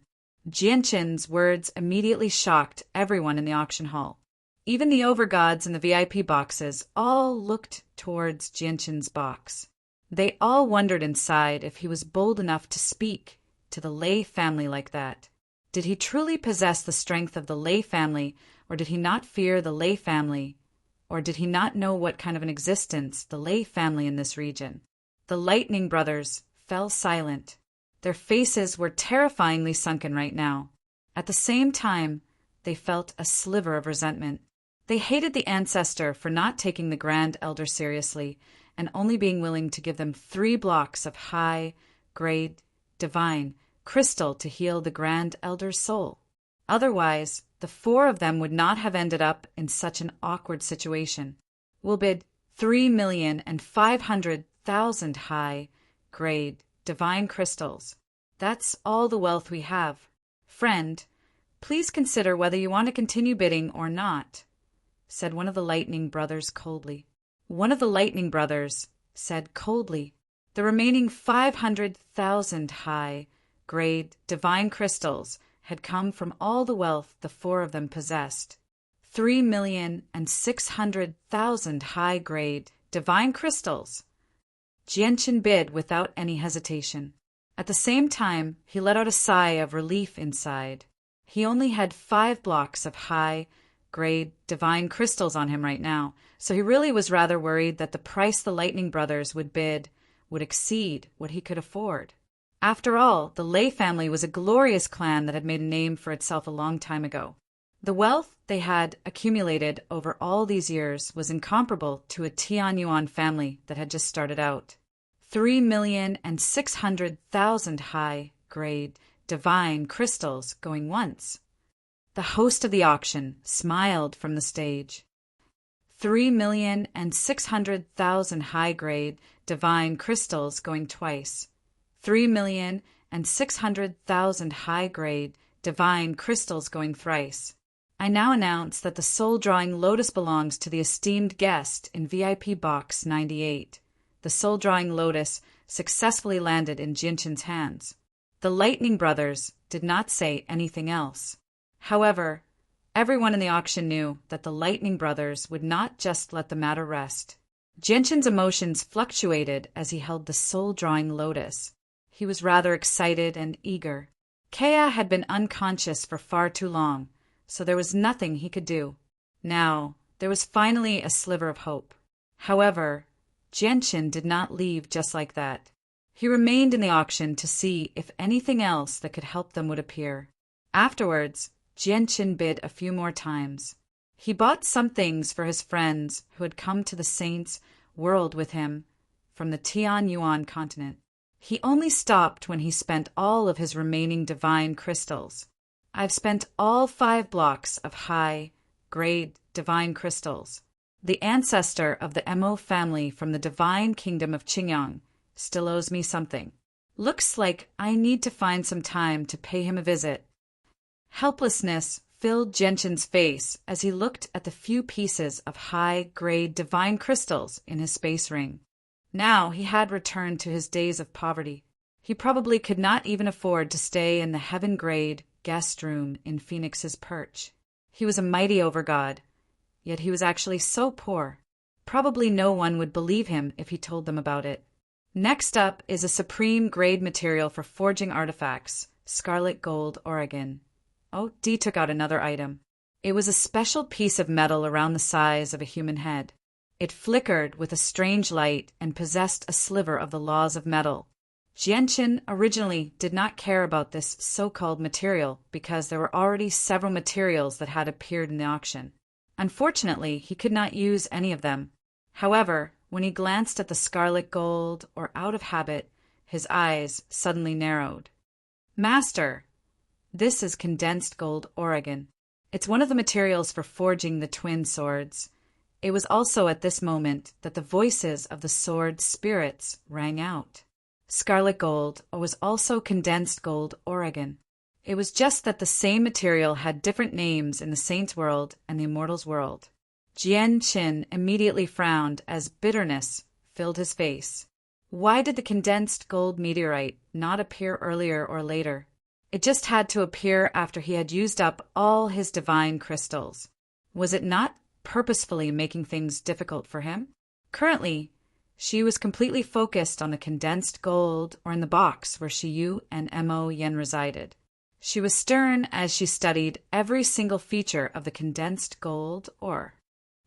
Jianqin's words immediately shocked everyone in the auction hall. Even the overgods in the VIP boxes all looked towards Jianqin's box. They all wondered inside if he was bold enough to speak to the Lei family like that. Did he truly possess the strength of the Lei family, or did he not fear the Lei family, or did he not know what kind of an existence the Lei family in this region? The Lightning Brothers fell silent. Their faces were terrifyingly sunken right now. At the same time, they felt a sliver of resentment. They hated the ancestor for not taking the Grand Elder seriously and only being willing to give them 3 blocks of high-grade, divine crystal to heal the Grand Elder's soul. Otherwise, the 4 of them would not have ended up in such an awkward situation. We'll bid 3,500,000 high-grade divine crystals. That's all the wealth we have. Friend, please consider whether you want to continue bidding or not, said one of the Lightning Brothers coldly. One of the Lightning Brothers said coldly, the remaining 500,000 high-grade divine crystals had come from all the wealth the 4 of them possessed. 3,600,000 high-grade divine crystals. Jianqin bid without any hesitation. At the same time, he let out a sigh of relief inside. He only had 5 blocks of high-grade divine crystals on him right now, so he really was rather worried that the price the Lightning Brothers would bid would exceed what he could afford. After all, the Lei family was a glorious clan that had made a name for itself a long time ago. The wealth they had accumulated over all these years was incomparable to a Tianyuan family that had just started out. 3,600,000 high-grade divine crystals going once. The host of the auction smiled from the stage. 3,600,000 high-grade divine crystals going twice. 3,600,000 high-grade divine crystals going thrice. I now announce that the soul-drawing lotus belongs to the esteemed guest in VIP Box 98. The soul-drawing lotus successfully landed in Jianqin's hands. The Lightning Brothers did not say anything else. However, everyone in the auction knew that the Lightning Brothers would not just let the matter rest. Jianqin's emotions fluctuated as he held the soul-drawing lotus. He was rather excited and eager. Kea had been unconscious for far too long, so there was nothing he could do. Now, there was finally a sliver of hope. However, Jianqin did not leave just like that. He remained in the auction to see if anything else that could help them would appear. Afterwards, Jianqin bid a few more times. He bought some things for his friends who had come to the Saints' world with him from the Tianyuan continent. He only stopped when he spent all of his remaining divine crystals. I've spent all 5 blocks of high-grade divine crystals. The ancestor of the Mo family from the divine kingdom of Qingyang still owes me something. Looks like I need to find some time to pay him a visit. Helplessness filled Jianqin's face as he looked at the few pieces of high-grade divine crystals in his space ring. Now he had returned to his days of poverty. He probably could not even afford to stay in the heaven-grade guest room in Phoenix's Perch. He was a mighty overgod, yet he was actually so poor. Probably no one would believe him if he told them about it. Next up is a supreme grade material for forging artifacts, scarlet gold Oregon. Oh, Dee took out another item. It was a special piece of metal around the size of a human head. It flickered with a strange light and possessed a sliver of the laws of metal. Jianqin originally did not care about this so-called material because there were already several materials that had appeared in the auction. Unfortunately, he could not use any of them. However, when he glanced at the scarlet gold, or out of habit, his eyes suddenly narrowed. Master, this is condensed gold Oregon. It's one of the materials for forging the twin swords. It was also at this moment that the voices of the sword spirits rang out. Scarlet gold was also condensed gold Oregon. It was just that the same material had different names in the saint's world and the immortal's world. Jian Qin immediately frowned as bitterness filled his face. Why did the condensed gold meteorite not appear earlier or later? It just had to appear after he had used up all his divine crystals. Was it not purposefully making things difficult for him? Currently, she was completely focused on the condensed gold or in the box where Shiyu and Mo Yen resided. She was stern as she studied every single feature of the condensed gold ore.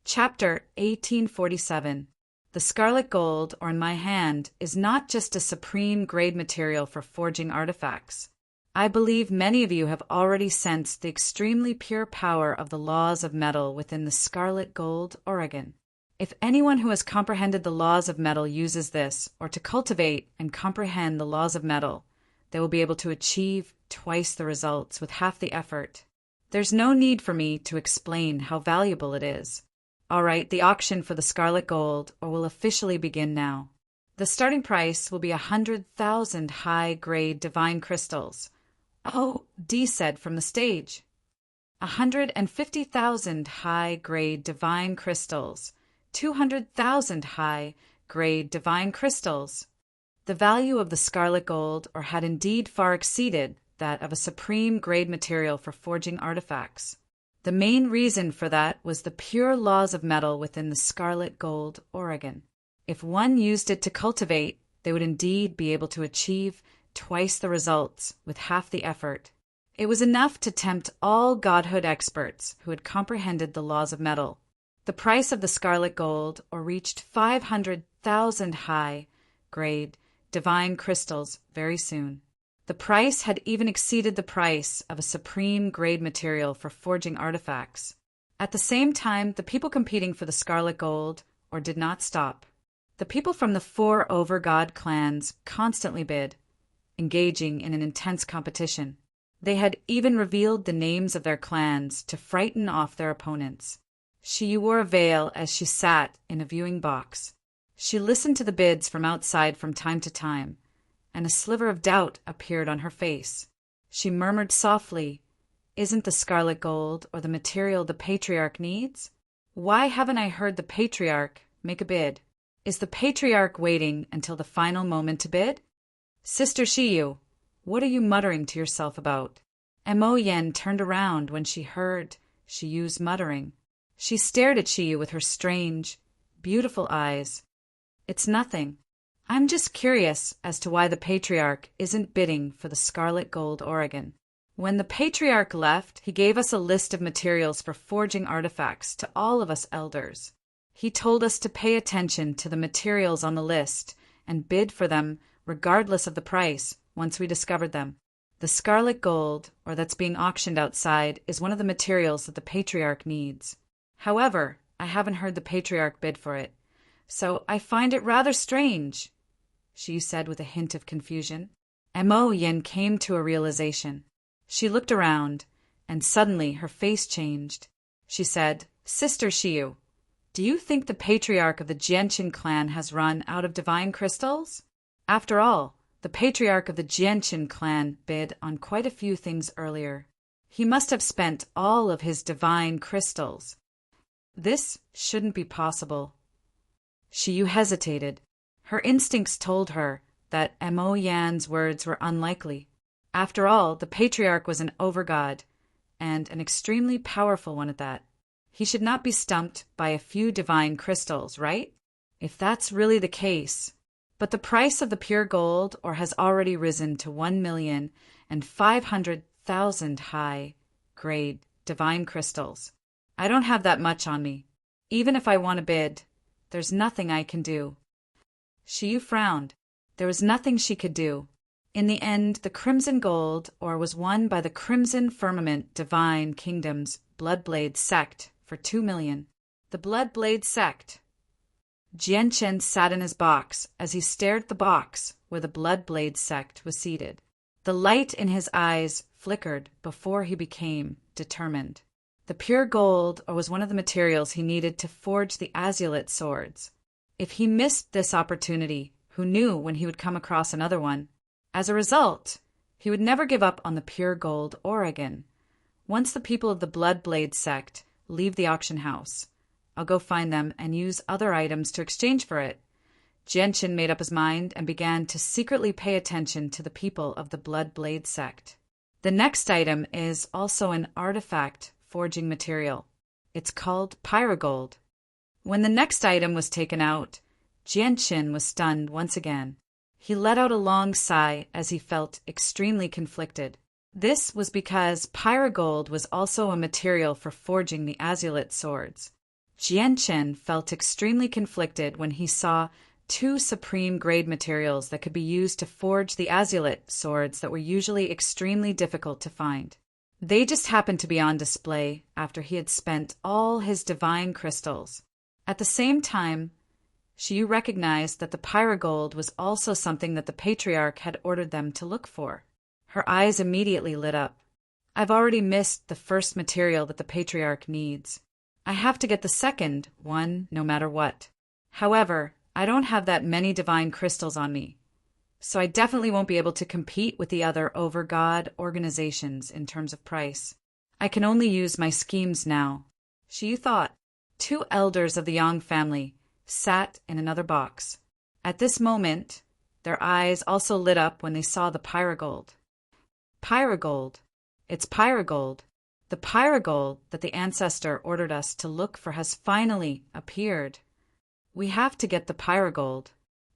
Chapter 1847. The scarlet gold ore in my hand is not just a supreme grade material for forging artifacts. I believe many of you have already sensed the extremely pure power of the laws of metal within the scarlet gold Oregon. If anyone who has comprehended the laws of metal uses this, or to cultivate and comprehend the laws of metal, they will be able to achieve twice the results with half the effort. There's no need for me to explain how valuable it is. All right, the auction for the scarlet gold ore will officially begin now. The starting price will be 100,000 high-grade divine crystals. Oh, Dee said from the stage. 150,000 high-grade divine crystals. 200,000 high-grade divine crystals. The value of the scarlet gold ore had indeed far exceeded that of a supreme grade material for forging artifacts. The main reason for that was the pure laws of metal within the scarlet gold Oregon. If one used it to cultivate, they would indeed be able to achieve twice the results with half the effort. It was enough to tempt all godhood experts who had comprehended the laws of metal. The price of the scarlet gold ore reached 500,000 high-grade divine crystals very soon. The price had even exceeded the price of a supreme grade material for forging artifacts. At the same time, the people competing for the scarlet gold ore did not stop. The people from the 4 over-god clans constantly bid, engaging in an intense competition. They had even revealed the names of their clans to frighten off their opponents. She wore a veil as she sat in a viewing box. She listened to the bids from outside from time to time, and a sliver of doubt appeared on her face. She murmured softly, "Isn't the scarlet gold ore the material the patriarch needs? Why haven't I heard the patriarch make a bid? Is the patriarch waiting until the final moment to bid? Sister Shiyu, what are you muttering to yourself about?" Mo Yen turned around when she heard Shiyu's muttering. She stared at Shiyu with her strange, beautiful eyes. "It's nothing. I'm just curious as to why the patriarch isn't bidding for the scarlet gold Oregon. When the patriarch left, he gave us a list of materials for forging artifacts to all of us elders. He told us to pay attention to the materials on the list and bid for them regardless of the price once we discovered them. The scarlet gold ore that's being auctioned outside is one of the materials that the patriarch needs. However, I haven't heard the patriarch bid for it, so I find it rather strange," she said with a hint of confusion. Mo Yin came to a realization. She looked around, and suddenly her face changed. She said, "Sister Shiyu, do you think the patriarch of the Jianqin clan has run out of divine crystals? After all, the patriarch of the Jianqin clan bid on quite a few things earlier. He must have spent all of his divine crystals. This shouldn't be possible." Shiyu hesitated. Her instincts told her that Mo Yan's words were unlikely. After all, the patriarch was an overgod, and an extremely powerful one at that. He should not be stumped by a few divine crystals, right? If that's really the case. But the price of the pure gold ore has already risen to 1,500,000 high-grade divine crystals. I don't have that much on me. Even if I want to bid, there's nothing I can do. Shiyu frowned. There was nothing she could do. In the end, the crimson gold ore was won by the Crimson Firmament Divine Kingdom's Bloodblade sect for 2 million. The Bloodblade sect. Jianchen sat in his box as he stared at the box where the Bloodblade sect was seated. The light in his eyes flickered before he became determined. The pure gold was one of the materials he needed to forge the azulite swords. If he missed this opportunity, who knew when he would come across another one? As a result, he would never give up on the pure gold ore again. Once the people of the Bloodblade sect leave the auction house, I'll go find them and use other items to exchange for it. Genshin made up his mind and began to secretly pay attention to the people of the Bloodblade sect. The next item is also an artifact forging material. It's called pyrogold. When the next item was taken out, Genshin was stunned once again. He let out a long sigh as he felt extremely conflicted. This was because pyrogold was also a material for forging the azulite swords. Genshin felt extremely conflicted when he saw two supreme-grade materials that could be used to forge the azulite swords that were usually extremely difficult to find. They just happened to be on display after he had spent all his divine crystals. At the same time, Shiyu recognized that the pyrogold was also something that the Patriarch had ordered them to look for. Her eyes immediately lit up. I've already missed the first material that the Patriarch needs. I have to get the second one no matter what. However, I don't have that many divine crystals on me, so I definitely won't be able to compete with the other over-god organizations in terms of price. I can only use my schemes now. Shiyu thought. Two elders of the Yang family sat in another box. At this moment, their eyes also lit up when they saw the pyrogold. Pyrogold. It's pyrogold. The pyrogold that the ancestor ordered us to look for has finally appeared. We have to get the pyrogold.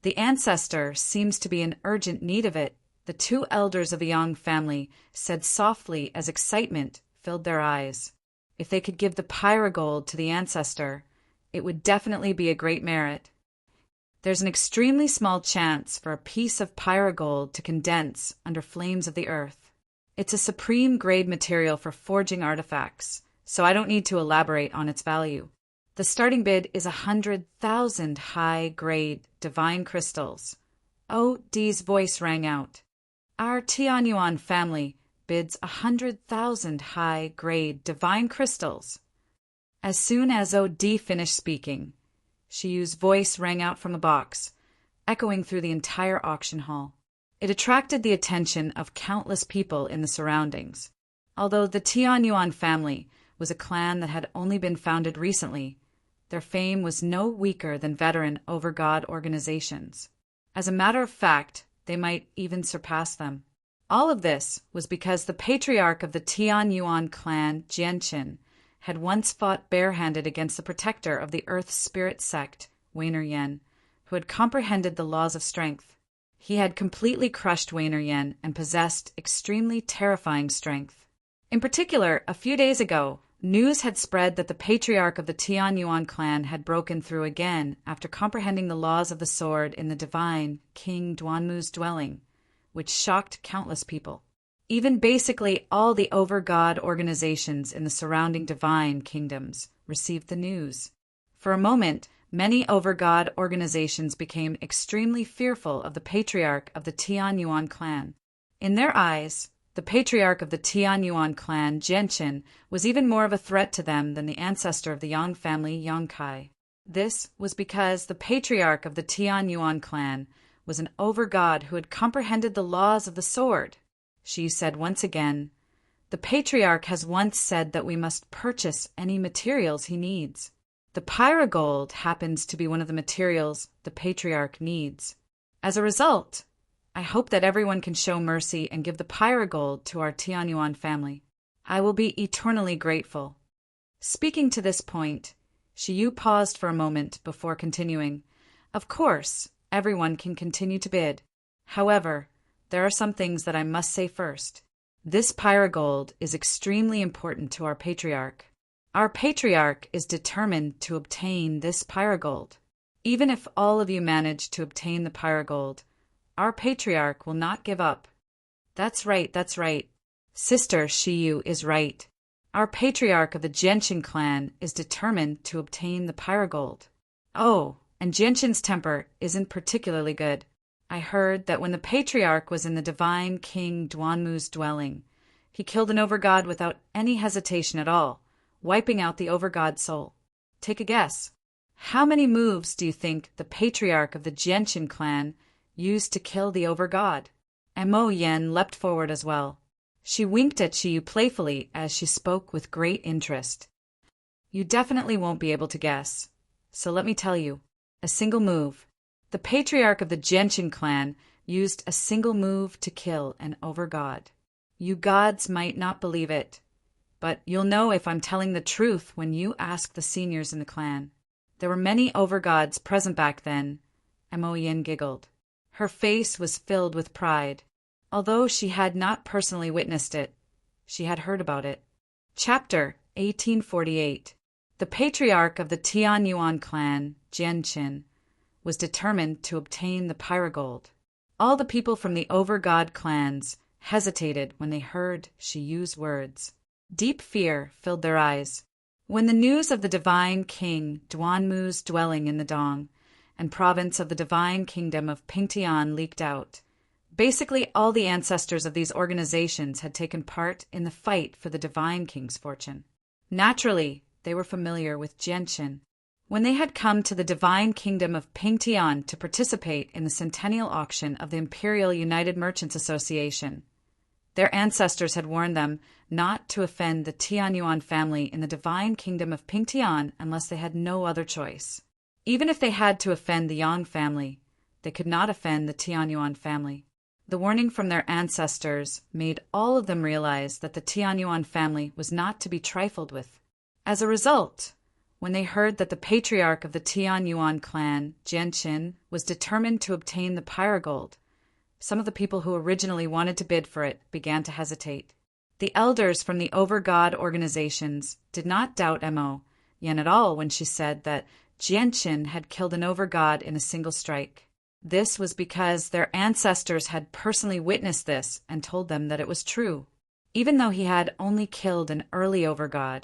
The ancestor seems to be in urgent need of it, the two elders of the Yang family said softly as excitement filled their eyes. If they could give the pyrogold to the ancestor, it would definitely be a great merit. There's an extremely small chance for a piece of pyrogold to condense under flames of the earth. It's a supreme-grade material for forging artifacts, so I don't need to elaborate on its value. The starting bid is 100,000 high-grade divine crystals. Oh, Dee's voice rang out. Our Tianyuan family bids 100,000 high-grade divine crystals. As soon as Dee finished speaking, Shiyu's voice rang out from the box, echoing through the entire auction hall. It attracted the attention of countless people in the surroundings. Although the Tianyuan family was a clan that had only been founded recently, their fame was no weaker than veteran over-god organizations. As a matter of fact, they might even surpass them. All of this was because the patriarch of the Tianyuan clan, Genshin, had once fought barehanded against the protector of the Earth Spirit sect, Weiner Yen, who had comprehended the laws of strength. He had completely crushed Weiner Yen and possessed extremely terrifying strength. In particular, a few days ago, news had spread that the patriarch of the Tianyuan clan had broken through again after comprehending the laws of the sword in the divine King Duanmu's dwelling, which shocked countless people. Even basically all the over-god organizations in the surrounding divine kingdoms received the news. For a moment, many over-god organizations became extremely fearful of the patriarch of the Tianyuan clan. In their eyes, the patriarch of the Tianyuan clan, Genshin, was even more of a threat to them than the ancestor of the Yang family, Yangkai. This was because the patriarch of the Tianyuan clan was an over-god who had comprehended the laws of the sword. She said once again, "The patriarch has once said that we must purchase any materials he needs. The pyrogold happens to be one of the materials the patriarch needs. As a result, I hope that everyone can show mercy and give the pyrogold to our Tianyuan family. I will be eternally grateful." Speaking to this point, Shiyu paused for a moment before continuing. Of course, everyone can continue to bid. However, there are some things that I must say first. This pyrogold is extremely important to our patriarch. Our patriarch is determined to obtain this pyrogold. Even if all of you manage to obtain the pyrogold, our patriarch will not give up. That's right. Sister Shiyu is right. Our patriarch of the Genshin clan is determined to obtain the pyrogold. Oh, and Genshin's temper isn't particularly good. I heard that when the patriarch was in the divine King Duanmu's dwelling, he killed an overgod without any hesitation at all, wiping out the Overgod soul. Take a guess. How many moves do you think the patriarch of the Gentian clan used to kill the Overgod? Mo Yen leapt forward as well. She winked at Shiyu playfully as she spoke with great interest. You definitely won't be able to guess. So let me tell you. A single move. The patriarch of the Gentian clan used a single move to kill an Overgod. You gods might not believe it, but you'll know if I'm telling the truth when you ask the seniors in the clan. There were many Overgods present back then. Mo Yen giggled. Her face was filled with pride. Although she had not personally witnessed it, she had heard about it. Chapter 1848. The patriarch of the Tianyuan clan, Jianqin, was determined to obtain the Pyrogold. All the people from the Overgod clans hesitated when they heard Shiyu's words. Deep fear filled their eyes. When the news of the divine king Duanmu's dwelling in the Dong and province of the divine kingdom of Pingtian leaked out, basically all the ancestors of these organizations had taken part in the fight for the divine king's fortune. Naturally, they were familiar with Jianqin. When they had come to the divine kingdom of Pingtian to participate in the centennial auction of the Imperial United Merchants Association, their ancestors had warned them not to offend the Tianyuan family in the divine kingdom of Pingtian unless they had no other choice. Even if they had to offend the Yang family, they could not offend the Tianyuan family. The warning from their ancestors made all of them realize that the Tianyuan family was not to be trifled with. As a result, when they heard that the patriarch of the Tianyuan clan, Jianqin, was determined to obtain the Pyrogold, some of the people who originally wanted to bid for it began to hesitate. The elders from the Overgod organizations did not doubt Mo Yen at all when she said that Jianqin had killed an Overgod in a single strike. This was because their ancestors had personally witnessed this and told them that it was true. Even though he had only killed an early Overgod,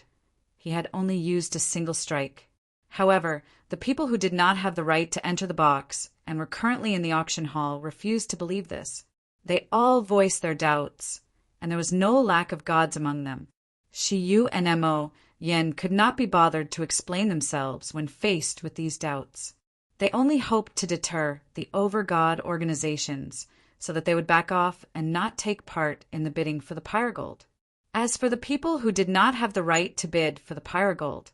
he had only used a single strike. However, the people who did not have the right to enter the box and were currently in the auction hall refused to believe this. They all voiced their doubts, and there was no lack of gods among them. Shiyu and Mo Yen could not be bothered to explain themselves when faced with these doubts. They only hoped to deter the Overgod organizations so that they would back off and not take part in the bidding for the Pyrogold. As for the people who did not have the right to bid for the Pyrogold,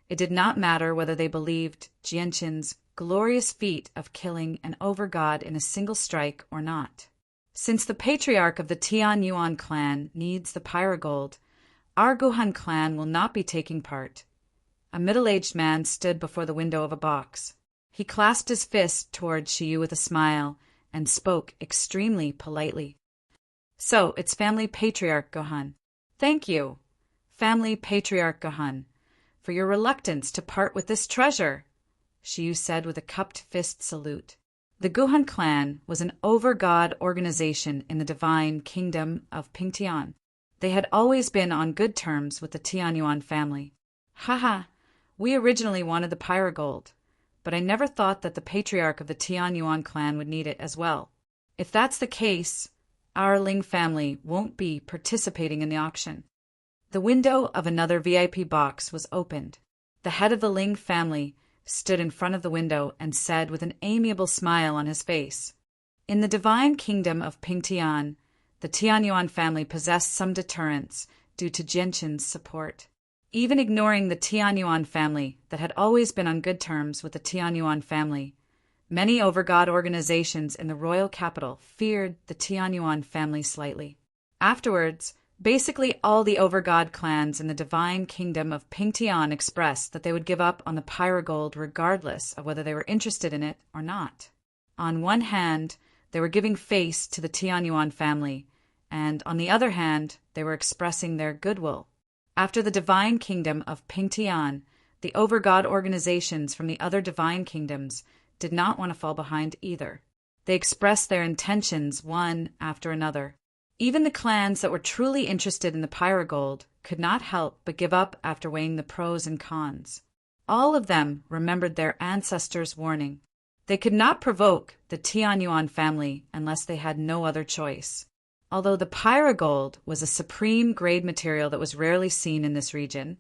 it did not matter whether they believed Jianqin's glorious feat of killing an Overgod in a single strike or not. Since the patriarch of the Tianyuan clan needs the Pyrogold, our Guhan clan will not be taking part. A middle-aged man stood before the window of a box. He clasped his fist toward Shiyu with a smile and spoke extremely politely. So, it's Family Patriarch Gohan. Thank you, Family Patriarch Gohan, for your reluctance to part with this treasure, Shiyu said with a cupped fist salute. The Guhan clan was an Overgod organization in the divine kingdom of Pingtian. They had always been on good terms with the Tianyuan family. Haha, we originally wanted the Pyrogold, but I never thought that the patriarch of the Tianyuan clan would need it as well. If that's the case, our Ling family won't be participating in the auction. The window of another VIP box was opened. The head of the Ling family stood in front of the window and said with an amiable smile on his face, "In the divine kingdom of Pingtian, the Tianyuan family possessed some deterrence due to Jianqin's support. Even ignoring the Tianyuan family that had always been on good terms with the Tianyuan family, many Overgod organizations in the royal capital feared the Tianyuan family slightly. Afterwards, basically all the Overgod clans in the divine kingdom of Pingtian expressed that they would give up on the Pyrogold regardless of whether they were interested in it or not. On one hand, they were giving face to the Tianyuan family, and on the other hand, they were expressing their goodwill. After the divine kingdom of Pingtian, the Overgod organizations from the other divine kingdoms did not want to fall behind either. They expressed their intentions one after another. Even the clans that were truly interested in the Pyrogold could not help but give up after weighing the pros and cons. All of them remembered their ancestors' warning. They could not provoke the Tianyuan family unless they had no other choice. Although the Pyrogold was a supreme grade material that was rarely seen in this region,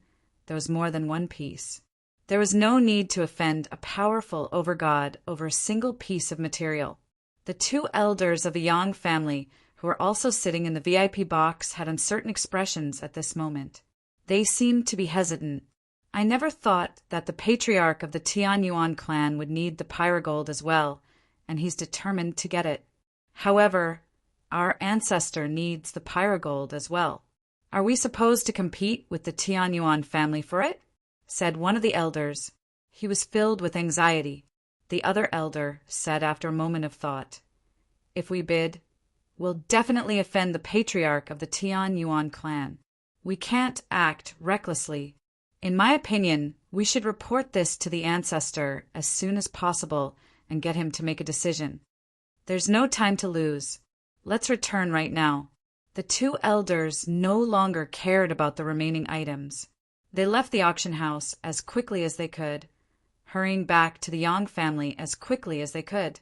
there was more than one piece. There was no need to offend a powerful overgod over a single piece of material. The two elders of the Yang family, who were also sitting in the VIP box, had uncertain expressions at this moment. They seemed to be hesitant. I never thought that the patriarch of the Tianyuan clan would need the pyrogold as well, and he's determined to get it. However, our ancestor needs the pyrogold as well. Are we supposed to compete with the Tianyuan family for it? Said one of the elders. He was filled with anxiety. The other elder said after a moment of thought, "If we bid, we'll definitely offend the patriarch of the Tianyuan clan. We can't act recklessly. In my opinion, we should report this to the ancestor as soon as possible and get him to make a decision. There's no time to lose. Let's return right now." The two elders no longer cared about the remaining items. They left the auction house as quickly as they could, hurrying back to the Yang family as quickly as they could.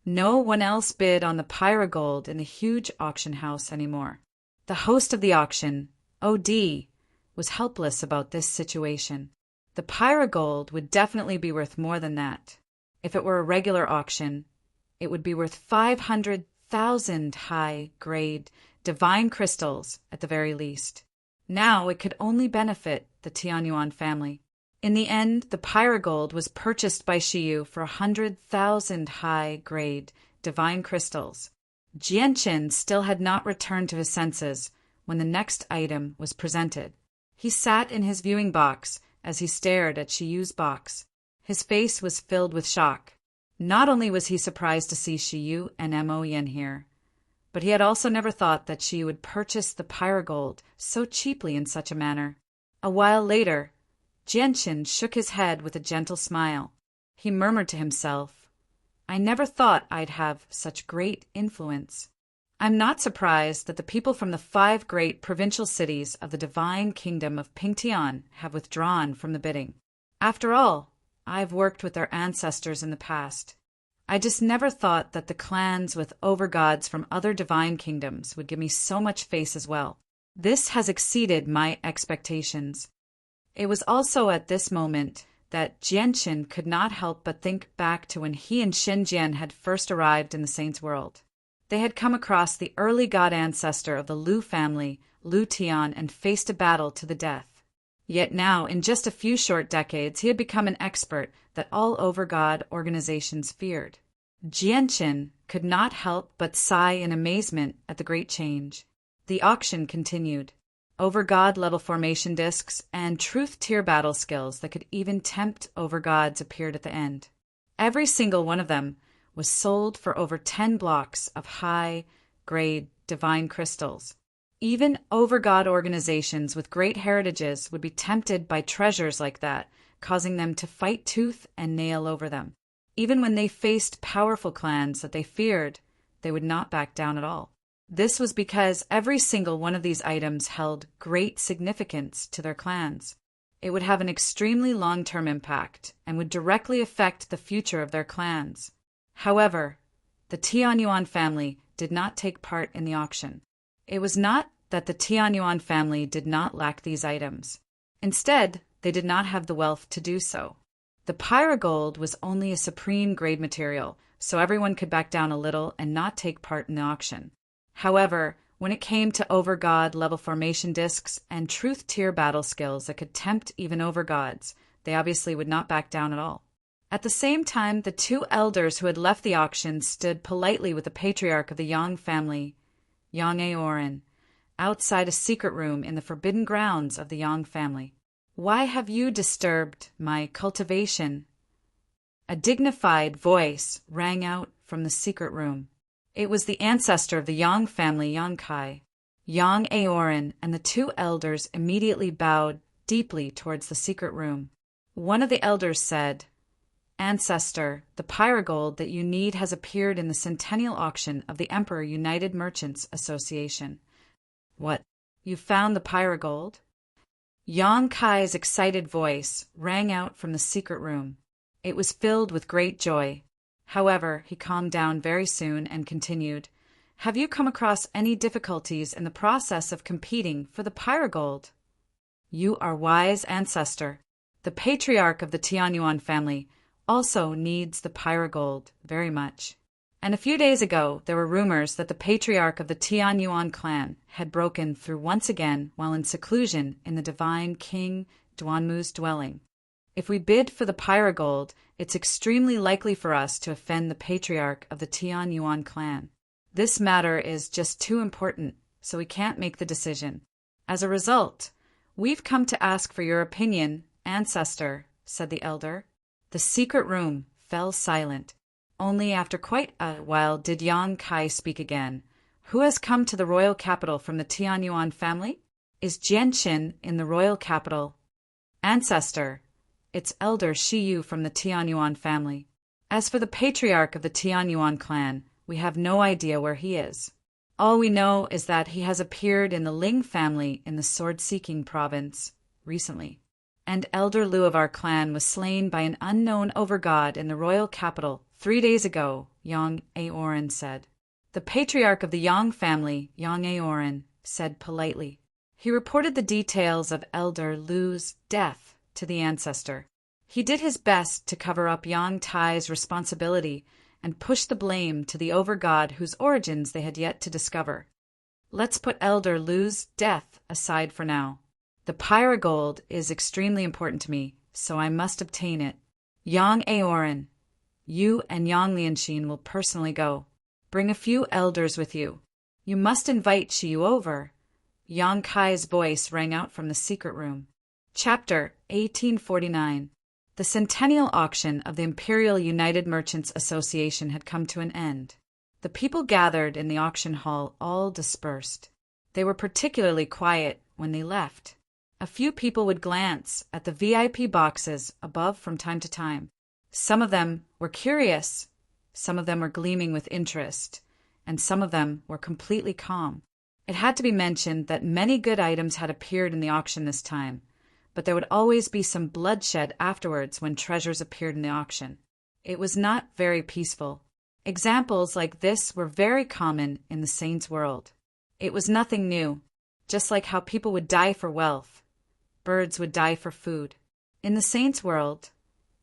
No one else bid on the pyrogold in the huge auction house anymore. The host of the auction, OD, was helpless about this situation. The pyrogold would definitely be worth more than that. If it were a regular auction, it would be worth 500,000 high-grade divine crystals at the very least. Now it could only benefit the Tianyuan family. In the end, the pyrogold was purchased by Shiyu for 100,000 high-grade divine crystals. Jianqin still had not returned to his senses when the next item was presented. He sat in his viewing box as he stared at Shiyu's box. His face was filled with shock. Not only was he surprised to see Shiyu and Mo Yin here, but he had also never thought that Shiyu would purchase the pyrogold so cheaply in such a manner. A while later, Jianqin shook his head with a gentle smile. He murmured to himself, "I never thought I'd have such great influence. I'm not surprised that the people from the 5 great provincial cities of the divine kingdom of Pingtian have withdrawn from the bidding. After all, I've worked with their ancestors in the past. I just never thought that the clans with overgods from other divine kingdoms would give me so much face as well. This has exceeded my expectations." It was also at this moment that Jianqin could not help but think back to when he and Xinjian had first arrived in the Saints' World. They had come across the early god ancestor of the Lu family, Lu Tian, and faced a battle to the death. Yet now, in just a few short decades, he had become an expert that all overgod organizations feared. Jianqin could not help but sigh in amazement at the great change. The auction continued. Overgod level formation discs and truth tier battle skills that could even tempt overgods appeared at the end. Every single one of them was sold for over 10 blocks of high-grade divine crystals. Even overgod organizations with great heritages would be tempted by treasures like that, causing them to fight tooth and nail over them. Even when they faced powerful clans that they feared, they would not back down at all. This was because every single one of these items held great significance to their clans. It would have an extremely long-term impact and would directly affect the future of their clans. However, the Tianyuan family did not take part in the auction. It was not that the Tianyuan family did not lack these items. Instead, they did not have the wealth to do so. The pyrogold was only a supreme grade material, so everyone could back down a little and not take part in the auction. However, when it came to overgod level formation discs and truth tier battle skills that could tempt even overgods, they obviously would not back down at all. At the same time, the two elders who had left the auction stood politely with the patriarch of the Yang family, Yang Aoran, outside a secret room in the forbidden grounds of the Yang family. "Why have you disturbed my cultivation?" A dignified voice rang out from the secret room. It was the ancestor of the Yang family, Yang Kai. Yang Aoran and the two elders immediately bowed deeply towards the secret room. One of the elders said, "Ancestor, the pyrogold that you need has appeared in the centennial auction of the Emperor United Merchants Association." "What? You found the pyrogold?" Yang Kai's excited voice rang out from the secret room. It was filled with great joy. However, he calmed down very soon and continued, "Have you come across any difficulties in the process of competing for the pyrogold?" You are wise ancestor. The patriarch of the Tianyuan family also needs the pyrogold very much. And a few days ago, there were rumors that the patriarch of the Tianyuan clan had broken through once again while in seclusion in the divine King Duanmu's dwelling. If we bid for the pyrogold, it's extremely likely for us to offend the patriarch of the Tianyuan clan. This matter is just too important, so we can't make the decision. As a result, we've come to ask for your opinion, ancestor, said the elder. The secret room fell silent. Only after quite a while did Yang Kai speak again. Who has come to the royal capital from the Tianyuan family? Is Jianqin in the royal capital? Ancestor, it's Elder Shiyu from the Tianyuan family. As for the patriarch of the Tianyuan clan, we have no idea where he is. All we know is that he has appeared in the Ling family in the sword-seeking province recently. And Elder Lu of our clan was slain by an unknown overgod in the royal capital 3 days ago, Yang Aoran said. The patriarch of the Yang family, Yang Aoran, said politely. He reported the details of Elder Lu's death to the ancestor. He did his best to cover up Yang Tai's responsibility and push the blame to the overgod whose origins they had yet to discover. Let's put Elder Lu's death aside for now. The pyrogold is extremely important to me, so I must obtain it. Yang Aoran, you and Yang Lianxin will personally go. Bring a few elders with you. You must invite Shiyu over. Yang Kai's voice rang out from the secret room. Chapter 1849. The centennial auction of the Imperial United Merchants Association had come to an end. The people gathered in the auction hall all dispersed. They were particularly quiet when they left. A few people would glance at the VIP boxes above from time to time. Some of them were curious, some of them were gleaming with interest, and some of them were completely calm. It had to be mentioned that many good items had appeared in the auction this time, but there would always be some bloodshed afterwards when treasures appeared in the auction. It was not very peaceful. Examples like this were very common in the saints' world. It was nothing new, just like how people would die for wealth. Birds would die for food. In the saints' world,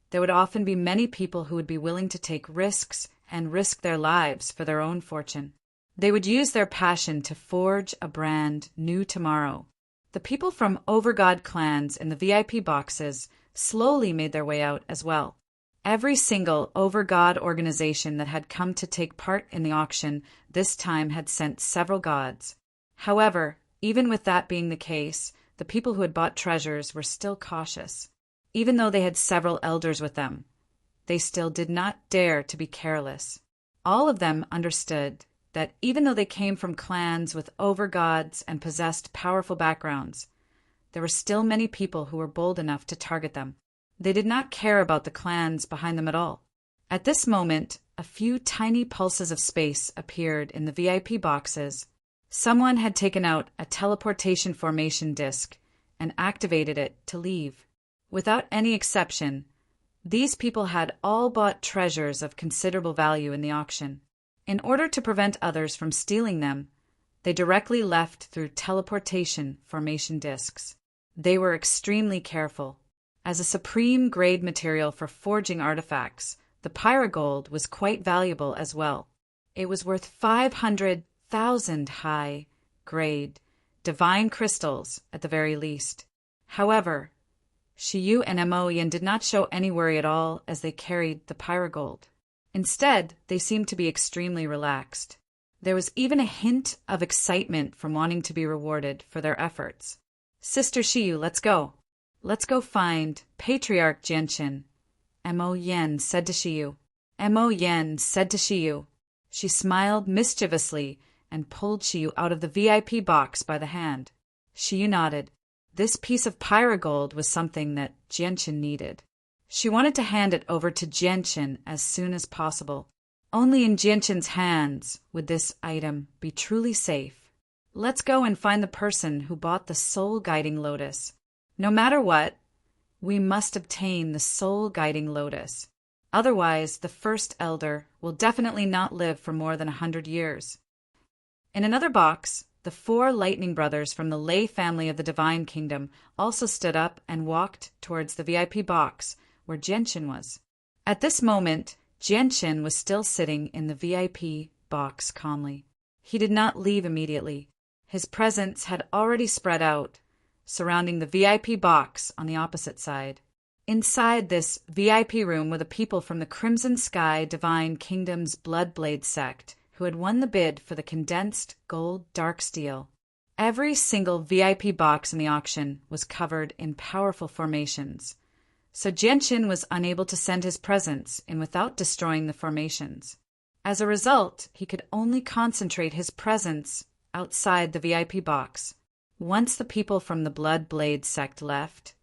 there would often be many people who would be willing to take risks and risk their lives for their own fortune. They would use their passion to forge a brand new tomorrow. The people from overgod clans in the VIP boxes slowly made their way out as well. Every single overgod organization that had come to take part in the auction this time had sent several gods. However, even with that being the case, the people who had bought treasures were still cautious. Even though they had several elders with them, they still did not dare to be careless. All of them understood that even though they came from clans with overgods and possessed powerful backgrounds, there were still many people who were bold enough to target them. They did not care about the clans behind them at all. At this moment, a few tiny pulses of space appeared in the VIP boxes. Someone had taken out a teleportation formation disk and activated it to leave. Without any exception, these people had all bought treasures of considerable value in the auction. In order to prevent others from stealing them, they directly left through teleportation formation disks. They were extremely careful. As a supreme grade material for forging artifacts, the pyrogold was quite valuable as well. It was worth 500,000 high-grade divine crystals at the very least. However, Shiyu and Mo Yin did not show any worry at all as they carried the pyrogold. Instead, they seemed to be extremely relaxed. There was even a hint of excitement from wanting to be rewarded for their efforts. Sister Shiyu, let's go. Let's go find Patriarch Jianqin, Mo Yin said to Shiyu. Mo Yin said to Shiyu. She smiled mischievously and pulled Shiyu out of the VIP box by the hand. Shiyu nodded. This piece of pyrogold was something that Jianqin needed. She wanted to hand it over to Jianqin as soon as possible. Only in Jianqin's hands would this item be truly safe. Let's go and find the person who bought the soul-guiding lotus. No matter what, we must obtain the soul-guiding lotus. Otherwise, the first elder will definitely not live for more than 100 years. In another box, The four lightning brothers from the lay family of the divine kingdom also stood up and walked towards the VIP box where Genshin was. At this moment, Genshin was still sitting in the VIP box calmly. He did not leave immediately. His presence had already spread out, surrounding the VIP box on the opposite side. Inside this VIP room were the people from the Crimson Sky Divine Kingdom's Bloodblade sect, who had won the bid for the condensed gold dark steel. Every single VIP box in the auction was covered in powerful formations, so Genshin was unable to send his presence in without destroying the formations. As a result, he could only concentrate his presence outside the VIP box. Once the people from the Bloodblade sect left,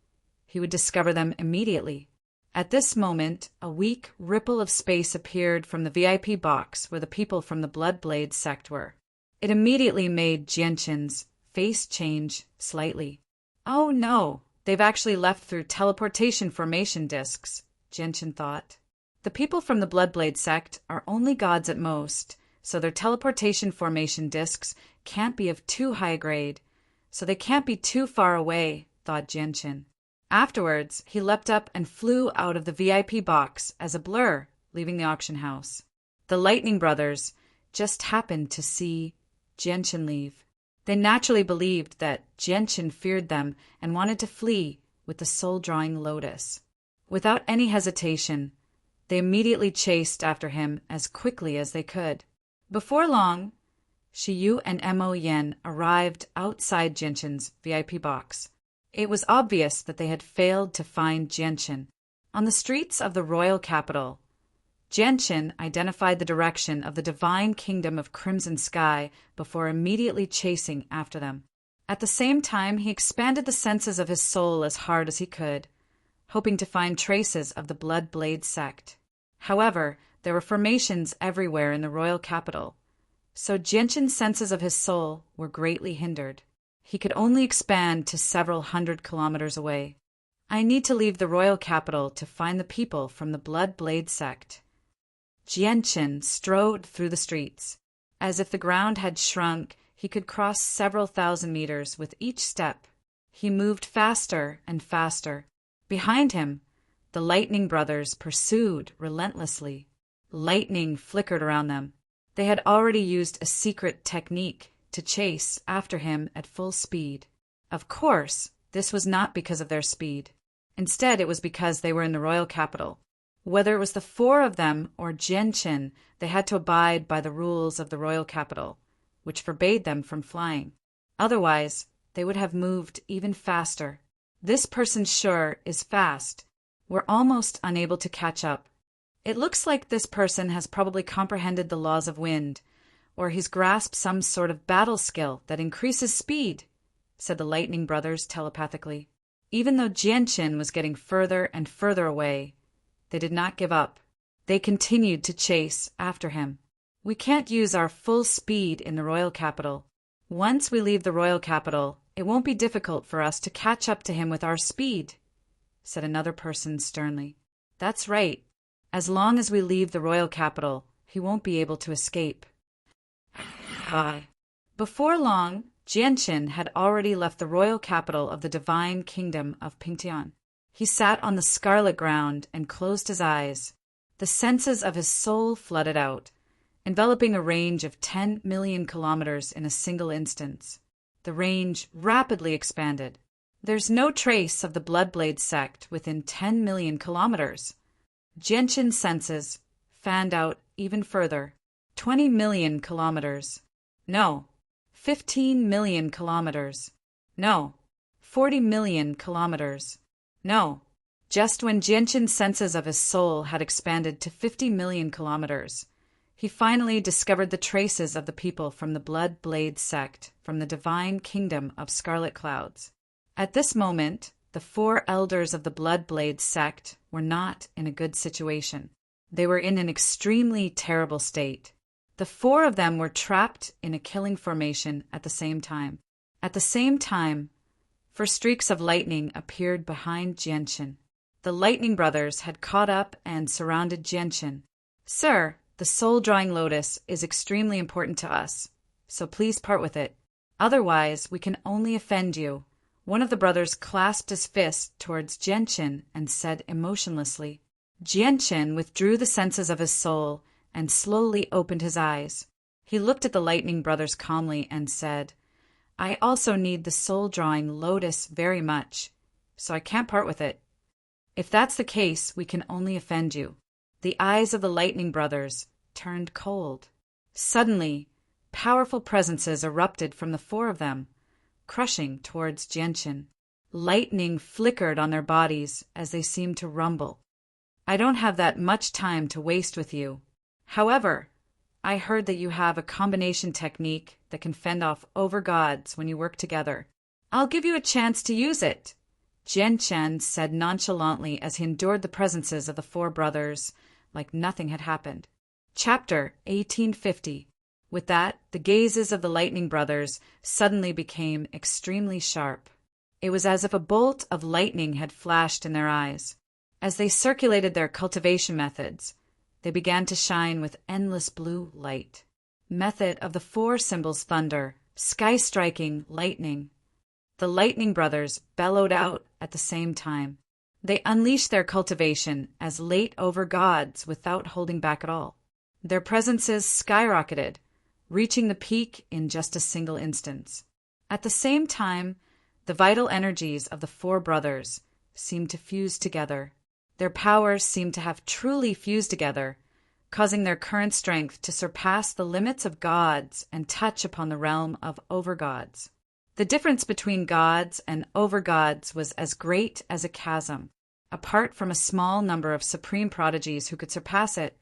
he would discover them immediately. At this moment, a weak ripple of space appeared from the VIP box where the people from the Bloodblade sect were. It immediately made Genshin's face change slightly. Oh no, they've actually left through teleportation formation discs, Genshin thought. The people from the Bloodblade sect are only gods at most, so their teleportation formation discs can't be of too high grade, so they can't be too far away, thought Genshin. Afterwards, he leapt up and flew out of the VIP box as a blur, leaving the auction house. The Lightning Brothers just happened to see Genshin leave. They naturally believed that Genshin feared them and wanted to flee with the soul-drawing lotus. Without any hesitation, they immediately chased after him as quickly as they could. Before long, Shiyu and Mo Yen arrived outside Genshin's VIP box. It was obvious that they had failed to find Genshin. On the streets of the royal capital, Genshin identified the direction of the divine kingdom of Crimson Sky before immediately chasing after them. At the same time, he expanded the senses of his soul as hard as he could, hoping to find traces of the Bloodblade sect. However, there were formations everywhere in the royal capital, so Genshin's senses of his soul were greatly hindered. He could only expand to several hundred kilometers away. I need to leave the royal capital to find the people from the Bloodblade sect. Genshin strode through the streets. As if the ground had shrunk, he could cross several thousand meters with each step. He moved faster and faster. Behind him, the Lightning Brothers pursued relentlessly. Lightning flickered around them. They had already used a secret technique to chase after him at full speed. Of course, this was not because of their speed. Instead, it was because they were in the royal capital. Whether it was the four of them or Genshin, they had to abide by the rules of the royal capital, which forbade them from flying. Otherwise, they would have moved even faster. This person sure is fast. We're almost unable to catch up. It looks like this person has probably comprehended the laws of wind, or he's grasped some sort of battle skill that increases speed, said the Lightning Brothers telepathically. Even though Genshin was getting further and further away, they did not give up. They continued to chase after him. We can't use our full speed in the royal capital. Once we leave the royal capital, it won't be difficult for us to catch up to him with our speed, said another person sternly. That's right. As long as we leave the royal capital, he won't be able to escape. Before long, Genshin had already left the royal capital of the divine kingdom of Pingtian. He sat on the scarlet ground and closed his eyes. The senses of his soul flooded out, enveloping a range of 10 million kilometers in a single instance. The range rapidly expanded. There's no trace of the Bloodblade sect within 10 million kilometers. Genshin's senses fanned out even further. 20 million kilometers. No. 15 million kilometers. No. 40 million kilometers. No. Just when Genshin's senses of his soul had expanded to 50 million kilometers, he finally discovered the traces of the people from the Bloodblade sect from the divine kingdom of Scarlet Clouds. At this moment, the four elders of the Bloodblade sect were not in a good situation. They were in an extremely terrible state. The four of them were trapped in a killing formation at the same time. At the same time, four streaks of lightning appeared behind Genshin. The Lightning Brothers had caught up and surrounded Genshin. Sir, the soul-drawing lotus is extremely important to us, so please part with it. Otherwise, we can only offend you." One of the brothers clasped his fist towards Jianqin and said emotionlessly. Jianqin withdrew the senses of his soul and slowly opened his eyes. He looked at the Lightning Brothers calmly and said, "I also need the soul-drawing lotus very much, so I can't part with it. If that's the case, we can only offend you." The eyes of the Lightning Brothers turned cold. Suddenly, powerful presences erupted from the four of them, crushing towards Jianqin. Lightning flickered on their bodies as they seemed to rumble. "I don't have that much time to waste with you. However, I heard that you have a combination technique that can fend off over-gods when you work together. I'll give you a chance to use it," Jianqin said nonchalantly as he endured the presences of the four brothers like nothing had happened. Chapter 1850. With that, the gazes of the Lightning Brothers suddenly became extremely sharp. It was as if a bolt of lightning had flashed in their eyes. As they circulated their cultivation methods, they began to shine with endless blue light. Method of the four symbols: thunder, sky-striking, lightning. The Lightning Brothers bellowed out at the same time. They unleashed their cultivation as late over gods without holding back at all. Their presences skyrocketed, reaching the peak in just a single instance. At the same time, the vital energies of the four brothers seemed to fuse together. Their powers seemed to have truly fused together, causing their current strength to surpass the limits of gods and touch upon the realm of overgods. The difference between gods and overgods was as great as a chasm. Apart from a small number of supreme prodigies who could surpass it,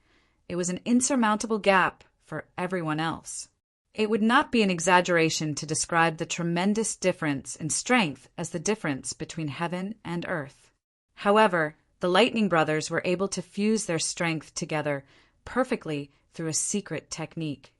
it was an insurmountable gap for everyone else. It would not be an exaggeration to describe the tremendous difference in strength as the difference between heaven and earth. However, the Lightning Brothers were able to fuse their strength together perfectly through a secret technique,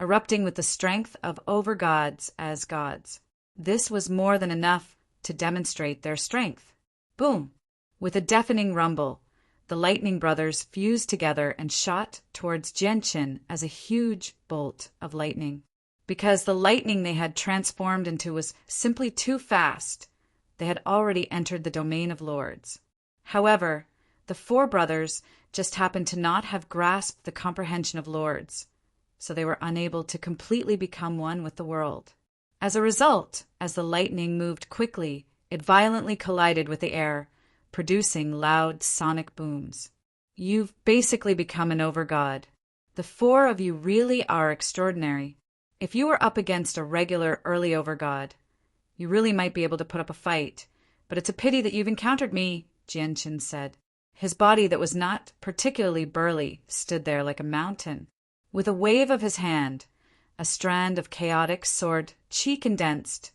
erupting with the strength of overgods as gods. This was more than enough to demonstrate their strength. Boom! With a deafening rumble, the Lightning Brothers fused together and shot towards Jianqin as a huge bolt of lightning. Because the lightning they had transformed into was simply too fast, they had already entered the domain of lords. However, the four brothers just happened to not have grasped the comprehension of lords, so they were unable to completely become one with the world. As a result, as the lightning moved quickly, it violently collided with the air, producing loud sonic booms. You've basically become an overgod. The four of you really are extraordinary. If you were up against a regular early overgod, you really might be able to put up a fight, but it's a pity that you've encountered me, Jianqin said. His body that was not particularly burly stood there like a mountain. With a wave of his hand, a strand of chaotic sword chi condensed,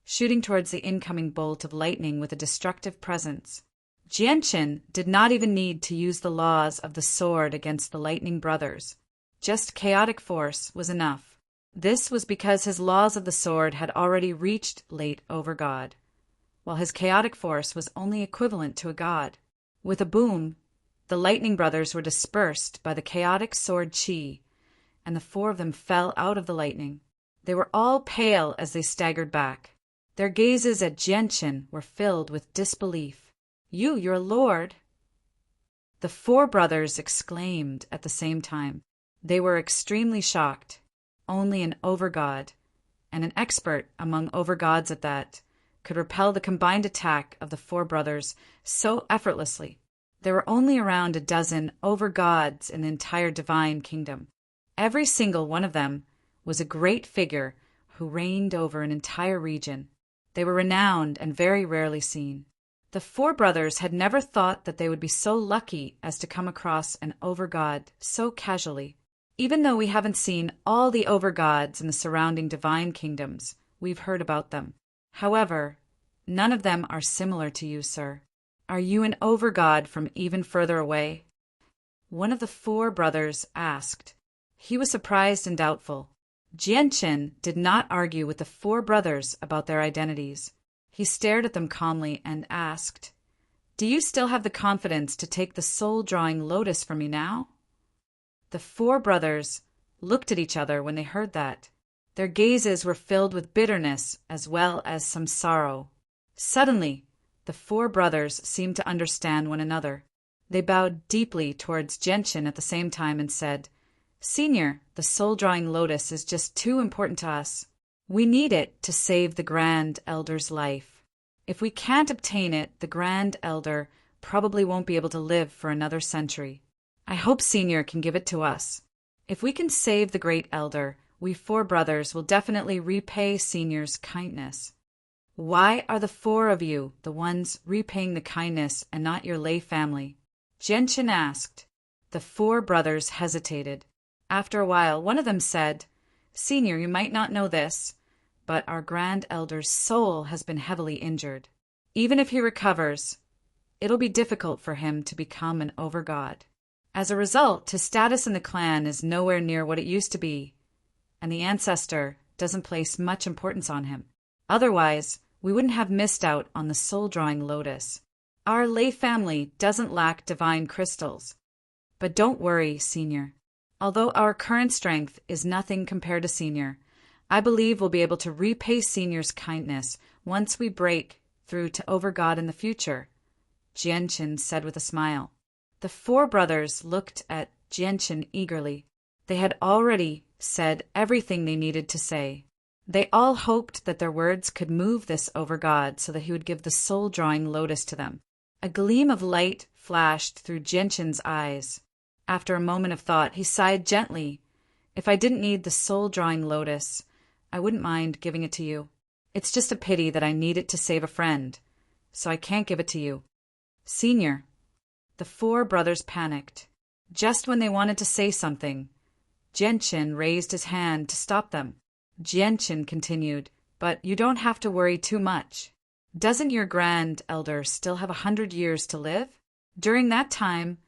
shooting towards the incoming bolt of lightning with a destructive presence. Jianqin did not even need to use the laws of the sword against the Lightning Brothers. Just chaotic force was enough. This was because his laws of the sword had already reached late overgod, while his chaotic force was only equivalent to a god. With a boom, the Lightning Brothers were dispersed by the chaotic sword chi, and the four of them fell out of the lightning. They were all pale as they staggered back. Their gazes at Jianqin were filled with disbelief. "You, your lord!" The four brothers exclaimed at the same time. They were extremely shocked. Only an overgod, and an expert among overgods at that, could repel the combined attack of the four brothers so effortlessly. There were only around a dozen overgods in the entire divine kingdom. Every single one of them was a great figure who reigned over an entire region. They were renowned and very rarely seen. The four brothers had never thought that they would be so lucky as to come across an overgod so casually. Even though we haven't seen all the overgods in the surrounding divine kingdoms, we've heard about them. However, none of them are similar to you, sir. Are you an overgod from even further away? One of the four brothers asked. He was surprised and doubtful. Jianqin did not argue with the four brothers about their identities. He stared at them calmly and asked, "Do you still have the confidence to take the soul-drawing lotus from me now?" The four brothers looked at each other when they heard that. Their gazes were filled with bitterness as well as some sorrow. Suddenly, the four brothers seemed to understand one another. They bowed deeply towards Genshin at the same time and said, "Senior, the soul-drawing lotus is just too important to us. We need it to save the Grand Elder's life. If we can't obtain it, the Grand Elder probably won't be able to live for another century. I hope Senior can give it to us. If we can save the Great Elder, we four brothers will definitely repay Senior's kindness." "Why are the four of you the ones repaying the kindness and not your lay family?" Genshin asked. The four brothers hesitated. After a while, one of them said, "Senior, you might not know this, but our Grand Elder's soul has been heavily injured. Even if he recovers, it'll be difficult for him to become an overgod. As a result, his status in the clan is nowhere near what it used to be, and the ancestor doesn't place much importance on him. Otherwise, we wouldn't have missed out on the soul-drawing lotus. Our lay family doesn't lack divine crystals. But don't worry, Senior. Although our current strength is nothing compared to Senior, I believe we'll be able to repay Senior's kindness once we break through to Overgod in the future," Genshin said with a smile. The four brothers looked at Genshin eagerly. They had already said everything they needed to say. They all hoped that their words could move this Overgod so that he would give the soul-drawing lotus to them. A gleam of light flashed through Genshin's eyes. After a moment of thought, he sighed gently. "If I didn't need the soul-drawing lotus, I wouldn't mind giving it to you. It's just a pity that I need it to save a friend, so I can't give it to you." "Senior." The four brothers panicked. Just when they wanted to say something, Genshin raised his hand to stop them. Genshin continued, "But you don't have to worry too much. Doesn't your Grand Elder still have 100 years to live? During that time,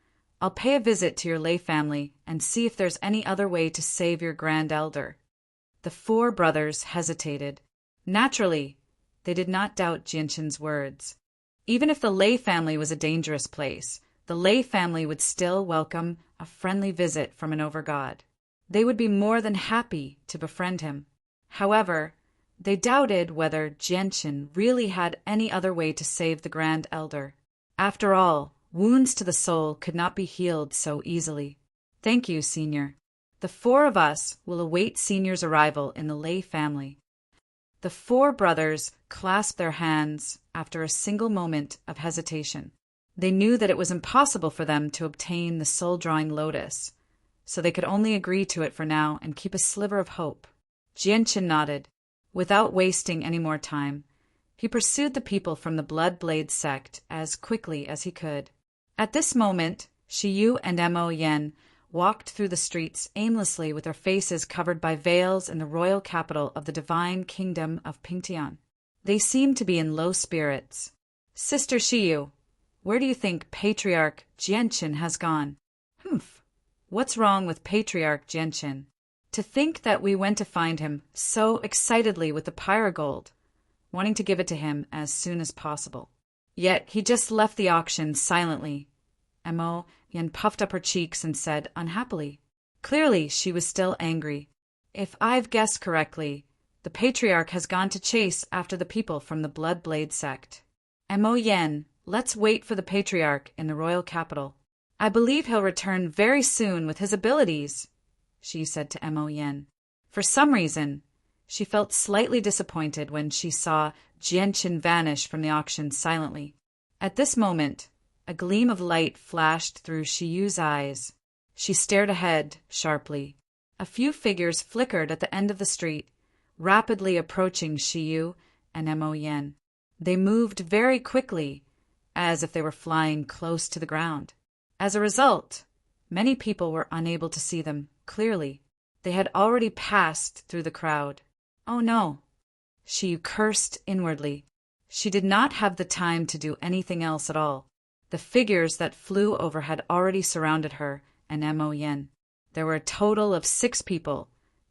I'll pay a visit to your lay family and see if there's any other way to save your Grand Elder." The four brothers hesitated. Naturally, they did not doubt Genshin's words. Even if the lay family was a dangerous place, the lay family would still welcome a friendly visit from an overgod. They would be more than happy to befriend him. However, they doubted whether Genshin really had any other way to save the Grand Elder. After all, wounds to the soul could not be healed so easily. "Thank you, Senior. The four of us will await Senior's arrival in the lay family." The four brothers clasped their hands after a single moment of hesitation. They knew that it was impossible for them to obtain the soul-drawing lotus, so they could only agree to it for now and keep a sliver of hope. Genshin nodded. Without wasting any more time, he pursued the people from the Bloodblade sect as quickly as he could. At this moment, Shiyu and Mo Yen walked through the streets aimlessly with their faces covered by veils in the royal capital of the divine kingdom of Pingtian. They seemed to be in low spirits. "Sister Shiyu, where do you think Patriarch Genshin has gone?" "Humph. What's wrong with Patriarch Genshin? To think that we went to find him so excitedly with the pyrogold, wanting to give it to him as soon as possible. Yet he just left the auction silently." Mo Yen puffed up her cheeks and said unhappily. Clearly she was still angry. "If I've guessed correctly, the Patriarch has gone to chase after the people from the Bloodblade sect. Mo Yen, let's wait for the Patriarch in the royal capital. I believe he'll return very soon with his abilities," she said to Mo Yen. For some reason, she felt slightly disappointed when she saw Genshin vanish from the auction silently. At this moment, a gleam of light flashed through Shiyu's eyes. She stared ahead sharply. A few figures flickered at the end of the street, rapidly approaching Shiyu and Mo Yen. They moved very quickly, as if they were flying close to the ground. As a result, many people were unable to see them clearly. They had already passed through the crowd. "Oh no!" Shiyu cursed inwardly. She did not have the time to do anything else at all. The figures that flew over had already surrounded her and Mo Yen. There were a total of 6 people,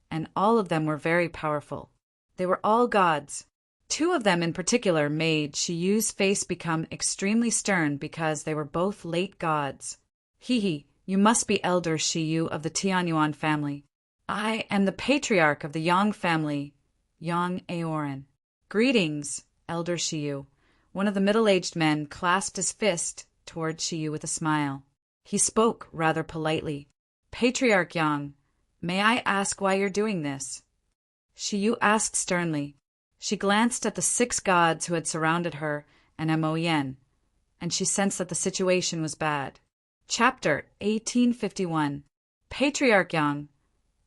and all of them were very powerful. They were all gods. 2 of them in particular made Shiyu's face become extremely stern because they were both late gods. "Hihi, you must be Elder Shiyu of the Tianyuan family. I am the patriarch of the Yang family, Yang Aoran. Greetings, Elder Shiyu. One of the middle-aged men clasped his fist toward Shiyu with a smile. He spoke rather politely. Patriarch Yang, may I ask why you're doing this? Shiyu asked sternly. She glanced at the 6 gods who had surrounded her and Mo Yen, and she sensed that the situation was bad. Chapter 1851. Patriarch Yang,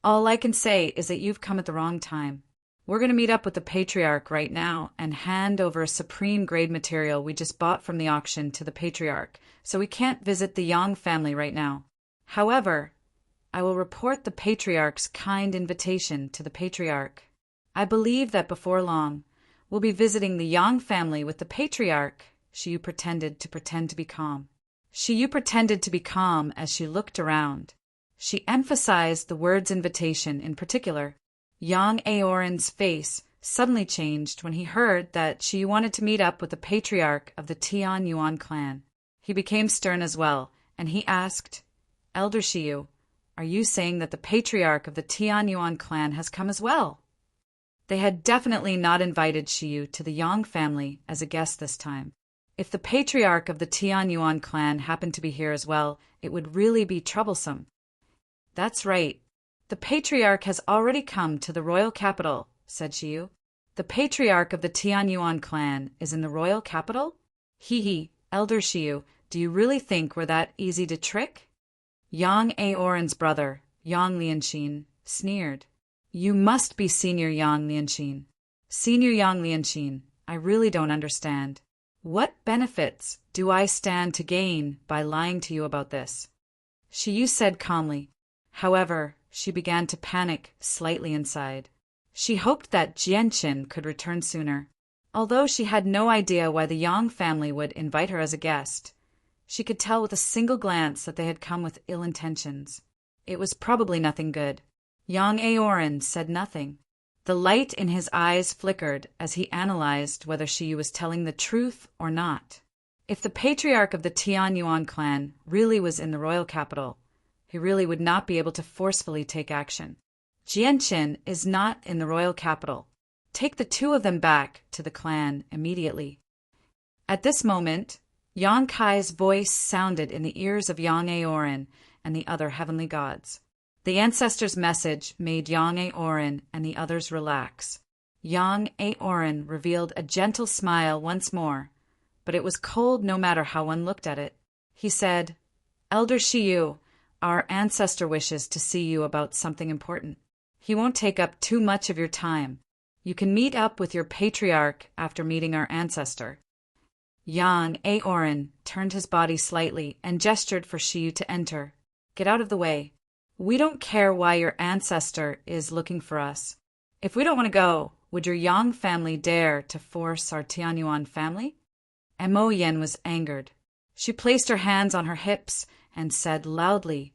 all I can say is that you've come at the wrong time. We're going to meet up with the Patriarch right now and hand over a supreme grade material we just bought from the auction to the Patriarch, so we can't visit the Yang family right now. However, I will report the Patriarch's kind invitation to the Patriarch. I believe that before long, we'll be visiting the Yang family with the Patriarch. Shiyu pretended to be calm. Shiyu pretended to be calm as she looked around. She emphasized the word's invitation in particular. Yang Aoran's face suddenly changed when he heard that Shiyu wanted to meet up with the Patriarch of the Tian Yuan clan. He became stern as well, and he asked, Elder Shiyu, are you saying that the Patriarch of the Tian Yuan clan has come as well? They had definitely not invited Shiyu to the Yang family as a guest this time. If the Patriarch of the Tian Yuan clan happened to be here as well, it would really be troublesome. That's right. The Patriarch has already come to the royal capital, said Shiyu. The Patriarch of the Tian Yuan clan is in the royal capital? Hee, Elder Shiyu, do you really think we're that easy to trick? Yang Aoran's brother, Yang Lianxin, sneered. You must be Senior Yang Lianxin. Senior Yang Lianxin, I really don't understand. What benefits do I stand to gain by lying to you about this? Shiyu said calmly. However, she began to panic slightly inside. She hoped that Jianqin could return sooner. Although she had no idea why the Yang family would invite her as a guest, she could tell with a single glance that they had come with ill intentions. It was probably nothing good. Yang Aoran said nothing. The light in his eyes flickered as he analyzed whether Shiyu was telling the truth or not. If the Patriarch of the Tian Yuan clan really was in the royal capital, he really would not be able to forcefully take action. Jianqin is not in the royal capital. Take the 2 of them back to the clan immediately. At this moment, Yang Kai's voice sounded in the ears of Yang Aoran and the other heavenly gods. The ancestor's message made Yang Aoran and the others relax. Yang Aoran revealed a gentle smile once more, but it was cold no matter how one looked at it. He said, Elder Shiyu, our ancestor wishes to see you about something important. He won't take up too much of your time. You can meet up with your patriarch after meeting our ancestor. Yang Aoran turned his body slightly and gestured for Shiyu to enter. Get out of the way. We don't care why your ancestor is looking for us. If we don't want to go, would your Yang family dare to force our Tianyuan family? Mo Yen was angered. She placed her hands on her hips and said loudly,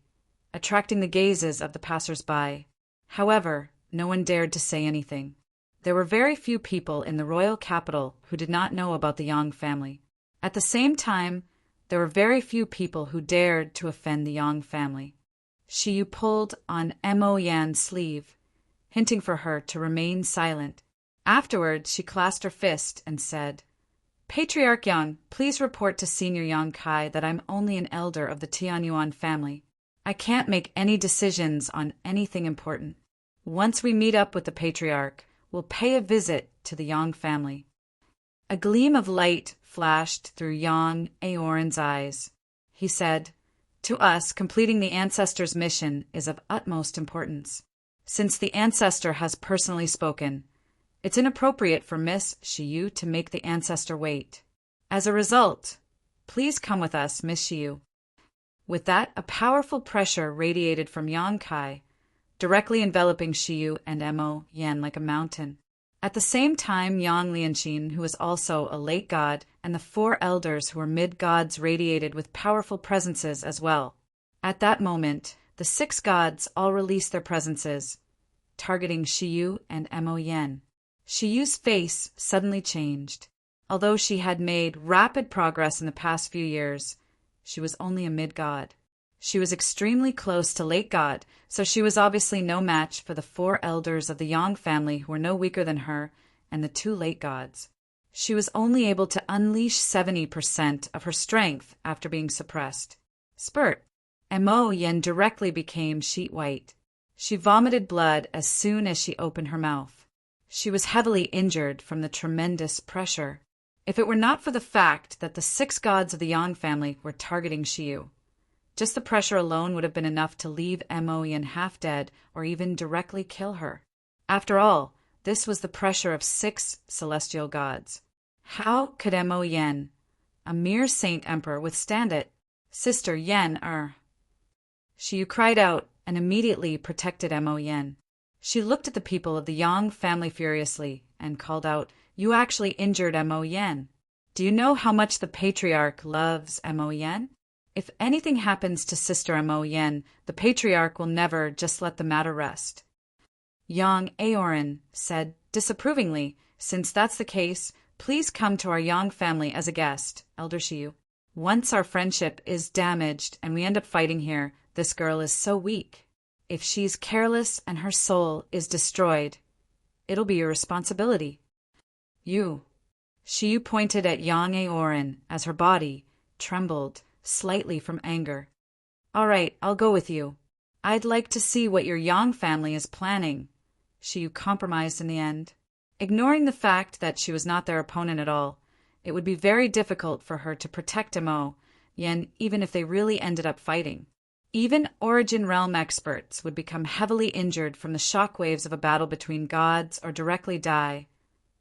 attracting the gazes of the passers-by. However, no one dared to say anything. There were very few people in the royal capital who did not know about the Yang family. At the same time, there were very few people who dared to offend the Yang family. Shiyu pulled on Mo Yan's sleeve, hinting for her to remain silent. Afterward, she clasped her fist and said, Patriarch Yang, please report to Senior Yang Kai that I'm only an elder of the Tianyuan family. I can't make any decisions on anything important. Once we meet up with the Patriarch, we'll pay a visit to the Yang family. A gleam of light flashed through Yang Aoran's eyes. He said, To us, completing the ancestor's mission is of utmost importance. Since the ancestor has personally spoken, it's inappropriate for Miss Shiyu to make the ancestor wait. As a result, please come with us, Miss Shiyu. With that, a powerful pressure radiated from Yang Kai, directly enveloping Shiyu and Mo Yen like a mountain. At the same time, Yang Lianxin, who was also a late god, and the 4 elders who were mid-gods radiated with powerful presences as well. At that moment, the 6 gods all released their presences, targeting Shiyu and Mo Yen. Shiyu's face suddenly changed. Although she had made rapid progress in the past few years, she was only a mid-god. She was extremely close to Late God, so she was obviously no match for the 4 elders of the Yang family who were no weaker than her and the 2 Late Gods. She was only able to unleash 70% of her strength after being suppressed. Spurt. Mo Yen directly became sheet white. She vomited blood as soon as she opened her mouth. She was heavily injured from the tremendous pressure. If it were not for the fact that the 6 gods of the Yang family were targeting Shiyu, just the pressure alone would have been enough to leave Mo Yen half dead or even directly kill her. After all, this was the pressure of 6 celestial gods. How could Mo Yen, a mere saint emperor, withstand it? Sister Yen, Shiyu cried out and immediately protected Mo Yen. She looked at the people of the Yang family furiously and called out, "You actually injured Mo Yen. Do you know how much the patriarch loves Mo Yen? If anything happens to Sister Mo Yen, the patriarch will never just let the matter rest." Yang Aoran said disapprovingly, "Since that's the case, please come to our Yang family as a guest, Elder Shiyu. Once our friendship is damaged and we end up fighting here, this girl is so weak. If she's careless and her soul is destroyed, it'll be your responsibility." Shiyu pointed at Yang Aoran as her body trembled slightly from anger. "All right, I'll go with you. I'd like to see what your Yang family is planning." Shiyu compromised in the end. Ignoring the fact that she was not their opponent at all, it would be very difficult for her to protect Mo Yen even if they really ended up fighting. Even Origin Realm experts would become heavily injured from the shockwaves of a battle between gods or directly die,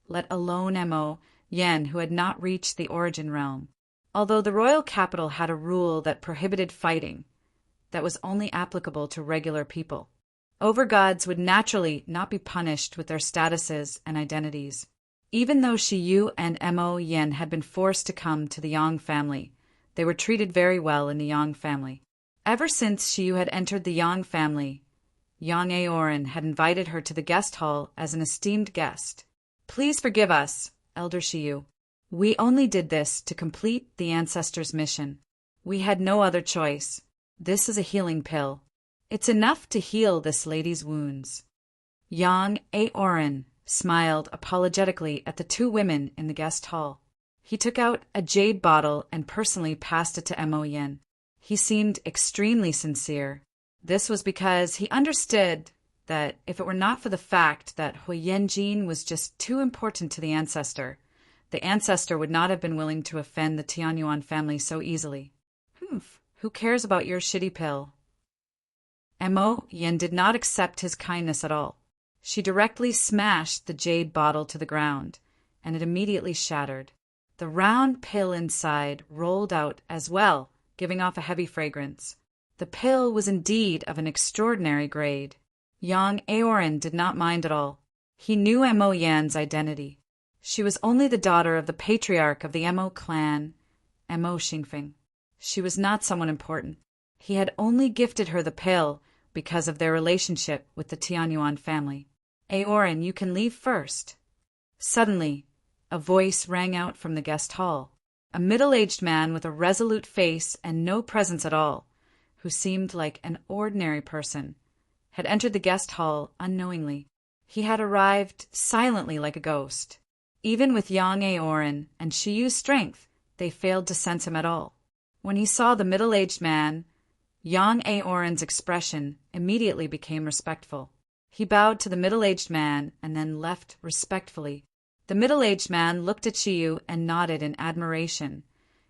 let alone Mo Yen, who had not reached the Origin Realm. Although the royal capital had a rule that prohibited fighting, that was only applicable to regular people. Overgods would naturally not be punished with their statuses and identities. Even though Shiyu and Mo Yen had been forced to come to the Yang family, they were treated very well in the Yang family. Ever since Shiyu had entered the Yang family, Yang Aoran had invited her to the guest hall as an esteemed guest. "Please forgive us, Elder Shiyu. We only did this to complete the ancestors' mission. We had no other choice. This is a healing pill. It's enough to heal this lady's wounds." Yang Aoran smiled apologetically at the 2 women in the guest hall. He took out a jade bottle and personally passed it to Mo Yen. He seemed extremely sincere. This was because he understood that if it were not for the fact that Huyenjin was just too important to the ancestor would not have been willing to offend the Tianyuan family so easily. Who cares about your shitty pill? Mo Yen did not accept his kindness at all. She directly smashed the jade bottle to the ground, and it immediately shattered. The round pill inside rolled out as well, giving off a heavy fragrance. The pill was indeed of an extraordinary grade. Yang Aoran did not mind at all. He knew Mo Yan's identity. She was only the daughter of the patriarch of the Mo clan, Mo Xingfeng. She was not someone important. He had only gifted her the pill because of their relationship with the Tianyuan family. "Aoran, you can leave first." Suddenly, a voice rang out from the guest hall. A middle-aged man with a resolute face and no presence at all, who seemed like an ordinary person, had entered the guest hall unknowingly. He had arrived silently like a ghost. Even with Yang Aoran and Shiyu's strength, they failed to sense him at all. When he saw the middle-aged man, Yang Aoran's expression immediately became respectful. He bowed to the middle-aged man and then left respectfully. The middle-aged man looked at Shiyu and nodded in admiration.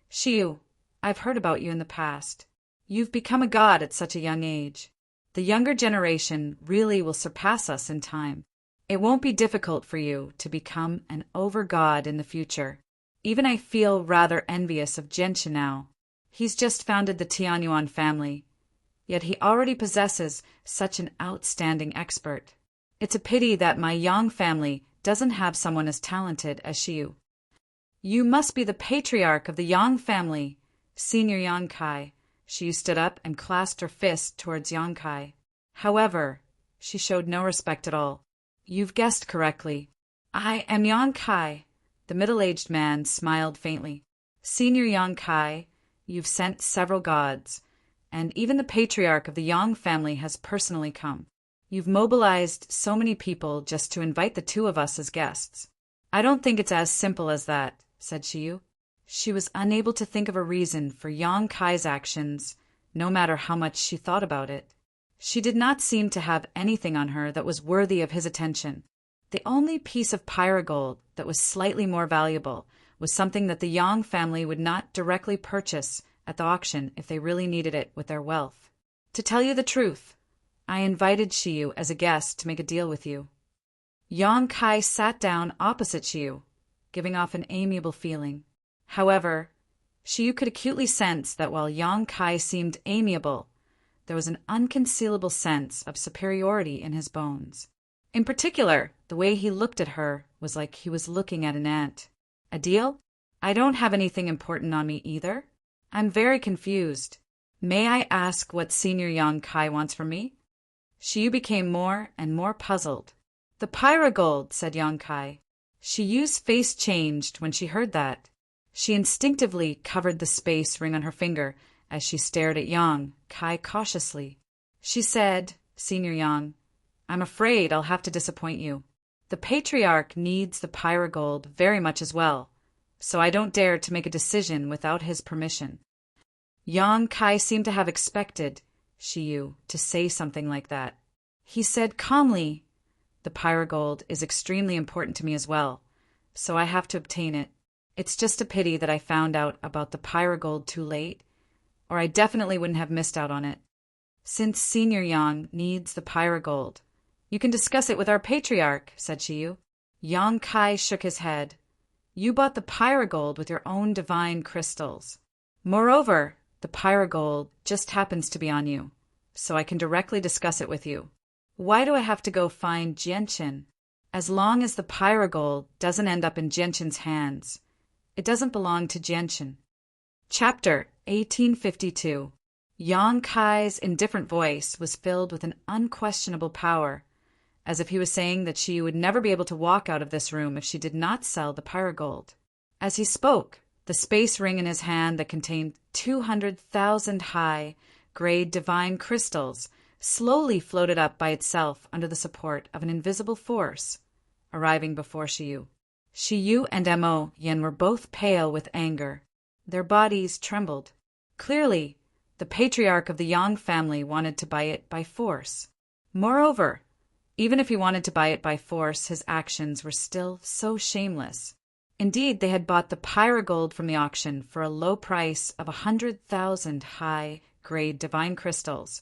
"Shiyu, I've heard about you in the past. You've become a god at such a young age. The younger generation really will surpass us in time. It won't be difficult for you to become an over-god in the future. Even I feel rather envious of Genshin now. He's just founded the Tianyuan family, yet he already possesses such an outstanding expert. It's a pity that my Yang family doesn't have someone as talented as Shiyu." "You must be the patriarch of the Yang family, Senior Yang Kai." Shiyu stood up and clasped her fist towards Yang Kai. However, she showed no respect at all. "You've guessed correctly. I am Yang Kai." The middle-aged man smiled faintly. "Senior Yang Kai, you've sent several gods, and even the patriarch of the Yang family has personally come. You've mobilized so many people just to invite the two of us as guests. I don't think it's as simple as that, said Shiyu. She was unable to think of a reason for Yang Kai's actions, no matter how much she thought about it. She did not seem to have anything on her that was worthy of his attention. The only piece of pyrogold that was slightly more valuable was something that the Yang family would not directly purchase at the auction if they really needed it with their wealth. To tell you the truth, I invited Shiyu as a guest to make a deal with you. Yang Kai sat down opposite Shiyu, giving off an amiable feeling. However, Shiyu could acutely sense that while Yang Kai seemed amiable, there was an unconcealable sense of superiority in his bones. In particular, the way he looked at her was like he was looking at an ant. A deal? I don't have anything important on me either. I'm very confused. May I ask what Senior Yang Kai wants from me? Shiyu became more and more puzzled. The pyrogold, said Yang Kai. Shiyu's face changed when she heard that. She instinctively covered the space ring on her finger as she stared at Yang Kai cautiously. She said, Senior Yang, I'm afraid I'll have to disappoint you. The patriarch needs the pyrogold very much as well, so I don't dare to make a decision without his permission. Yang Kai seemed to have expected Shiyu to say something like that. He said calmly, the pyrogold is extremely important to me as well, so I have to obtain it. It's just a pity that I found out about the pyrogold too late, or I definitely wouldn't have missed out on it. Since Senior Yang needs the pyrogold, you can discuss it with our patriarch, said Shiyu. Yang Kai shook his head. You bought the pyrogold with your own divine crystals. Moreover, the pyrogold just happens to be on you, so I can directly discuss it with you. Why do I have to go find Jianchen? As long as the pyrogold doesn't end up in Jianchen's hands, it doesn't belong to Jianchen. Chapter 1852. Yang Kai's indifferent voice was filled with an unquestionable power, as if he was saying that she would never be able to walk out of this room if she did not sell the pyrogold. As he spoke, the space ring in his hand that contained 200,000 high-grade divine crystals slowly floated up by itself under the support of an invisible force, arriving before Shiyu. Shiyu and Mo Yen were both pale with anger. Their bodies trembled. Clearly, the patriarch of the Yang family wanted to buy it by force. Moreover, even if he wanted to buy it by force, his actions were still so shameless. Indeed, they had bought the pyrogold from the auction for a low price of 100,000 high-grade divine crystals.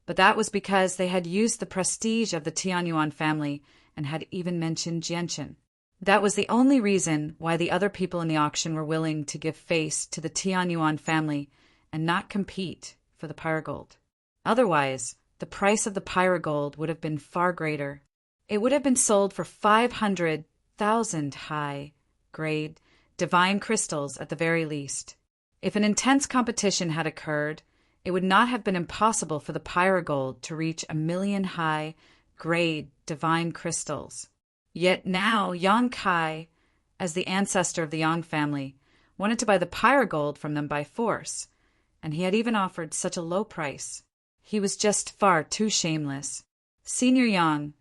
But that was because they had used the prestige of the Tianyuan family and had even mentioned Jianchen. That was the only reason why the other people in the auction were willing to give face to the Tianyuan family and not compete for the pyrogold. Otherwise, the price of the pyrogold would have been far greater. It would have been sold for 500,000 high-grade divine crystals at the very least. If an intense competition had occurred, it would not have been impossible for the pyrogold to reach 1,000,000 high-grade divine crystals. Yet now Yang Kai, as the ancestor of the Yang family, wanted to buy the pyrogold from them by force, and he had even offered such a low price. He was just far too shameless. Senior Yang,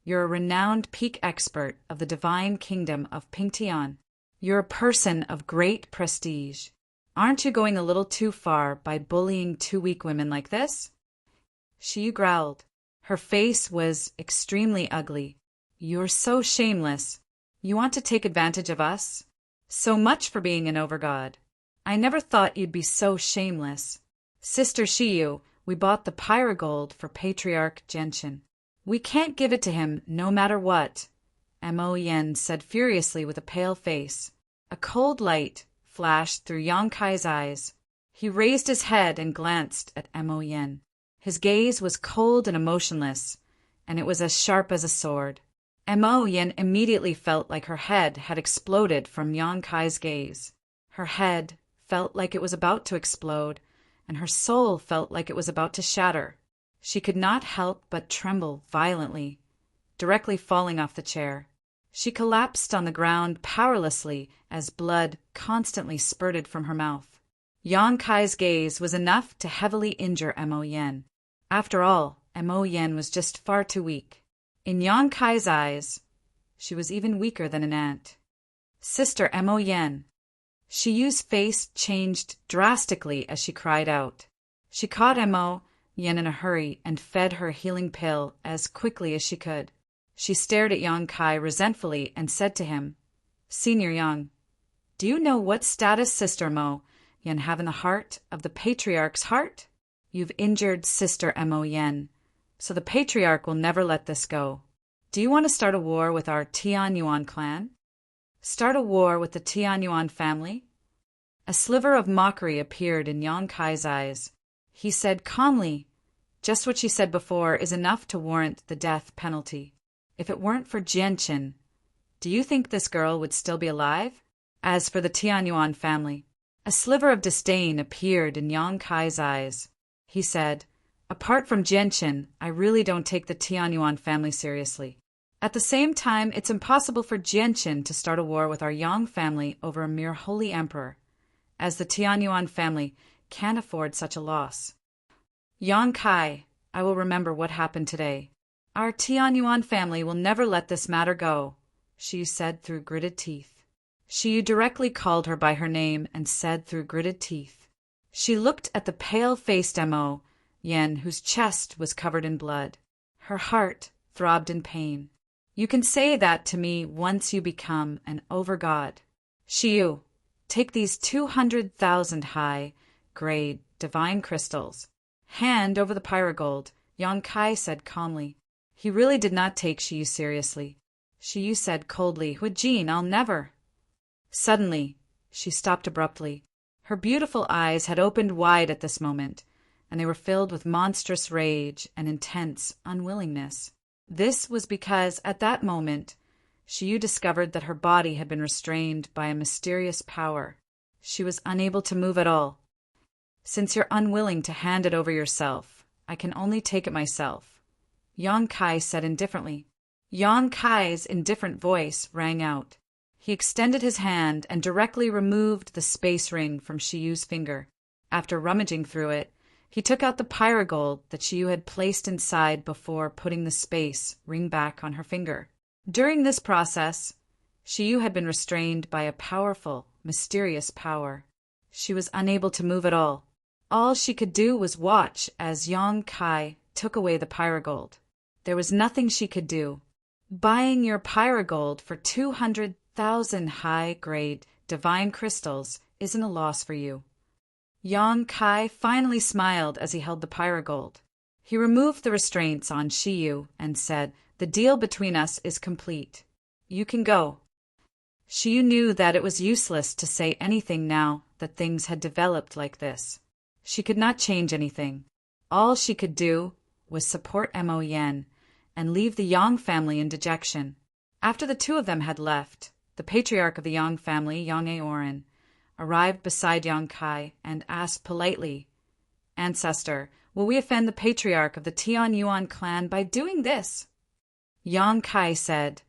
you're a renowned peak expert of the divine kingdom of Pingtian. You're a person of great prestige. Aren't you going a little too far by bullying two weak women like this? Shiyu growled. Her face was extremely ugly. You're so shameless. You want to take advantage of us? So much for being an overgod. I never thought you'd be so shameless. Sister Shiyu, we bought the pyrogold for Patriarch Jianchen. We can't give it to him no matter what, Mo Yen said furiously with a pale face. A cold light flashed through Yang Kai's eyes. He raised his head and glanced at Mo Yen. His gaze was cold and emotionless, and it was as sharp as a sword. Mo Yen immediately felt like her head had exploded from Yang Kai's gaze. Her head felt like it was about to explode, and her soul felt like it was about to shatter. She could not help but tremble violently, directly falling off the chair. She collapsed on the ground powerlessly as blood constantly spurted from her mouth. Yang Kai's gaze was enough to heavily injure Mo Yen. After all, Mo Yen was just far too weak. In Yang Kai's eyes, she was even weaker than an ant. Sister Mo Yen. Shiyu's face changed drastically as she cried out. She caught Mo Yen in a hurry and fed her healing pill as quickly as she could. She stared at Yang Kai resentfully and said to him, Senior Yang, do you know what status Sister Mo Yen have in the heart of the Patriarch's heart? You've injured Sister Mo Yen, so the Patriarch will never let this go. Do you want to start a war with our Tianyuan clan? Start a war with the Tianyuan family? A sliver of mockery appeared in Yang Kai's eyes. He said calmly, just what she said before is enough to warrant the death penalty. If it weren't for Jianqin, do you think this girl would still be alive? As for the Tianyuan family, a sliver of disdain appeared in Yang Kai's eyes. He said, apart from Jianqin, I really don't take the Tianyuan family seriously. At the same time, it's impossible for Jianqin to start a war with our Yang family over a mere holy emperor, as the Tianyuan family can't afford such a loss. Yang Kai, I will remember what happened today. Our Tianyuan family will never let this matter go, Shiyu said through gritted teeth. Shiyu directly called her by her name and said through gritted teeth. She looked at the pale-faced Mo Yen, whose chest was covered in blood. Her heart throbbed in pain. You can say that to me once you become an overgod. Shiyu, take these 200,000 high-grade divine crystals. Hand over the pyrogold, Yang Kai said calmly. He really did not take Shiyu seriously. Shiyu said coldly, Huijin, I'll never. Suddenly, she stopped abruptly. Her beautiful eyes had opened wide at this moment, and they were filled with monstrous rage and intense unwillingness. This was because, at that moment, Shiyu discovered that her body had been restrained by a mysterious power. She was unable to move at all. Since you're unwilling to hand it over yourself, I can only take it myself, Yang Kai said indifferently. Yang Kai's indifferent voice rang out. He extended his hand and directly removed the space ring from Shiyu's finger. After rummaging through it, he took out the pyrogold that Shiyu had placed inside before putting the space ring back on her finger. During this process, Shiyu had been restrained by a powerful, mysterious power. She was unable to move at all. All she could do was watch as Yang Kai took away the pyrogold. There was nothing she could do. Buying your pyrogold for 200,000 high-grade divine crystals isn't a loss for you. Yang Kai finally smiled as he held the pyrogold. He removed the restraints on Shiyu and said, The deal between us is complete. You can go. Shiyu knew that it was useless to say anything now that things had developed like this. She could not change anything. All she could do was support Mo Yen and leave the Yang family in dejection. After the two of them had left, the patriarch of the Yang family, Yang Aoran, arrived beside Yang Kai and asked politely, Ancestor, will we offend the patriarch of the Tianyuan clan by doing this? Yang Kai said,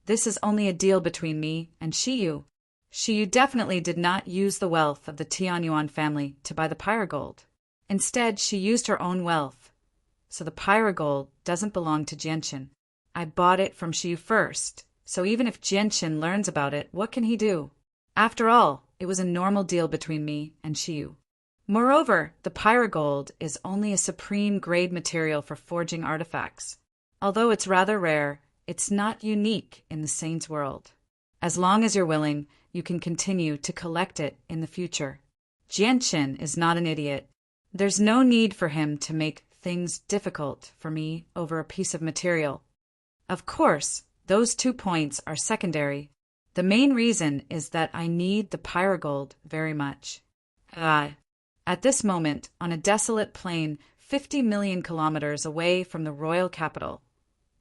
This is only a deal between me and Shiyu. Shiyu definitely did not use the wealth of the Tianyuan family to buy the pyrogold. Instead, she used her own wealth. So the pyrogold doesn't belong to Jianqin. I bought it from Shiyu first, so even if Jianqin learns about it, what can he do? After all, it was a normal deal between me and Shiyu. Moreover, the pyrogold is only a supreme grade material for forging artifacts. Although it's rather rare, it's not unique in the Saint's world. As long as you're willing, you can continue to collect it in the future. Jianqin is not an idiot. There's no need for him to make things difficult for me over a piece of material. Of course, those 2 points are secondary. The main reason is that I need the pyrogold very much. At this moment, on a desolate plain 50 million kilometers away from the royal capital,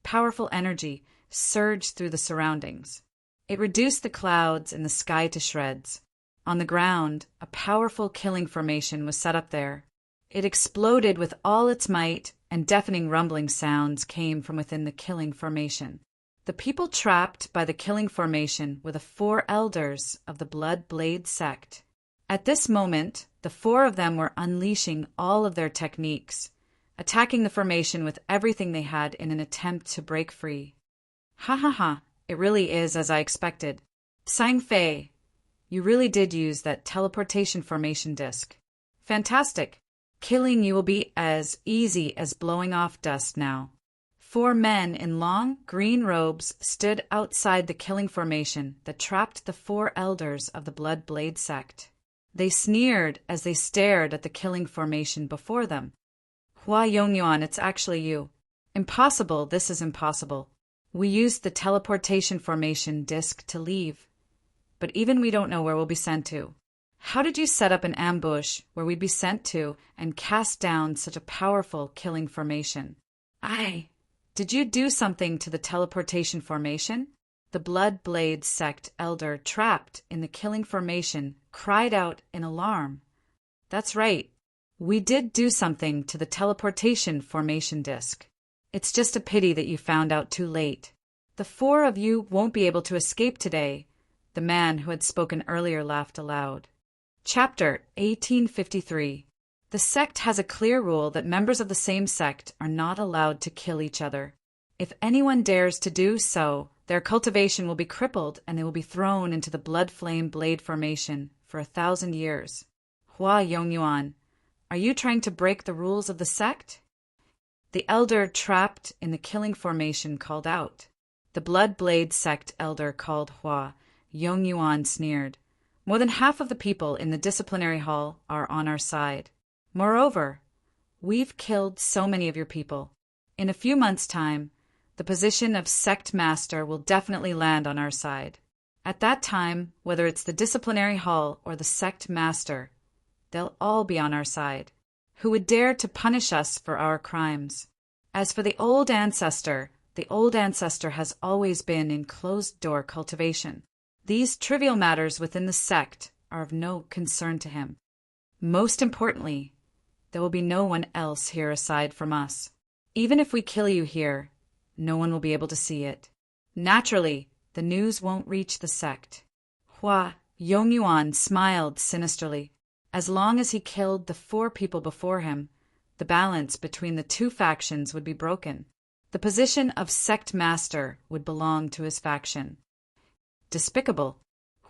powerful energy surged through the surroundings. It reduced the clouds in the sky to shreds. On the ground, a powerful killing formation was set up there. It exploded with all its might, and deafening rumbling sounds came from within the killing formation. The people trapped by the killing formation were the 4 elders of the Blood Blade sect. At this moment, the four of them were unleashing all of their techniques, attacking the formation with everything they had in an attempt to break free. Ha ha ha, it really is as I expected. Sang Fei, you really did use that teleportation formation disc. Fantastic. Killing you will be as easy as blowing off dust now. Four men in long, green robes stood outside the killing formation that trapped the four elders of the Blood Blade sect. They sneered as they stared at the killing formation before them. Hua Yongyuan, it's actually you. Impossible, this is impossible. We used the teleportation formation disc to leave, but even we don't know where we'll be sent to. How did you set up an ambush where we'd be sent to and cast down such a powerful killing formation? Did you do something to the teleportation formation? The Blood Blade sect elder trapped in the killing formation cried out in alarm. That's right. We did do something to the teleportation formation disc. It's just a pity that you found out too late. The four of you won't be able to escape today. The man who had spoken earlier laughed aloud. Chapter 1853. The sect has a clear rule that members of the same sect are not allowed to kill each other. If anyone dares to do so, their cultivation will be crippled and they will be thrown into the blood flame blade formation for 1,000 years. Hua Yongyuan, are you trying to break the rules of the sect? The elder trapped in the killing formation called out. The Blood Blade sect elder called Hua. Yongyuan sneered. More than half of the people in the disciplinary hall are on our side. Moreover, we've killed so many of your people. In a few months' time, the position of sect master will definitely land on our side. At that time, whether it's the disciplinary hall or the sect master, they'll all be on our side. Who would dare to punish us for our crimes? As for the old ancestor has always been in closed-door cultivation. These trivial matters within the sect are of no concern to him. Most importantly, there will be no one else here aside from us. Even if we kill you here, no one will be able to see it. Naturally, the news won't reach the sect. Hua Yongyuan smiled sinisterly. As long as he killed the four people before him, the balance between the two factions would be broken. The position of sect master would belong to his faction. Despicable.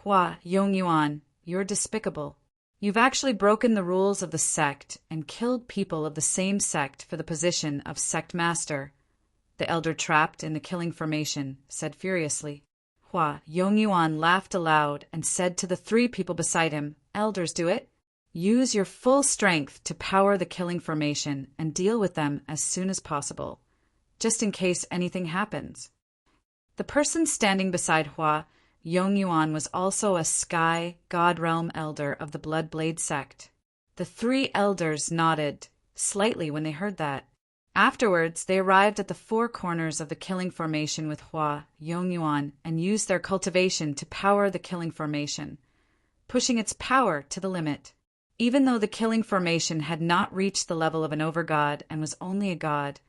Hua Yongyuan, you're despicable. You've actually broken the rules of the sect and killed people of the same sect for the position of sect master. The elder trapped in the killing formation said furiously. Hua Yongyuan laughed aloud and said to the three people beside him, Elders do it. Use your full strength to power the killing formation and deal with them as soon as possible, just in case anything happens. The person standing beside Hua Yongyuan was also a Sky God Realm elder of the Blood Blade sect. The three elders nodded slightly when they heard that. Afterwards, they arrived at the four corners of the killing formation with Hua Yongyuan and used their cultivation to power the killing formation, pushing its power to the limit. Even though the killing formation had not reached the level of an overgod and was only a god,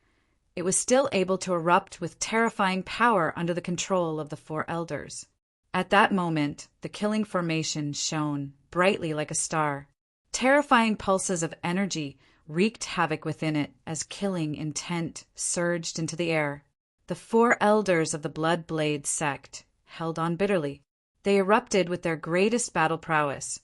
it was still able to erupt with terrifying power under the control of the four elders. At that moment, the killing formation shone brightly like a star. Terrifying pulses of energy wreaked havoc within it as killing intent surged into the air. The four elders of the Blood Blade sect held on bitterly. They erupted with their greatest battle prowess,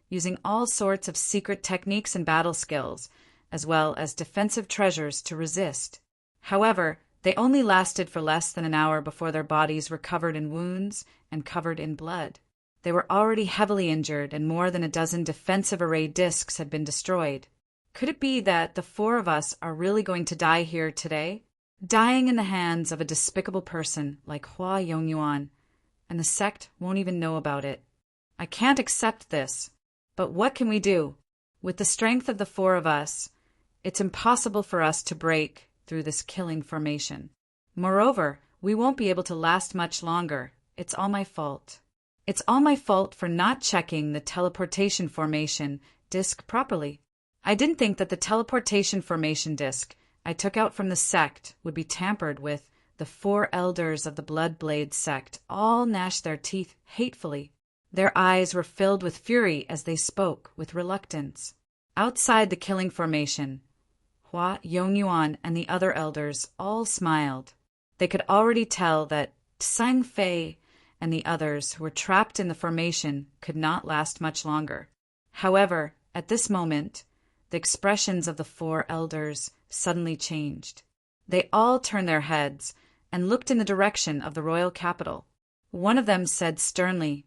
using all sorts of secret techniques and battle skills, as well as defensive treasures to resist. However, they only lasted for less than an hour before their bodies were covered in wounds and covered in blood. They were already heavily injured, and more than a dozen defensive array discs had been destroyed. Could it be that the four of us are really going to die here today? Dying in the hands of a despicable person like Hua Yongyuan, and the sect won't even know about it. I can't accept this. But what can we do? With the strength of the four of us, it's impossible for us to break through this killing formation. Moreover, we won't be able to last much longer. It's all my fault. It's all my fault for not checking the teleportation formation disc properly. I didn't think that the teleportation formation disc I took out from the sect would be tampered with. The four elders of the Blood Blade sect all gnashed their teeth hatefully. Their eyes were filled with fury as they spoke with reluctance. Outside the killing formation, Hua Yongyuan and the other elders all smiled. They could already tell that Tsang Fei and the others who were trapped in the formation could not last much longer. However, at this moment, the expressions of the four elders suddenly changed. They all turned their heads and looked in the direction of the royal capital. One of them said sternly,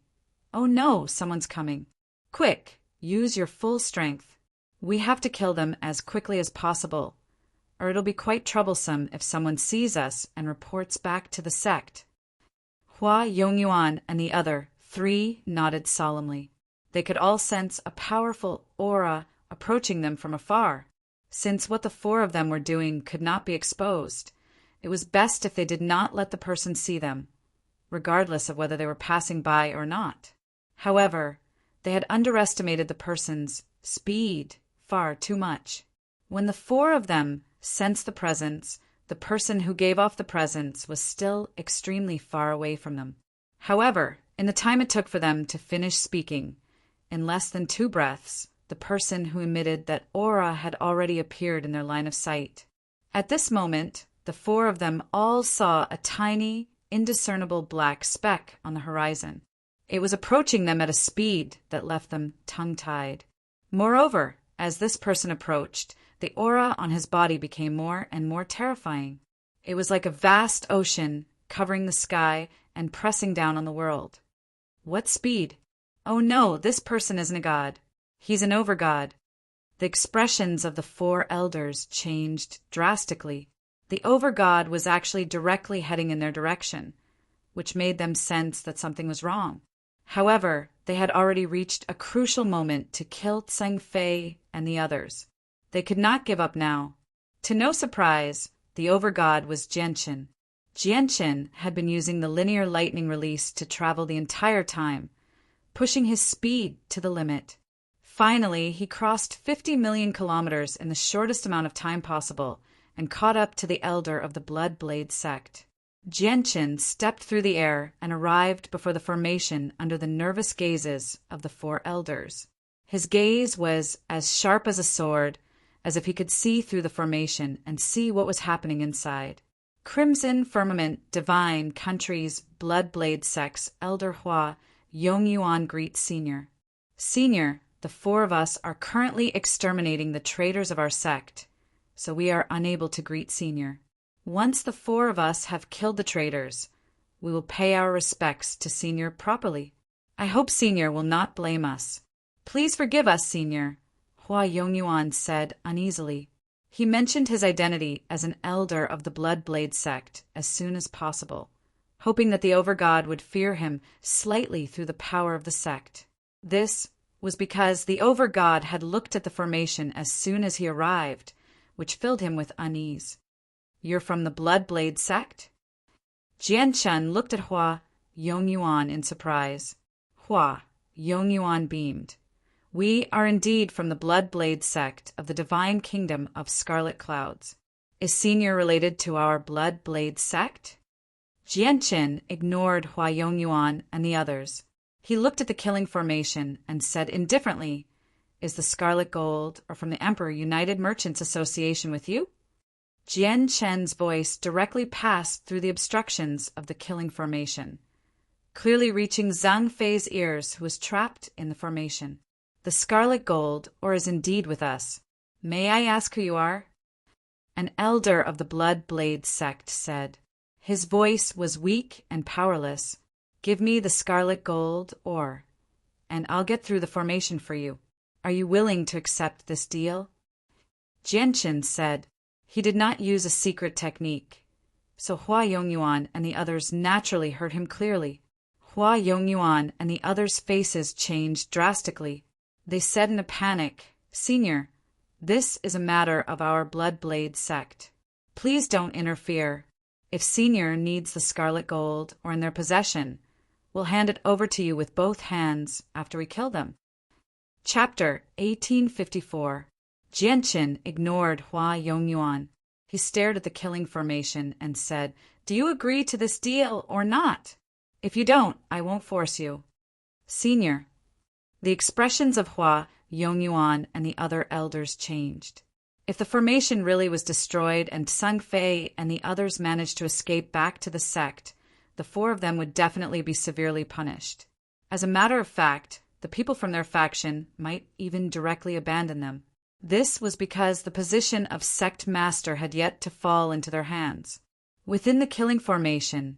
"Oh no, someone's coming. Quick, use your full strength. We have to kill them as quickly as possible, or it'll be quite troublesome if someone sees us and reports back to the sect." Hua Yongyuan and the other three nodded solemnly. They could all sense a powerful aura approaching them from afar. Since what the four of them were doing could not be exposed, it was best if they did not let the person see them, regardless of whether they were passing by or not. However, they had underestimated the person's speed far too much. When the four of them sensed the presence, the person who gave off the presence was still extremely far away from them. However, in the time it took for them to finish speaking, in less than 2 breaths, the person who emitted that aura had already appeared in their line of sight. At this moment, the four of them all saw a tiny, indiscernible black speck on the horizon. It was approaching them at a speed that left them tongue-tied. Moreover, as this person approached, the aura on his body became more and more terrifying. It was like a vast ocean covering the sky and pressing down on the world. What speed? Oh no, this person isn't a god. He's an overgod. The expressions of the four elders changed drastically. The overgod was actually directly heading in their direction, which made them sense that something was wrong. However, they had already reached a crucial moment to kill Tsang Fei and the others. They could not give up now. To no surprise, the overgod was Jianchen. Jianchen had been using the linear lightning release to travel the entire time, pushing his speed to the limit. Finally, he crossed 50 million kilometers in the shortest amount of time possible and caught up to the elder of the Blood Blade sect. Jianchen stepped through the air and arrived before the formation under the nervous gazes of the four elders. His gaze was as sharp as a sword, as if he could see through the formation and see what was happening inside. Crimson Firmament Divine Country's Blood Blade sect's Elder Hua Yongyuan greets Senior. Senior, the four of us are currently exterminating the traitors of our sect, so we are unable to greet Senior. Once the four of us have killed the traitors, we will pay our respects to Senior properly. I hope Senior will not blame us. Please forgive us, Senior, Hua Yongyuan said uneasily. He mentioned his identity as an elder of the Blood Blade sect as soon as possible, hoping that the overgod would fear him slightly through the power of the sect. This was because the overgod had looked at the formation as soon as he arrived, which filled him with unease. You're from the Blood Blade sect? Jianchen looked at Hua Yongyuan in surprise. Hua Yongyuan beamed. We are indeed from the Blood Blade sect of the Divine Kingdom of Scarlet Clouds. Is Senior related to our Blood Blade sect? Jianchen ignored Hua Yongyuan and the others. He looked at the killing formation and said indifferently, Is the Scarlet Gold or from the Emperor United Merchants Association with you? Jianchen's voice directly passed through the obstructions of the killing formation, clearly reaching Zhang Fei's ears, who was trapped in the formation. The Scarlet Gold, or is indeed with us. May I ask who you are? An elder of the Blood Blade sect said. His voice was weak and powerless. Give me the Scarlet Gold ore, and I'll get through the formation for you. Are you willing to accept this deal? Jianchen said. He did not use a secret technique, so Hua Yongyuan and the others naturally heard him clearly. Hua Yongyuan and the others' faces changed drastically. They said in a panic, Senior, this is a matter of our Blood Blade sect. Please don't interfere. If Senior needs the Scarlet Gold or in their possession, we'll hand it over to you with both hands after we kill them. Chapter 1854. Jianchen ignored Hua Yongyuan. He stared at the killing formation and said, Do you agree to this deal or not? If you don't, I won't force you. Senior. The expressions of Hua, Yongyuan, and the other elders changed. If the formation really was destroyed and Zhang Fei and the others managed to escape back to the sect, the four of them would definitely be severely punished. As a matter of fact, the people from their faction might even directly abandon them. This was because the position of sect master had yet to fall into their hands. Within the killing formation,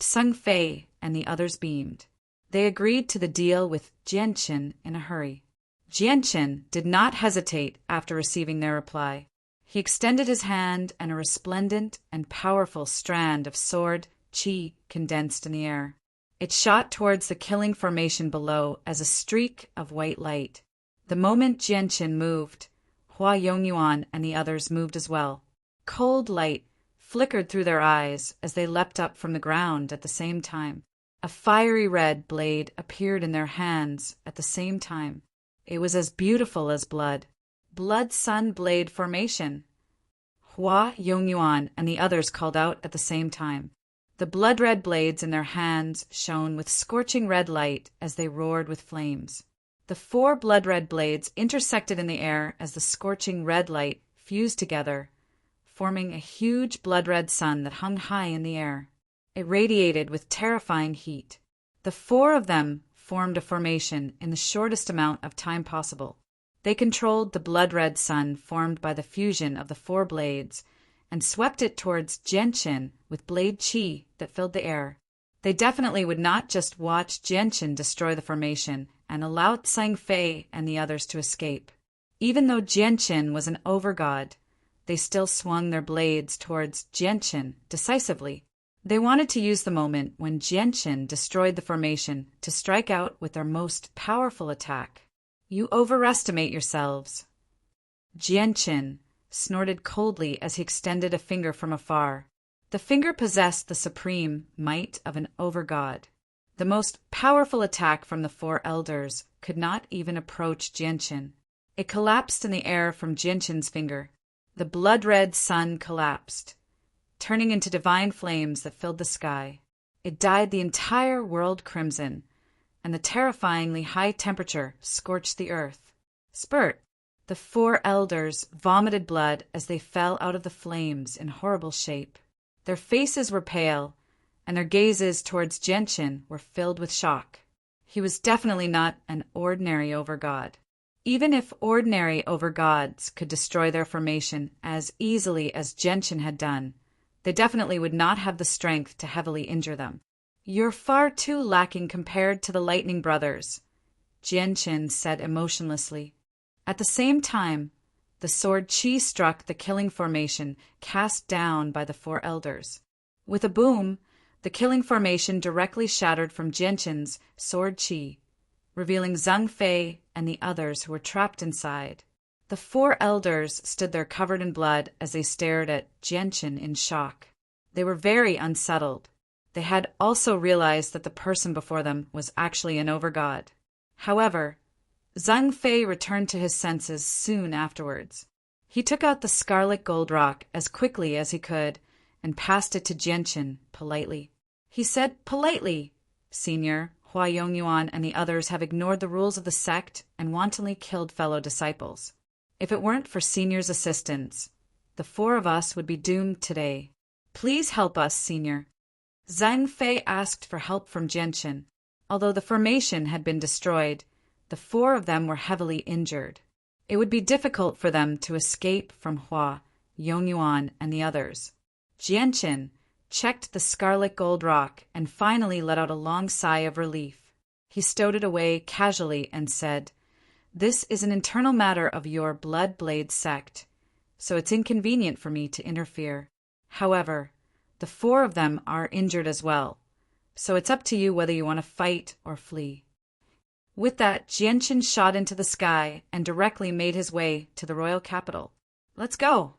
Zhang Fei and the others beamed. They agreed to the deal with Jianqin in a hurry. Jianqin did not hesitate after receiving their reply. He extended his hand, and a resplendent and powerful strand of sword qi condensed in the air. It shot towards the killing formation below as a streak of white light. The moment Jianqin moved, Hua Yongyuan and the others moved as well. Cold light flickered through their eyes as they leapt up from the ground at the same time. A fiery red blade appeared in their hands at the same time. It was as beautiful as blood. Blood Sun Blade Formation. Hua Yongyuan and the others called out at the same time. The blood-red blades in their hands shone with scorching red light as they roared with flames. The four blood-red blades intersected in the air as the scorching red light fused together, forming a huge blood-red sun that hung high in the air. It radiated with terrifying heat. The four of them formed a formation in the shortest amount of time possible. They controlled the blood-red sun formed by the fusion of the four blades and swept it towards Jianqin with blade qi that filled the air. They definitely would not just watch Jianqin destroy the formation and allow Zhang Fei and the others to escape. Even though Jianqin was an overgod, they still swung their blades towards Jianqin decisively. They wanted to use the moment when Jianqin destroyed the formation to strike out with their most powerful attack. You overestimate yourselves. Jianqin snorted coldly as he extended a finger from afar. The finger possessed the supreme might of an overgod. The most powerful attack from the four elders could not even approach Jianqin. It collapsed in the air from Jianqin's finger. The blood-red sun collapsed, turning into divine flames that filled the sky. It dyed the entire world crimson, and the terrifyingly high temperature scorched the earth. Spurt! The four elders vomited blood as they fell out of the flames in horrible shape. Their faces were pale, and their gazes towards Jianqin were filled with shock. He was definitely not an ordinary overgod. Even if ordinary overgods could destroy their formation as easily as Jianqin had done, they definitely would not have the strength to heavily injure them. You're far too lacking compared to the Lightning Brothers, Jianqin said emotionlessly. At the same time, the sword qi struck the killing formation cast down by the four elders. With a boom, the killing formation directly shattered from Jianqin's sword qi, revealing Zhang Fei and the others who were trapped inside. The four elders stood there covered in blood as they stared at Jianqin in shock. They were very unsettled. They had also realized that the person before them was actually an overgod. However, Zhang Fei returned to his senses soon afterwards. He took out the scarlet gold rock as quickly as he could and passed it to Jianqin politely. He said politely, "Senior, Hua Yongyuan and the others have ignored the rules of the sect and wantonly killed fellow disciples. If it weren't for Senior's assistance, the four of us would be doomed today. Please help us, Senior." Zhang Fei asked for help from Jianqin. Although the formation had been destroyed, the four of them were heavily injured. It would be difficult for them to escape from Hua, Yongyuan, and the others. Jianqin checked the scarlet gold rock and finally let out a long sigh of relief. He stowed it away casually and said, "This is an internal matter of your Blood Blade sect, so it's inconvenient for me to interfere. However, the four of them are injured as well, so it's up to you whether you want to fight or flee." With that, Jianqin shot into the sky and directly made his way to the royal capital. "Let's go!"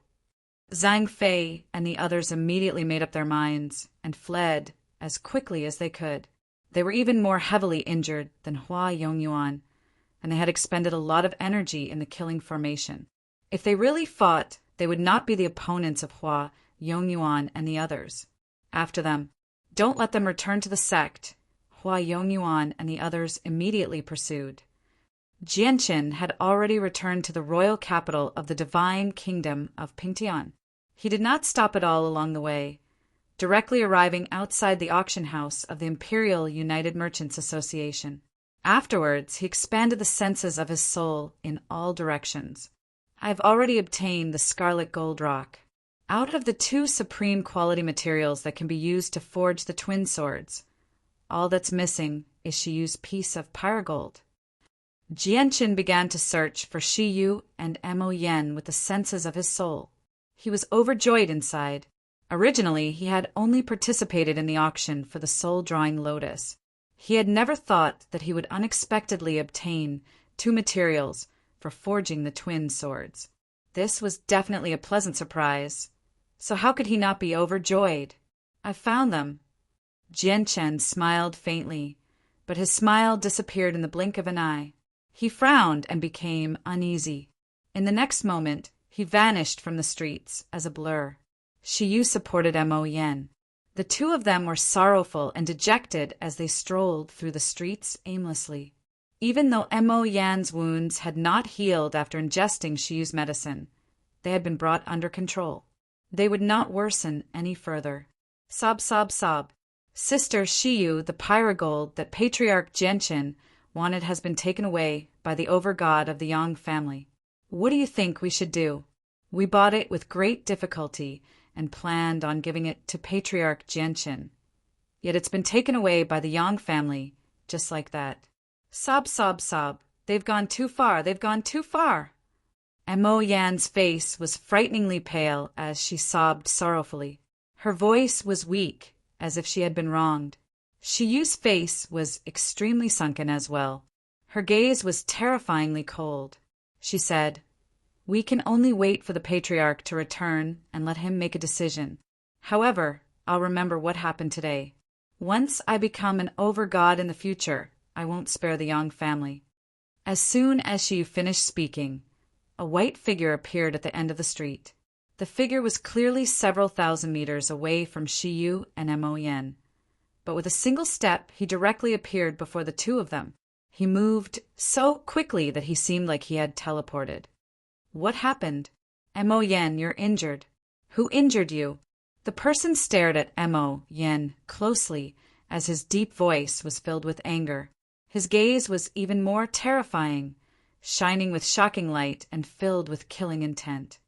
Zhang Fei and the others immediately made up their minds and fled as quickly as they could. They were even more heavily injured than Hua Yongyuan, and they had expended a lot of energy in the killing formation. If they really fought, they would not be the opponents of Hua, Yongyuan, and the others. After them, don't let them return to the sect. Hua Yongyuan and the others immediately pursued. Jianqin had already returned to the royal capital of the divine kingdom of Pingtian. He did not stop at all along the way, directly arriving outside the auction house of the Imperial United Merchants Association. Afterwards, he expanded the senses of his soul in all directions. I have already obtained the scarlet gold rock. Out of the 2 supreme quality materials that can be used to forge the twin swords, all that's missing is Shiyu's piece of pyrogold. Jianqin began to search for Shiyu and Mo Yen with the senses of his soul. He was overjoyed inside. Originally, he had only participated in the auction for the soul-drawing lotus. He had never thought that he would unexpectedly obtain 2 materials for forging the twin swords. This was definitely a pleasant surprise. So how could he not be overjoyed? I found them. Jianqin smiled faintly, but his smile disappeared in the blink of an eye. He frowned and became uneasy. In the next moment, he vanished from the streets as a blur. Shiyu supported Mo Yen. The 2 of them were sorrowful and dejected as they strolled through the streets aimlessly. Even though Mo Yan's wounds had not healed after ingesting Shiyu's medicine, they had been brought under control. They would not worsen any further. Sob, sob, sob. Sister Shiyu, the pyrogold that Patriarch Jianqin wanted has been taken away by the over-god of the Yang family. What do you think we should do? We bought it with great difficulty and planned on giving it to Patriarch Jianqin. Yet it's been taken away by the Yang family, just like that. Sob, sob, sob. They've gone too far. They've gone too far. Mo Yan's face was frighteningly pale as she sobbed sorrowfully. Her voice was weak, as if she had been wronged. Shiyu's face was extremely sunken as well. Her gaze was terrifyingly cold. She said, "We can only wait for the Patriarch to return and let him make a decision. However, I'll remember what happened today. Once I become an over-god in the future, I won't spare the Yang family." As soon as she finished speaking, a white figure appeared at the end of the street. The figure was clearly several thousand meters away from Shiyu and Mo Yen. But with a single step, he directly appeared before the 2 of them. He moved so quickly that he seemed like he had teleported. What happened? Mo Yen, you're injured. Who injured you? The person stared at Mo Yen closely as his deep voice was filled with anger. His gaze was even more terrifying, shining with shocking light and filled with killing intent.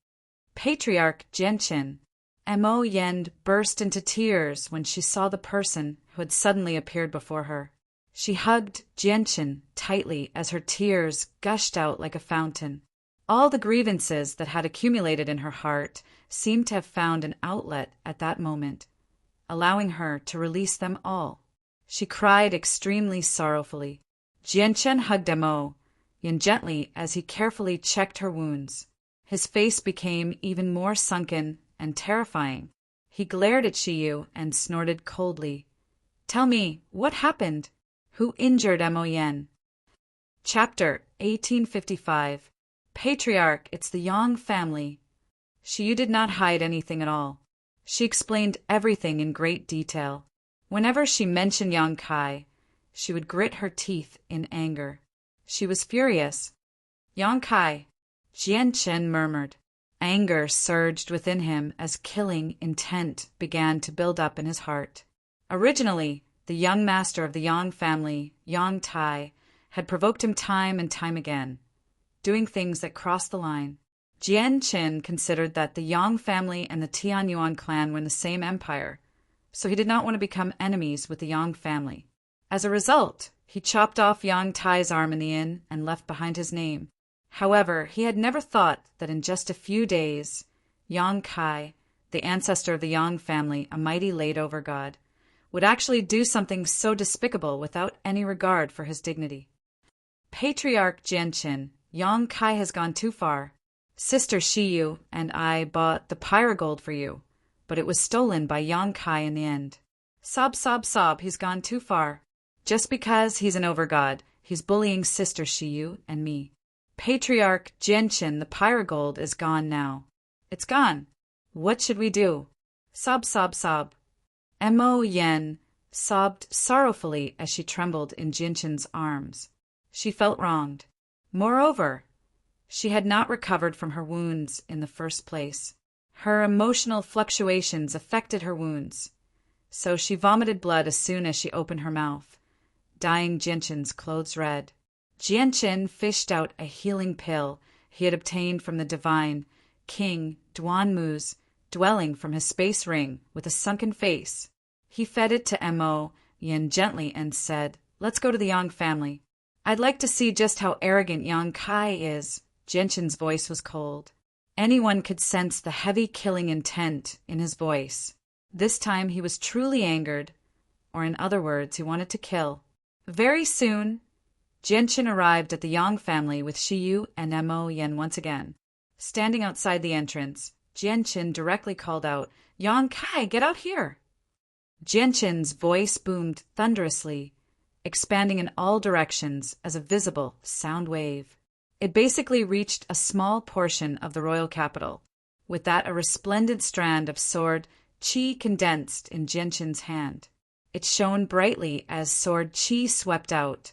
Patriarch Jianqin. Mo Yen burst into tears when she saw the person who had suddenly appeared before her. She hugged Jianqin tightly as her tears gushed out like a fountain. All the grievances that had accumulated in her heart seemed to have found an outlet at that moment, allowing her to release them all. She cried extremely sorrowfully. Jianqin hugged Mo Yen gently as he carefully checked her wounds. His face became even more sunken and terrifying. He glared at Shiyu and snorted coldly. "Tell me, what happened? Who injured Mo Yen?" Chapter 1855. Patriarch, it's the Yang family. Shiyu did not hide anything at all. She explained everything in great detail. Whenever she mentioned Yang Kai, she would grit her teeth in anger. She was furious. "Yang Kai," Jianqin murmured. Anger surged within him as killing intent began to build up in his heart. Originally, the young master of the Yang family, Yang Tai, had provoked him time and time again, doing things that crossed the line. Jianqin considered that the Yang family and the Tianyuan clan were in the same empire, so he did not want to become enemies with the Yang family. As a result, he chopped off Yang Tai's arm in the inn and left behind his name. However, he had never thought that in just a few days, Yang Kai, the ancestor of the Yang family, a mighty laid-over god, would actually do something so despicable without any regard for his dignity. Patriarch Jianqin, Yang Kai has gone too far. Sister Shiyu and I bought the pyrogold for you, but it was stolen by Yang Kai in the end. Sob, sob, sob, he's gone too far. Just because he's an over-god, he's bullying Sister Shiyu and me. Patriarch Jianqin, the pyrogold is gone now. It's gone. What should we do? Sob, sob, sob. Mo Yen, sobbed sorrowfully as she trembled in Jianshan's arms. She felt wronged. Moreover, she had not recovered from her wounds in the first place. Her emotional fluctuations affected her wounds, so she vomited blood as soon as she opened her mouth, dyeing Jianshan's clothes red. Jianshan fished out a healing pill he had obtained from the divine King Duanmu's dwelling from his space ring with a sunken face. He fed it to Mo Yin gently and said, "Let's go to the Yang family. I'd like to see just how arrogant Yang Kai is." Jianshan's voice was cold. Anyone could sense the heavy killing intent in his voice. This time he was truly angered, or in other words, he wanted to kill. Very soon, Jianshan arrived at the Yang family with Shiyu and Mo Yin once again. Standing outside the entrance, Jianshan directly called out, "Yang Kai, get out here!" Jianshan's voice boomed thunderously, expanding in all directions as a visible sound wave. It basically reached a small portion of the royal capital. With that, a resplendent strand of sword qi condensed in Jianshan's hand. It shone brightly as sword qi swept out,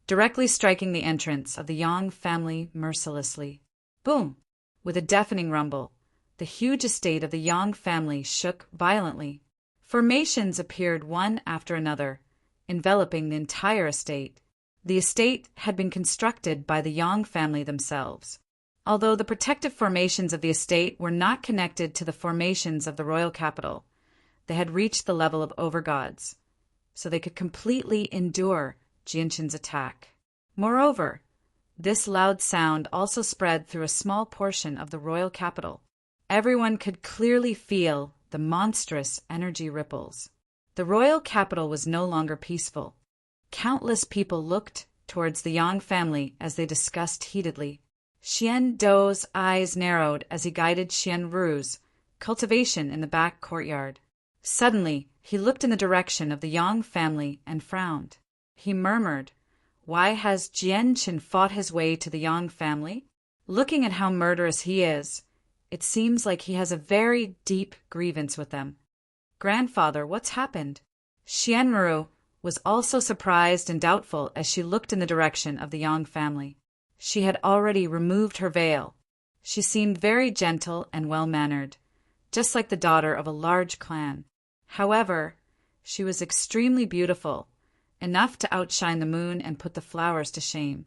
directly striking the entrance of the Yang family mercilessly. Boom! With a deafening rumble, the huge estate of the Yang family shook violently. Formations appeared one after another, enveloping the entire estate. The estate had been constructed by the Yang family themselves. Although the protective formations of the estate were not connected to the formations of the royal capital, they had reached the level of overgods, so they could completely endure Jianshan's attack. Moreover, this loud sound also spread through a small portion of the royal capital. Everyone could clearly feel the monstrous energy ripples. The royal capital was no longer peaceful. Countless people looked towards the Yang family as they discussed heatedly. Xian Dou's eyes narrowed as he guided Xian Ru's cultivation in the back courtyard. Suddenly, he looked in the direction of the Yang family and frowned. He murmured, "Why has Jianshan fought his way to the Yang family? Looking at how murderous he is, it seems like he has a very deep grievance with them. Grandfather, what's happened?" Xianru was also surprised and doubtful as she looked in the direction of the Yang family. She had already removed her veil. She seemed very gentle and well-mannered, just like the daughter of a large clan. However, she was extremely beautiful, enough to outshine the moon and put the flowers to shame.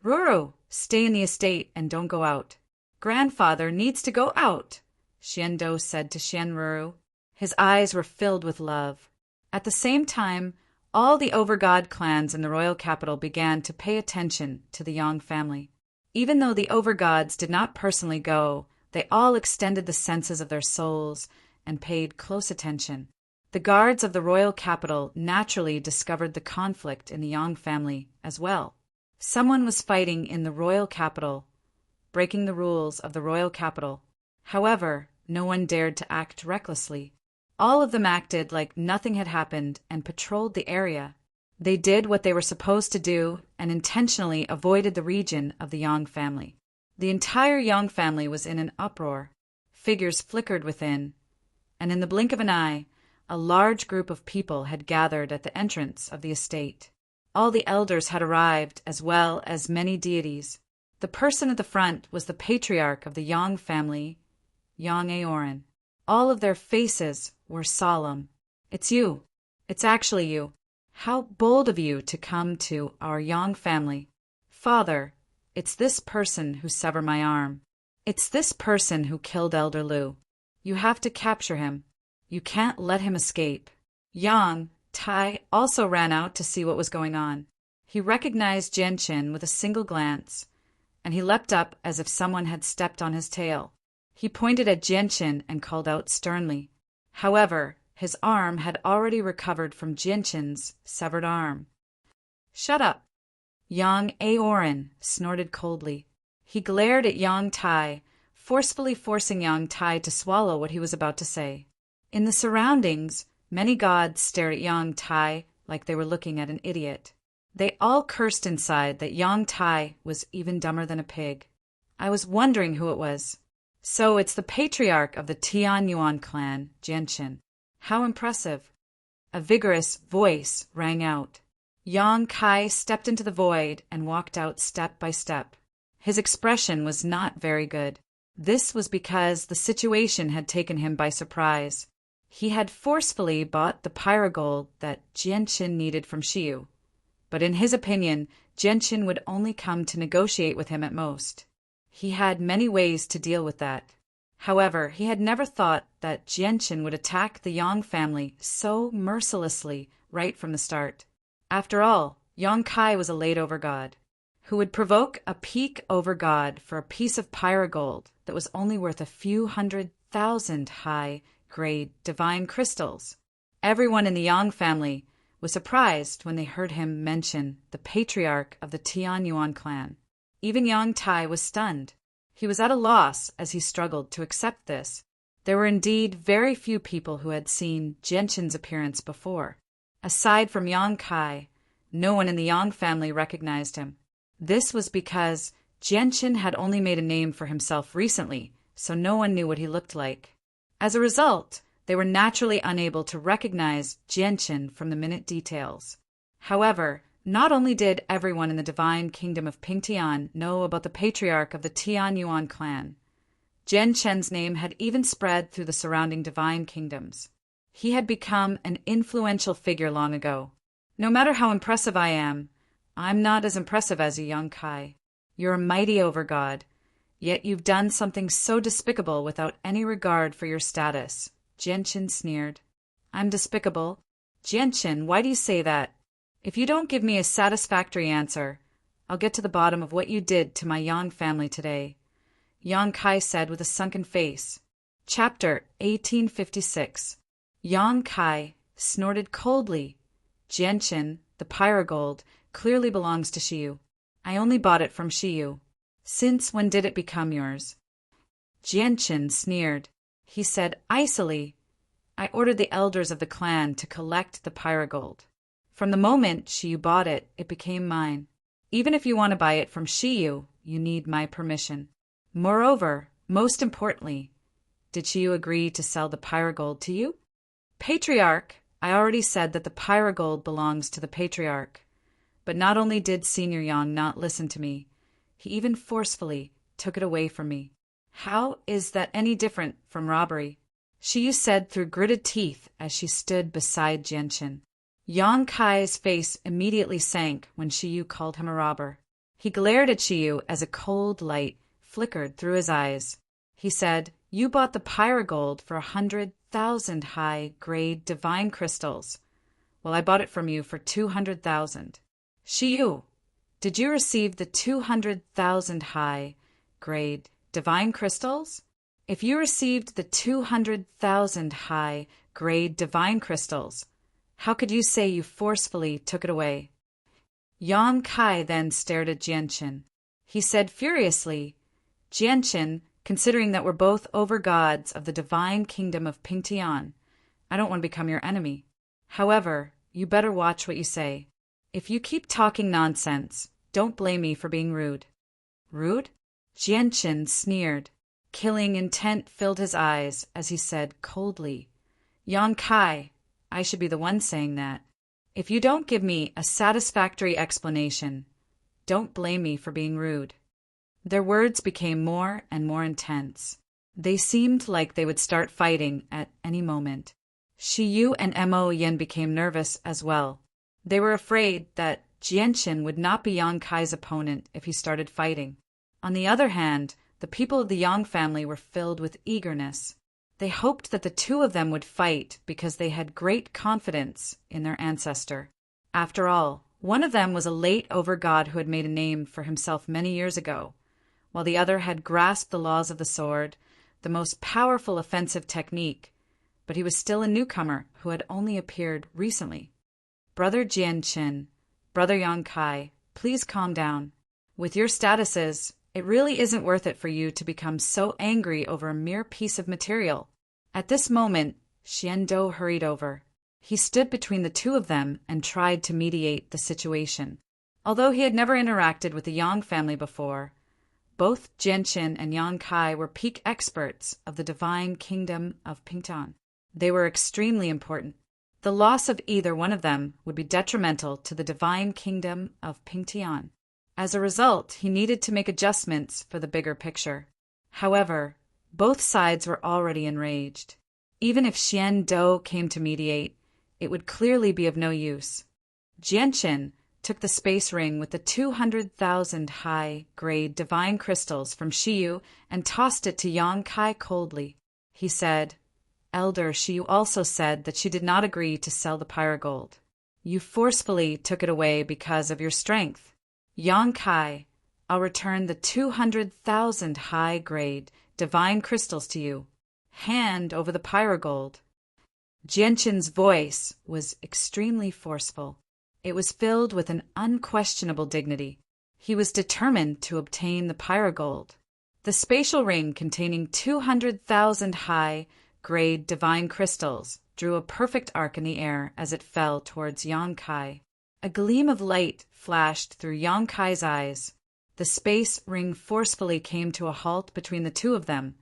"Ruru, stay in the estate and don't go out." "Grandfather needs to go out," Xiando said to Xianru. His eyes were filled with love. At the same time, all the overgod clans in the royal capital began to pay attention to the Yang family. Even though the overgods did not personally go, they all extended the senses of their souls and paid close attention. The guards of the royal capital naturally discovered the conflict in the Yang family as well. Someone was fighting in the royal capital, breaking the rules of the royal capital. However, no one dared to act recklessly. All of them acted like nothing had happened and patrolled the area. They did what they were supposed to do and intentionally avoided the region of the Yang family. The entire Yang family was in an uproar. Figures flickered within, and in the blink of an eye, a large group of people had gathered at the entrance of the estate. All the elders had arrived, as well as many deities. The person at the front was the patriarch of the Yang family, Yang Aoran. All of their faces were solemn. "It's you. It's actually you. How bold of you to come to our Yang family. Father, it's this person who severed my arm. It's this person who killed Elder Lu. You have to capture him. You can't let him escape." Yang Tai also ran out to see what was going on. He recognized Jianshan with a single glance, and he leapt up as if someone had stepped on his tail. He pointed at Jianshan and called out sternly. However, his arm had already recovered from Jianshan's severed arm. "Shut up!" Yang Aoran snorted coldly. He glared at Yang Tai, forcefully forcing Yang Tai to swallow what he was about to say. In the surroundings, many gods stared at Yang Tai like they were looking at an idiot. They all cursed inside that Yang Tai was even dumber than a pig. I was wondering who it was. So it's the patriarch of the Tianyuan clan, Jianshan. How impressive. A vigorous voice rang out. Yang Kai stepped into the void and walked out step by step. His expression was not very good. This was because the situation had taken him by surprise. He had forcefully bought the pyrogold that Jianqin needed from Shiyu. But in his opinion, Jianqin would only come to negotiate with him at most. He had many ways to deal with that. However, he had never thought that Jianqin would attack the Yang family so mercilessly right from the start. After all, Yang Kai was a late-over god, who would provoke a peak-over god for a piece of pyrogold that was only worth a few 100,000 high-grade divine crystals. Everyone in the Yang family was surprised when they heard him mention the patriarch of the Tianyuan clan. Even Yang Tai was stunned. He was at a loss as he struggled to accept this. There were indeed very few people who had seen Jianqin's appearance before. Aside from Yang Kai, no one in the Yang family recognized him. This was because Jianqin had only made a name for himself recently, so no one knew what he looked like. As a result, they were naturally unable to recognize Jianqin from the minute details. However, not only did everyone in the divine kingdom of Pingtian know about the patriarch of the Tianyuan clan, Jianqin's name had even spread through the surrounding divine kingdoms. He had become an influential figure long ago. No matter how impressive I am, I'm not as impressive as you, Yang Kai. You're a mighty overgod, yet you've done something so despicable without any regard for your status. Jianqin sneered. I'm despicable? Jianqin, why do you say that? If you don't give me a satisfactory answer, I'll get to the bottom of what you did to my Yang family today, Yang Kai said with a sunken face. Chapter 1856. Yang Kai snorted coldly. Jianqin, the pyrogold, clearly belongs to Shiyu. I only bought it from Shiyu. Since when did it become yours? Jianqin sneered. He said icily, I ordered the elders of the clan to collect the pyrogold. From the moment Shiyu bought it, it became mine. Even if you want to buy it from Shiyu, you need my permission. Moreover, most importantly, did Shiyu agree to sell the pyrogold to you? Patriarch, I already said that the pyrogold belongs to the patriarch. But not only did Senior Yang not listen to me, he even forcefully took it away from me. How is that any different from robbery? Shiyu said through gritted teeth as she stood beside Jianqin. Yang Kai's face immediately sank when Shiyu called him a robber. He glared at Shiyu as a cold light flickered through his eyes. He said, You bought the pyrogold for 100,000 high-grade divine crystals. Well, I bought it from you for 200,000. Shiyu, did you receive the 200,000 high-grade divine crystals? If you received the 200,000 high-grade divine crystals, how could you say you forcefully took it away? Yang Kai then stared at Jianqin. He said furiously, Jianqin, considering that we're both over-gods of the divine kingdom of Pingtian, I don't want to become your enemy. However, you better watch what you say. If you keep talking nonsense, don't blame me for being rude. Rude? Jianqin sneered. Killing intent filled his eyes as he said coldly, Yang Kai, I should be the one saying that. If you don't give me a satisfactory explanation, don't blame me for being rude. Their words became more and more intense. They seemed like they would start fighting at any moment. Shiyu and Mo Yin became nervous as well. They were afraid that Jianqin would not be Yang Kai's opponent if he started fighting. On the other hand, the people of the Yang family were filled with eagerness. They hoped that the two of them would fight because they had great confidence in their ancestor. After all, one of them was a late over-god who had made a name for himself many years ago, while the other had grasped the laws of the sword, the most powerful offensive technique, but he was still a newcomer who had only appeared recently. Brother Jianqin, Brother Yang Kai, please calm down. With your statuses, it really isn't worth it for you to become so angry over a mere piece of material. At this moment, Xiando hurried over. He stood between the two of them and tried to mediate the situation. Although he had never interacted with the Yang family before, both Jianqin and Yang Kai were peak experts of the divine kingdom of Pingtan. They were extremely important. The loss of either one of them would be detrimental to the divine kingdom of Pingtian. As a result, he needed to make adjustments for the bigger picture. However, both sides were already enraged. Even if Xian Do came to mediate, it would clearly be of no use. Jianqin took the space ring with the 200,000 high-grade divine crystals from Shiyu and tossed it to Yang Kai coldly. He said, "Elder Shiyu also said that she did not agree to sell the pyrogold. You forcefully took it away because of your strength. Yang Kai, I'll return the 200,000 high-grade divine crystals to you. Hand over the pyrogold." Jianqin's voice was extremely forceful. It was filled with an unquestionable dignity. He was determined to obtain the pyrogold. The spatial ring containing 200,000 high-grade divine crystals drew a perfect arc in the air as it fell towards Yang Kai. A gleam of light flashed through Yang Kai's eyes. The space ring forcefully came to a halt between the two of them,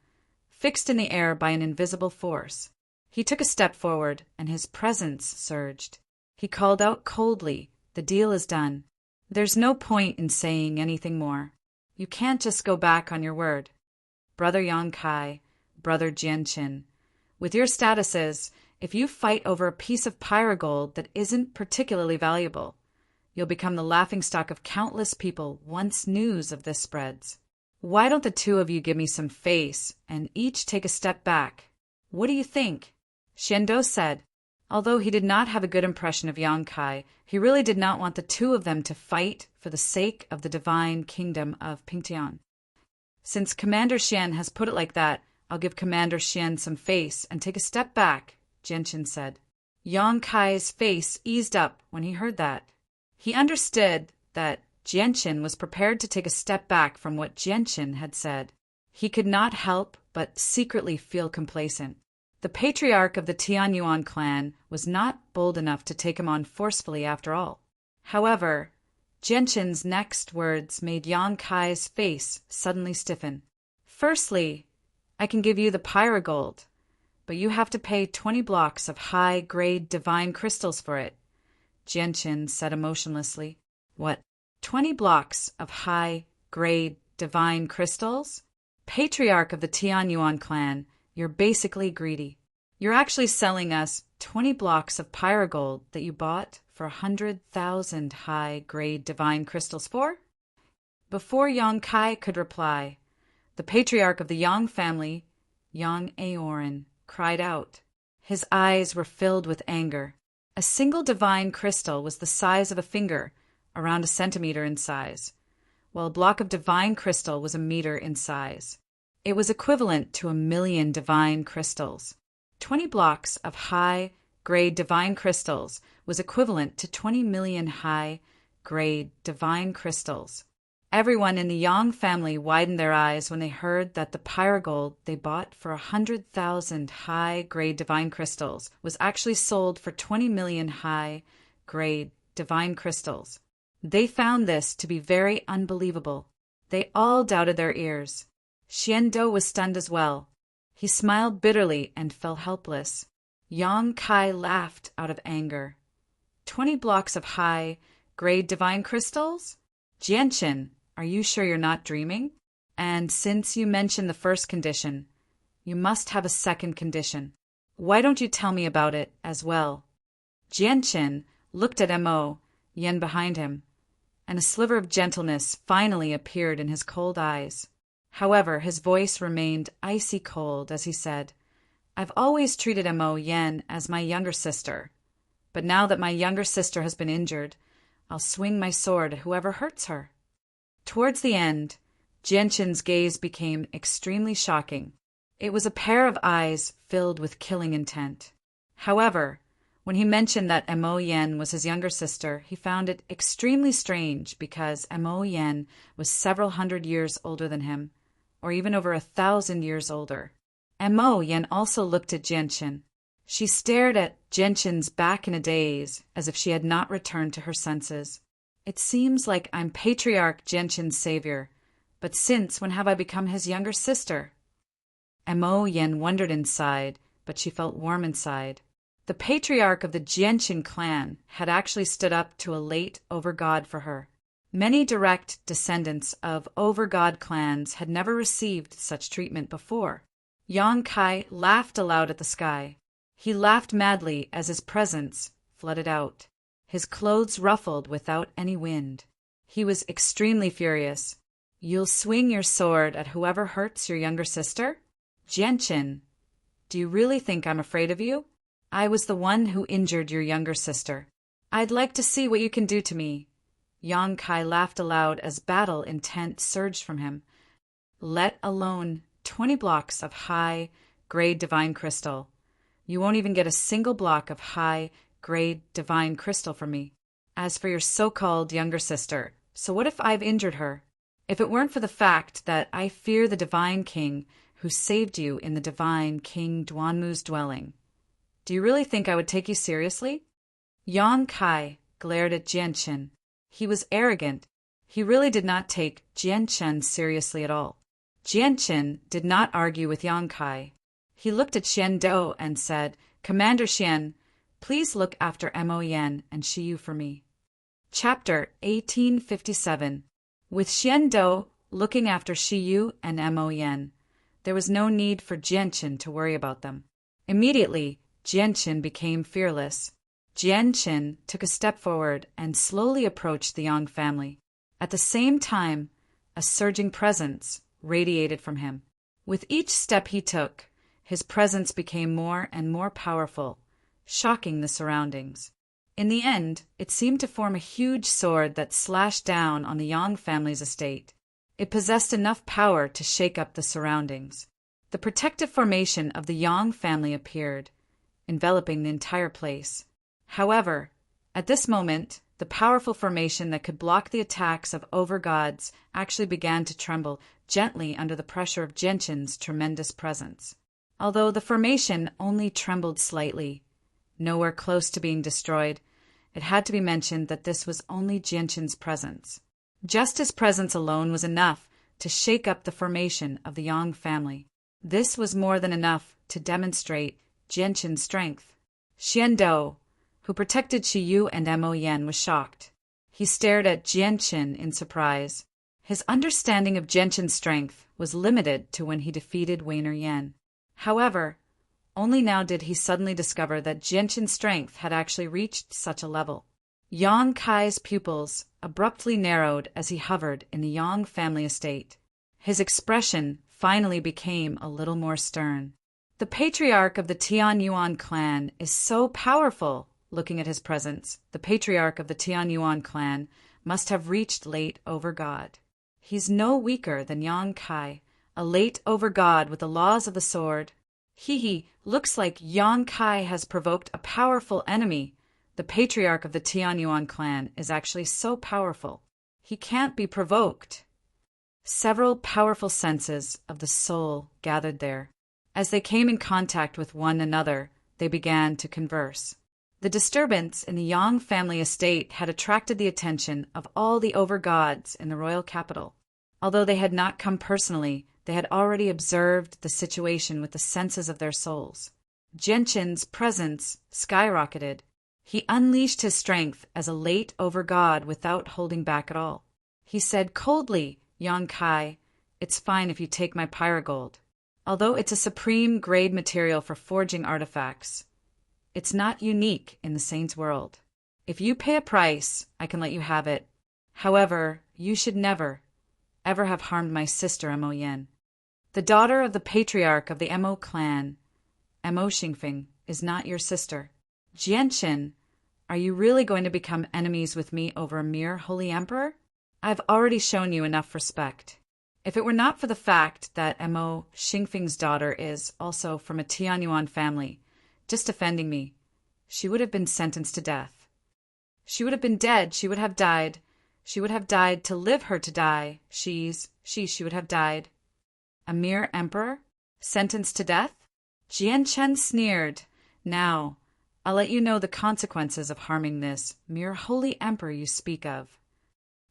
fixed in the air by an invisible force. He took a step forward, and his presence surged. He called out coldly, "The deal is done. There's no point in saying anything more. You can't just go back on your word. Brother Yang Kai, Brother Jianqin, with your statuses, if you fight over a piece of pyrogold that isn't particularly valuable, you'll become the laughingstock of countless people once news of this spreads. Why don't the two of you give me some face and each take a step back? What do you think?" Xiando said. Although he did not have a good impression of Yang Kai, he really did not want the two of them to fight for the sake of the divine kingdom of Pingtian. "Since Commander Xian has put it like that, I'll give Commander Xian some face and take a step back," Jianqin said. Yang Kai's face eased up when he heard that. He understood that Jianqin was prepared to take a step back from what Jianqin had said. He could not help but secretly feel complacent. The patriarch of the Tianyuan clan was not bold enough to take him on forcefully after all. However, Jianqin's next words made Yang Kai's face suddenly stiffen. "Firstly, I can give you the pyrogold, but you have to pay 20 blocks of high-grade divine crystals for it," Jianqin said emotionlessly. "What? 20 blocks of high-grade divine crystals? Patriarch of the Tianyuan clan, you're basically greedy. You're actually selling us 20 blocks of pyrogold that you bought for 100,000 high-grade divine crystals for?" Before Yang Kai could reply, the patriarch of the Yang family, Yang Aoran, cried out. His eyes were filled with anger. A single divine crystal was the size of a finger, around a centimeter in size, while a block of divine crystal was a meter in size. It was equivalent to 1,000,000 divine crystals. 20 blocks of high-grade divine crystals was equivalent to 20 million high-grade divine crystals. Everyone in the Yang family widened their eyes when they heard that the pyrogold they bought for 100,000 high-grade divine crystals was actually sold for 20 million high-grade divine crystals. They found this to be very unbelievable. They all doubted their ears. Xiando was stunned as well. He smiled bitterly and fell helpless. Yang Kai laughed out of anger. 20 blocks of high-grade divine crystals? Jianqin, are you sure you're not dreaming? And since you mentioned the first condition, you must have a second condition. Why don't you tell me about it as well? Jianqin looked at Mo Yen behind him, and a sliver of gentleness finally appeared in his cold eyes. However, his voice remained icy cold as he said, "I've always treated Mo Yen as my younger sister, but now that my younger sister has been injured, I'll swing my sword at whoever hurts her." Towards the end, Jianqin's gaze became extremely shocking. It was a pair of eyes filled with killing intent. However, when he mentioned that Mo Yen was his younger sister, he found it extremely strange because Mo Yen was several hundred years older than him, or even over 1,000 years older. Mo Yen also looked at Jianqin. She stared at Jianqin's back in a daze, as if she had not returned to her senses. "It seems like I'm Patriarch Jianqin's savior, but since when have I become his younger sister?" Mo Yen wondered inside, but she felt warm inside. The patriarch of the Jianqin clan had actually stood up to a late over-god for her. Many direct descendants of over-god clans had never received such treatment before. Yang Kai laughed aloud at the sky. He laughed madly as his presence flooded out. His clothes ruffled without any wind. He was extremely furious. "You'll swing your sword at whoever hurts your younger sister? Jianqin, do you really think I'm afraid of you? I was the one who injured your younger sister. I'd like to see what you can do to me." Yang Kai laughed aloud as battle intent surged from him. "Let alone 20 blocks of high-grade divine crystal. You won't even get a single block of high-grade divine crystal from me. As for your so-called younger sister, so what if I've injured her? If it weren't for the fact that I fear the divine king who saved you in the divine King Duanmu's dwelling, do you really think I would take you seriously?" Yang Kai glared at Jianqin. He was arrogant. He really did not take Jianqin seriously at all. Jianqin did not argue with Yang Kai. He looked at Xian Dou and said, "Commander Xian, please look after Mo Yan and Shiyu for me." Chapter 1857. With Xian Dou looking after Shiyu and Mo Yan, there was no need for Jianqin to worry about them. Immediately, Jianqin became fearless. Jianqin took a step forward and slowly approached the Yang family. At the same time, a surging presence radiated from him. With each step he took, his presence became more and more powerful, shocking the surroundings. In the end, it seemed to form a huge sword that slashed down on the Yang family's estate. It possessed enough power to shake up the surroundings. The protective formation of the Yang family appeared, enveloping the entire place. However, at this moment, the powerful formation that could block the attacks of over-gods actually began to tremble gently under the pressure of Jianqin's tremendous presence. Although the formation only trembled slightly, nowhere close to being destroyed, it had to be mentioned that this was only Jianqin's presence. Just his presence alone was enough to shake up the formation of the Yang family. This was more than enough to demonstrate Jianqin's strength. Xian Dou, who protected Shiyu and Mo Yan, was shocked. He stared at Jianqin in surprise. His understanding of Jianqin's strength was limited to when he defeated Weiner Yan. However, only now did he suddenly discover that Jianqin's strength had actually reached such a level. Yang Kai's pupils abruptly narrowed as he hovered in the Yang family estate. His expression finally became a little more stern. "The patriarch of the Tianyuan clan is so powerful." Looking at his presence, the patriarch of the Tianyuan clan must have reached late over God. He's no weaker than Yang Kai, a late over God with the laws of the sword. Looks like Yang Kai has provoked a powerful enemy. The patriarch of the Tianyuan clan is actually so powerful. He can't be provoked. Several powerful senses of the soul gathered there. As they came in contact with one another, they began to converse. The disturbance in the Yang family estate had attracted the attention of all the over-gods in the royal capital. Although they had not come personally, they had already observed the situation with the senses of their souls. Jianqin's presence skyrocketed. He unleashed his strength as a late over-god without holding back at all. He said coldly, "Yang Kai, it's fine if you take my pyrogold. Although it's a supreme grade material for forging artifacts, it's not unique in the Saints' world. If you pay a price, I can let you have it. However, you should never, ever have harmed my sister Mo Yan. The daughter of the patriarch of the Mo clan, Mo Xingfeng, is not your sister. Jianqin, are you really going to become enemies with me over a mere holy emperor? I've already shown you enough respect. If it were not for the fact that Mo Xingfeng's daughter is also from a Tianyuan family, just offending me, she would have been sentenced to death. She would have been dead. She would have died. She would have died to live her to die. She would have died. A mere emperor? Sentenced to death?" Jianqin sneered. "Now, I'll let you know the consequences of harming this mere holy emperor you speak of."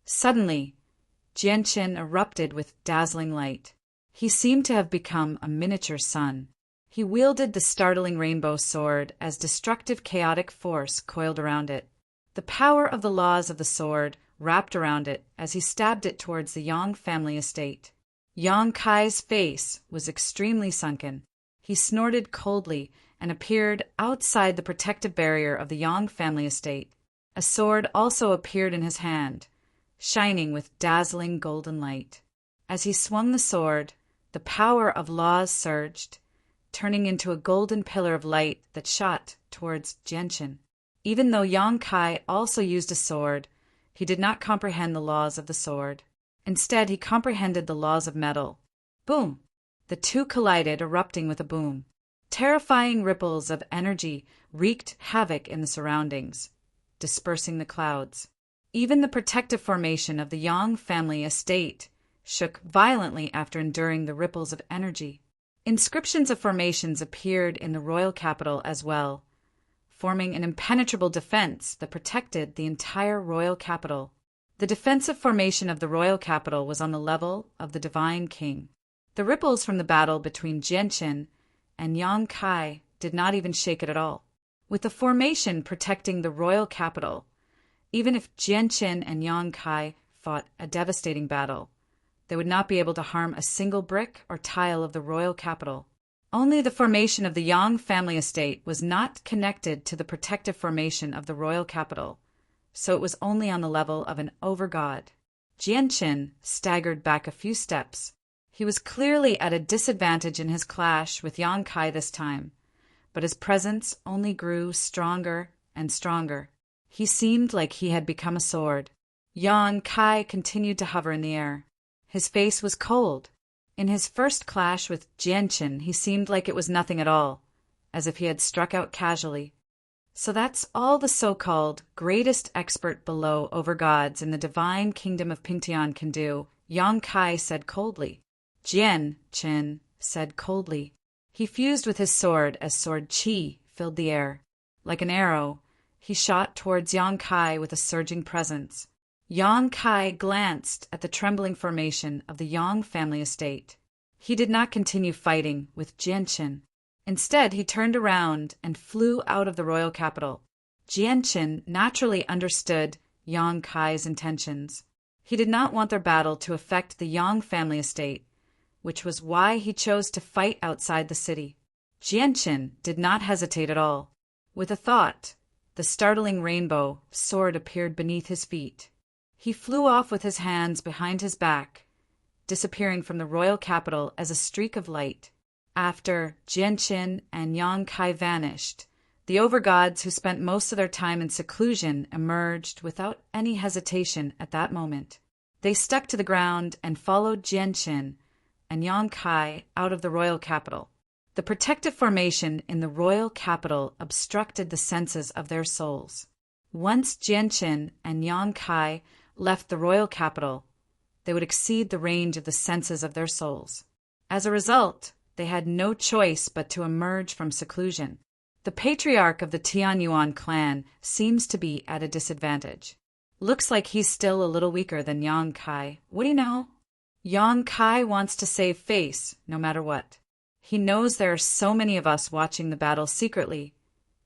Suddenly, Jianqin erupted with dazzling light. He seemed to have become a miniature sun. He wielded the startling rainbow sword as destructive chaotic force coiled around it. The power of the laws of the sword wrapped around it as he stabbed it towards the Yang family estate. Yang Kai's face was extremely sunken. He snorted coldly and appeared outside the protective barrier of the Yang family estate. A sword also appeared in his hand, shining with dazzling golden light. As he swung the sword, the power of laws surged, turning into a golden pillar of light that shot towards Jianqin. Even though Yang Kai also used a sword, he did not comprehend the laws of the sword. Instead, he comprehended the laws of metal. Boom! The two collided, erupting with a boom. Terrifying ripples of energy wreaked havoc in the surroundings, dispersing the clouds. Even the protective formation of the Yang family estate shook violently after enduring the ripples of energy. Inscriptions of formations appeared in the royal capital as well, forming an impenetrable defense that protected the entire royal capital. The defensive formation of the royal capital was on the level of the divine king. The ripples from the battle between Jianqin and Yang Kai did not even shake it at all. With the formation protecting the royal capital, even if Jianqin and Yang Kai fought a devastating battle, they would not be able to harm a single brick or tile of the royal capital. Only the formation of the Yang family estate was not connected to the protective formation of the royal capital, so it was only on the level of an overgod. Jianqin staggered back a few steps. He was clearly at a disadvantage in his clash with Yang Kai this time, but his presence only grew stronger and stronger. He seemed like he had become a sword. Yang Kai continued to hover in the air. His face was cold. In his first clash with Jianqin, he seemed like it was nothing at all, as if he had struck out casually. So that's all the so-called greatest expert below overgods in the divine kingdom of Pingtian can do, Yang Kai said coldly. Jianqin said coldly. He fused with his sword as sword qi filled the air. Like an arrow, he shot towards Yang Kai with a surging presence. Yang Kai glanced at the trembling formation of the Yang family estate. He did not continue fighting with Jianqin. Instead, he turned around and flew out of the royal capital. Jianqin naturally understood Yang Kai's intentions. He did not want their battle to affect the Yang family estate, which was why he chose to fight outside the city. Jianqin did not hesitate at all. With a thought, the startling rainbow sword appeared beneath his feet. He flew off with his hands behind his back, disappearing from the royal capital as a streak of light. After Jianqin and Yang Kai vanished, the overgods who spent most of their time in seclusion emerged without any hesitation at that moment. They stuck to the ground and followed Jianqin and Yang Kai out of the royal capital. The protective formation in the royal capital obstructed the senses of their souls. Once Jianqin and Yang Kai left the royal capital, they would exceed the range of the senses of their souls. As a result, they had no choice but to emerge from seclusion. The patriarch of the Tianyuan clan seems to be at a disadvantage. Looks like he's still a little weaker than Yang Kai. What do you know? Yang Kai wants to save face, no matter what. He knows there are so many of us watching the battle secretly,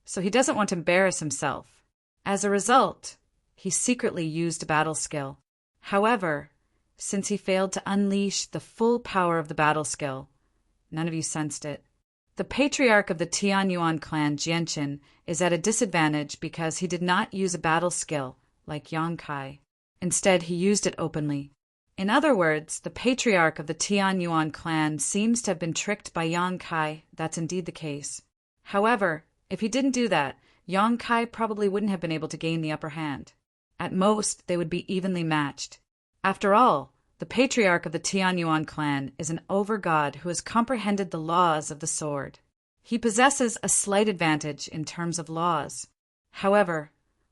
so he doesn't want to embarrass himself. As a result, he secretly used a battle skill. However, since he failed to unleash the full power of the battle skill, none of you sensed it. The patriarch of the Tianyuan clan, Jianqin, is at a disadvantage because he did not use a battle skill like Yang Kai. Instead, he used it openly. In other words, the patriarch of the Tianyuan clan seems to have been tricked by Yang Kai. That's indeed the case. However, if he didn't do that, Yang Kai probably wouldn't have been able to gain the upper hand. At most, they would be evenly matched. After all, the patriarch of the Tianyuan clan is an overgod who has comprehended the laws of the sword. He possesses a slight advantage in terms of laws. However,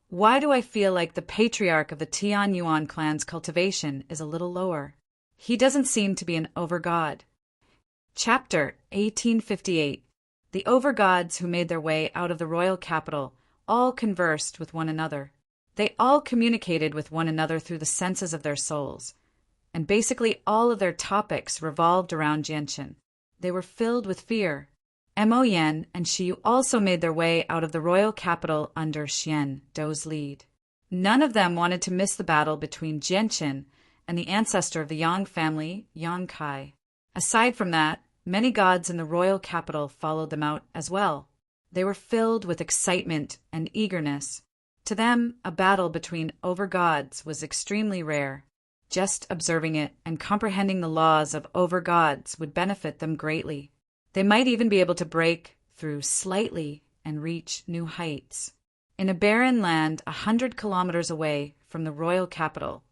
why do I feel like the patriarch of the Tianyuan clan's cultivation is a little lower? He doesn't seem to be an overgod. Chapter 1858. The overgods who made their way out of the royal capital all conversed with one another. They all communicated with one another through the senses of their souls, and basically all of their topics revolved around Jianqin. They were filled with fear. Mo Yan and Shiyu also made their way out of the royal capital under Xian Dou's lead. None of them wanted to miss the battle between Jianqin and the ancestor of the Yang family, Yang Kai. Aside from that, many gods in the royal capital followed them out as well. They were filled with excitement and eagerness. To them, a battle between over-gods was extremely rare. Just observing it and comprehending the laws of over-gods would benefit them greatly. They might even be able to break through slightly and reach new heights. In a barren land 100 kilometers away from the royal capital,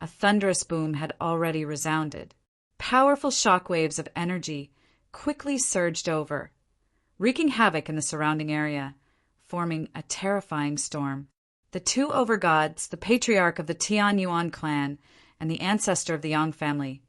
a thunderous boom had already resounded. Powerful shockwaves of energy quickly surged over, wreaking havoc in the surrounding area, forming a terrifying storm. The two overgods, the patriarch of the Tian Yuan clan and the ancestor of the Yang family,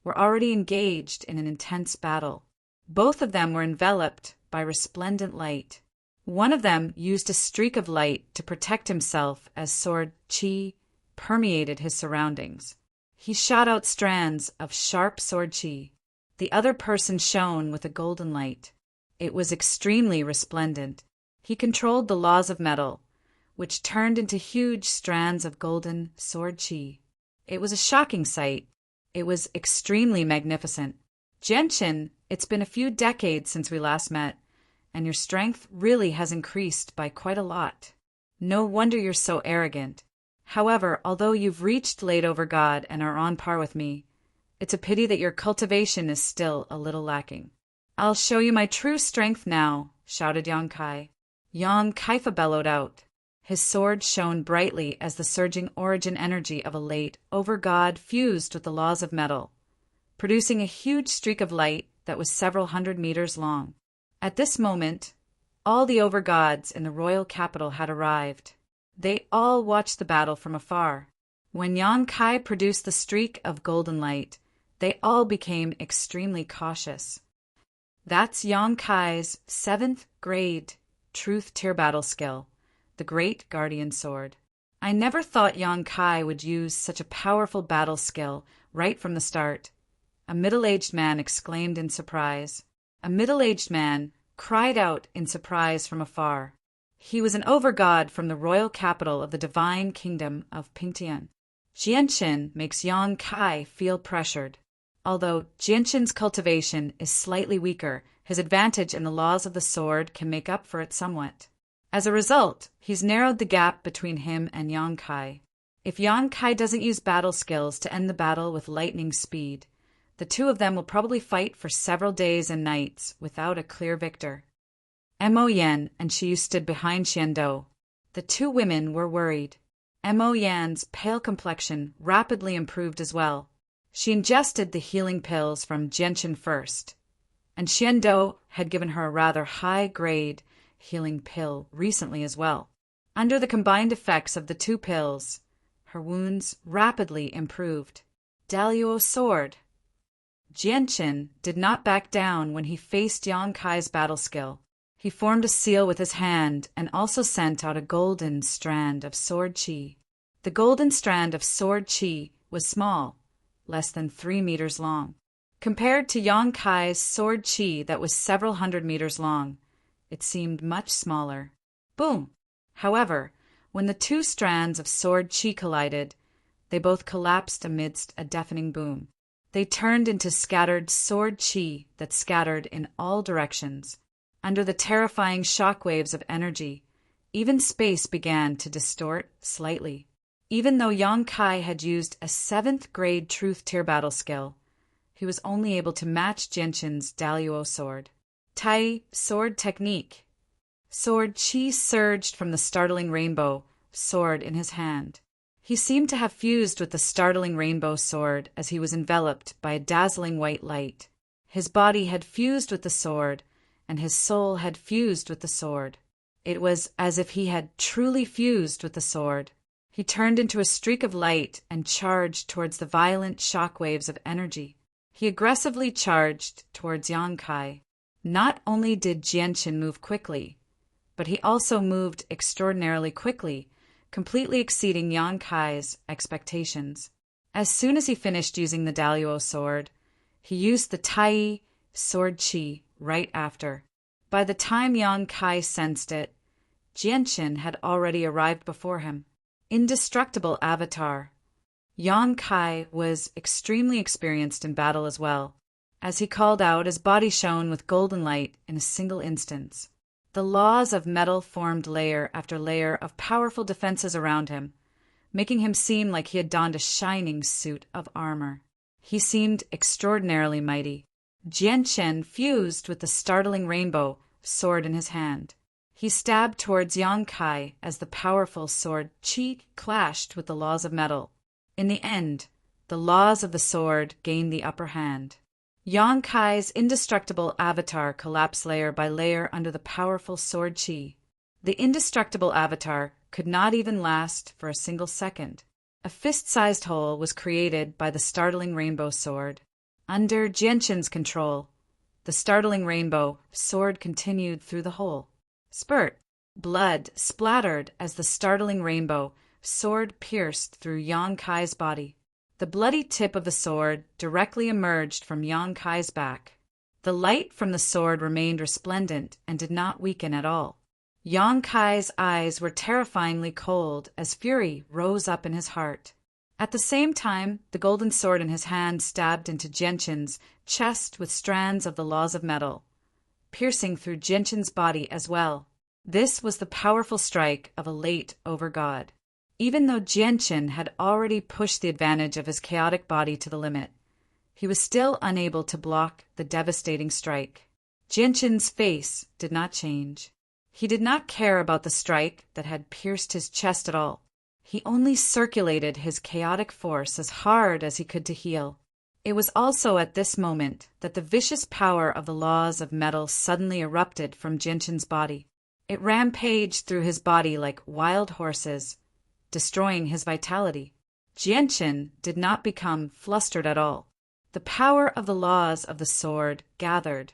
were already engaged in an intense battle. Both of them were enveloped by resplendent light. One of them used a streak of light to protect himself as sword qi permeated his surroundings. He shot out strands of sharp sword qi. The other person shone with a golden light. It was extremely resplendent. He controlled the laws of metal, which turned into huge strands of golden sword qi. It was a shocking sight. It was extremely magnificent. Jianqin, it's been a few decades since we last met, and your strength really has increased by quite a lot. No wonder you're so arrogant. However, although you've reached late over God and are on par with me, it's a pity that your cultivation is still a little lacking. I'll show you my true strength now, shouted Yang Kai. Yang Kaifa bellowed out. His sword shone brightly as the surging origin energy of a late over God fused with the laws of metal, producing a huge streak of light that was several hundred meters long. At this moment, all the over-gods in the royal capital had arrived. They all watched the battle from afar. When Yang Kai produced the streak of golden light, they all became extremely cautious. That's Yang Kai's 7th grade Truth Tier battle skill, the Great Guardian Sword. I never thought Yang Kai would use such a powerful battle skill right from the start. A middle-aged man exclaimed in surprise. A middle-aged man cried out in surprise from afar. He was an overgod from the royal capital of the divine kingdom of Pingtian. Jianqin makes Yang Kai feel pressured. Although Jianqin's cultivation is slightly weaker, his advantage in the laws of the sword can make up for it somewhat. As a result, he's narrowed the gap between him and Yang Kai. If Yang Kai doesn't use battle skills to end the battle with lightning speed, the two of them will probably fight for several days and nights without a clear victor. Mo Yan and Shiyu stood behind Xian Dou. The two women were worried. Mo Yan's pale complexion rapidly improved as well. She ingested the healing pills from Jianqin first, and Xian Dou had given her a rather high-grade healing pill recently as well. Under the combined effects of the two pills, her wounds rapidly improved. Daluo sword. Jianqin did not back down when he faced Yang Kai's battle skill. He formed a seal with his hand and also sent out a golden strand of sword qi. The golden strand of sword qi was small, less than 3 meters long. Compared to Yang Kai's sword qi that was several hundred meters long, it seemed much smaller. Boom! However, when the two strands of sword qi collided, they both collapsed amidst a deafening boom. They turned into scattered sword qi that scattered in all directions. Under the terrifying shockwaves of energy, even space began to distort slightly. Even though Yang Kai had used a 7th grade Truth Tier battle skill, he was only able to match Jianqin's Daluo sword. Tai sword technique. Sword qi surged from the startling rainbow sword in his hand. He seemed to have fused with the startling rainbow sword as he was enveloped by a dazzling white light. His body had fused with the sword, and his soul had fused with the sword. It was as if he had truly fused with the sword. He turned into a streak of light and charged towards the violent shockwaves of energy. He aggressively charged towards Yang Kai. Not only did Jianqin move quickly, but he also moved extraordinarily quickly, completely exceeding Yang Kai's expectations. As soon as he finished using the Daluo sword, he used the Tai sword qi right after. By the time Yang Kai sensed it, Jianqin had already arrived before him. Indestructible avatar. Yang Kai was extremely experienced in battle as well. As he called out, his body shone with golden light in a single instance. The laws of metal formed layer after layer of powerful defenses around him, making him seem like he had donned a shining suit of armor. He seemed extraordinarily mighty. Jianqin fused with the startling rainbow sword in his hand. He stabbed towards Yang Kai as the powerful sword Qi clashed with the laws of metal. In the end, the laws of the sword gained the upper hand. Yang Kai's indestructible avatar collapsed layer by layer under the powerful sword Qi. The indestructible avatar could not even last for a single second. A fist-sized hole was created by the startling rainbow sword. Under Jianqin's control, the startling rainbow sword continued through the hole. Spurt. Blood splattered as the startling rainbow sword pierced through Yang Kai's body. The bloody tip of the sword directly emerged from Yang Kai's back. The light from the sword remained resplendent and did not weaken at all. Yang Kai's eyes were terrifyingly cold as fury rose up in his heart. At the same time, the golden sword in his hand stabbed into Jianqin's chest with strands of the laws of metal, piercing through Jianqin's body as well. This was the powerful strike of a late over-god. Even though Jianqin had already pushed the advantage of his chaotic body to the limit, he was still unable to block the devastating strike. Jianqin's face did not change. He did not care about the strike that had pierced his chest at all. He only circulated his chaotic force as hard as he could to heal. It was also at this moment that the vicious power of the laws of metal suddenly erupted from Jianqin's body. It rampaged through his body like wild horses, destroying his vitality. Jianqin did not become flustered at all. The power of the laws of the sword gathered,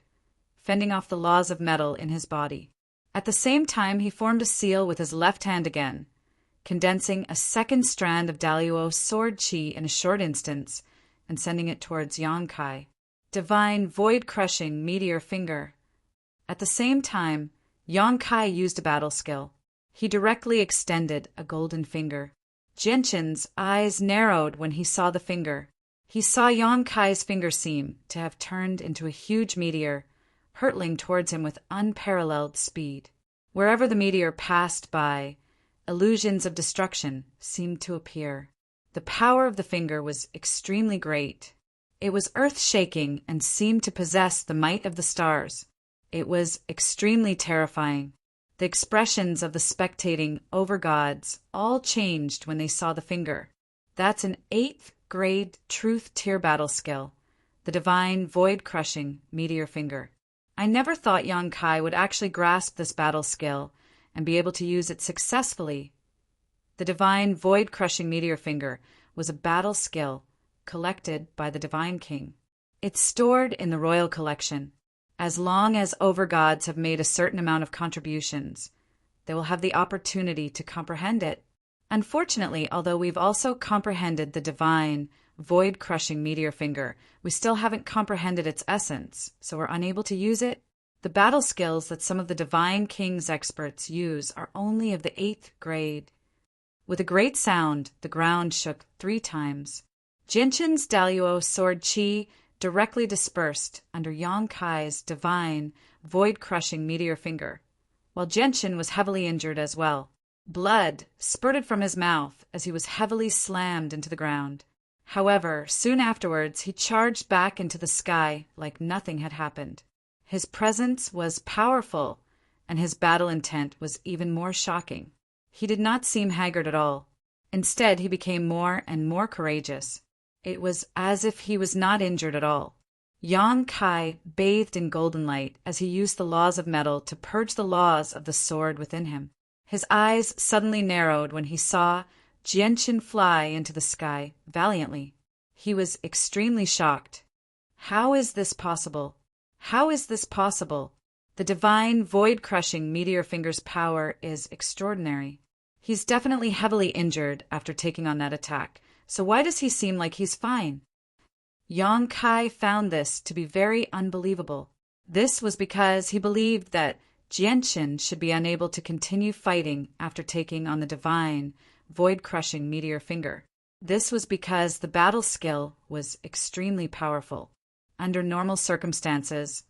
fending off the laws of metal in his body. At the same time, he formed a seal with his left hand again, condensing a second strand of Daluo sword Qi in a short instance and sending it towards Yang Kai. Divine void-crushing meteor finger. At the same time, Yang Kai used a battle skill. He directly extended a golden finger. Jianqin's eyes narrowed when he saw the finger. He saw Yang Kai's finger seem to have turned into a huge meteor, hurtling towards him with unparalleled speed. Wherever the meteor passed by, illusions of destruction seemed to appear. The power of the finger was extremely great. It was earth-shaking and seemed to possess the might of the stars. It was extremely terrifying. The expressions of the spectating over-gods all changed when they saw the finger. That's an 8th grade truth tier battle skill, the divine void-crushing meteor finger. I never thought Yang Kai would actually grasp this battle skill and be able to use it successfully. The divine void-crushing meteor finger was a battle skill collected by the Divine King. It's stored in the Royal Collection. As long as over-gods have made a certain amount of contributions, they will have the opportunity to comprehend it. Unfortunately, although we've also comprehended the divine, void-crushing meteor finger, we still haven't comprehended its essence, so we're unable to use it. The battle skills that some of the Divine King's experts use are only of the 8th grade. With a great sound, the ground shook 3 times. Jianqin's Daluo sword Qi directly dispersed under Yang Kai's divine, void-crushing meteor finger, while Jianqin was heavily injured as well. Blood spurted from his mouth as he was heavily slammed into the ground. However, soon afterwards he charged back into the sky like nothing had happened. His presence was powerful, and his battle intent was even more shocking. He did not seem haggard at all. Instead, he became more and more courageous. It was as if he was not injured at all. Yang Kai bathed in golden light as he used the laws of metal to purge the laws of the sword within him. His eyes suddenly narrowed when he saw Jianqin fly into the sky valiantly. He was extremely shocked. How is this possible? How is this possible? The divine, void-crushing meteor finger's power is extraordinary. He's definitely heavily injured after taking on that attack, so why does he seem like he's fine? Yang Kai found this to be very unbelievable. This was because he believed that Jianqin should be unable to continue fighting after taking on the divine, void-crushing meteor finger. This was because the battle skill was extremely powerful. Under normal circumstances,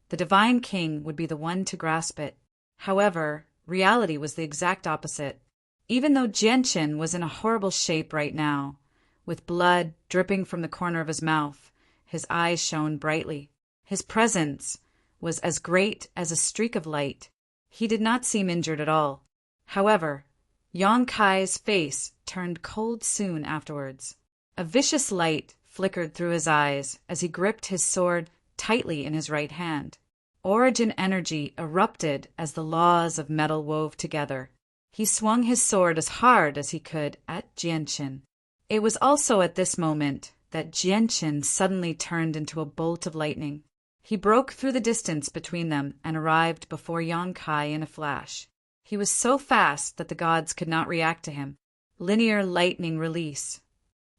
the divine king would be the one to grasp it. However, reality was the exact opposite. Even though Jianqin was in a horrible shape right now, with blood dripping from the corner of his mouth, his eyes shone brightly. His presence was as great as a streak of light. He did not seem injured at all. However, Yang Kai's face turned cold soon afterwards. A vicious light flickered through his eyes as he gripped his sword tightly in his right hand. Origin energy erupted as the laws of metal wove together. He swung his sword as hard as he could at Jianqin. It was also at this moment that Jianqin suddenly turned into a bolt of lightning. He broke through the distance between them and arrived before Yang Kai in a flash. He was so fast that the gods could not react to him. Linear lightning release.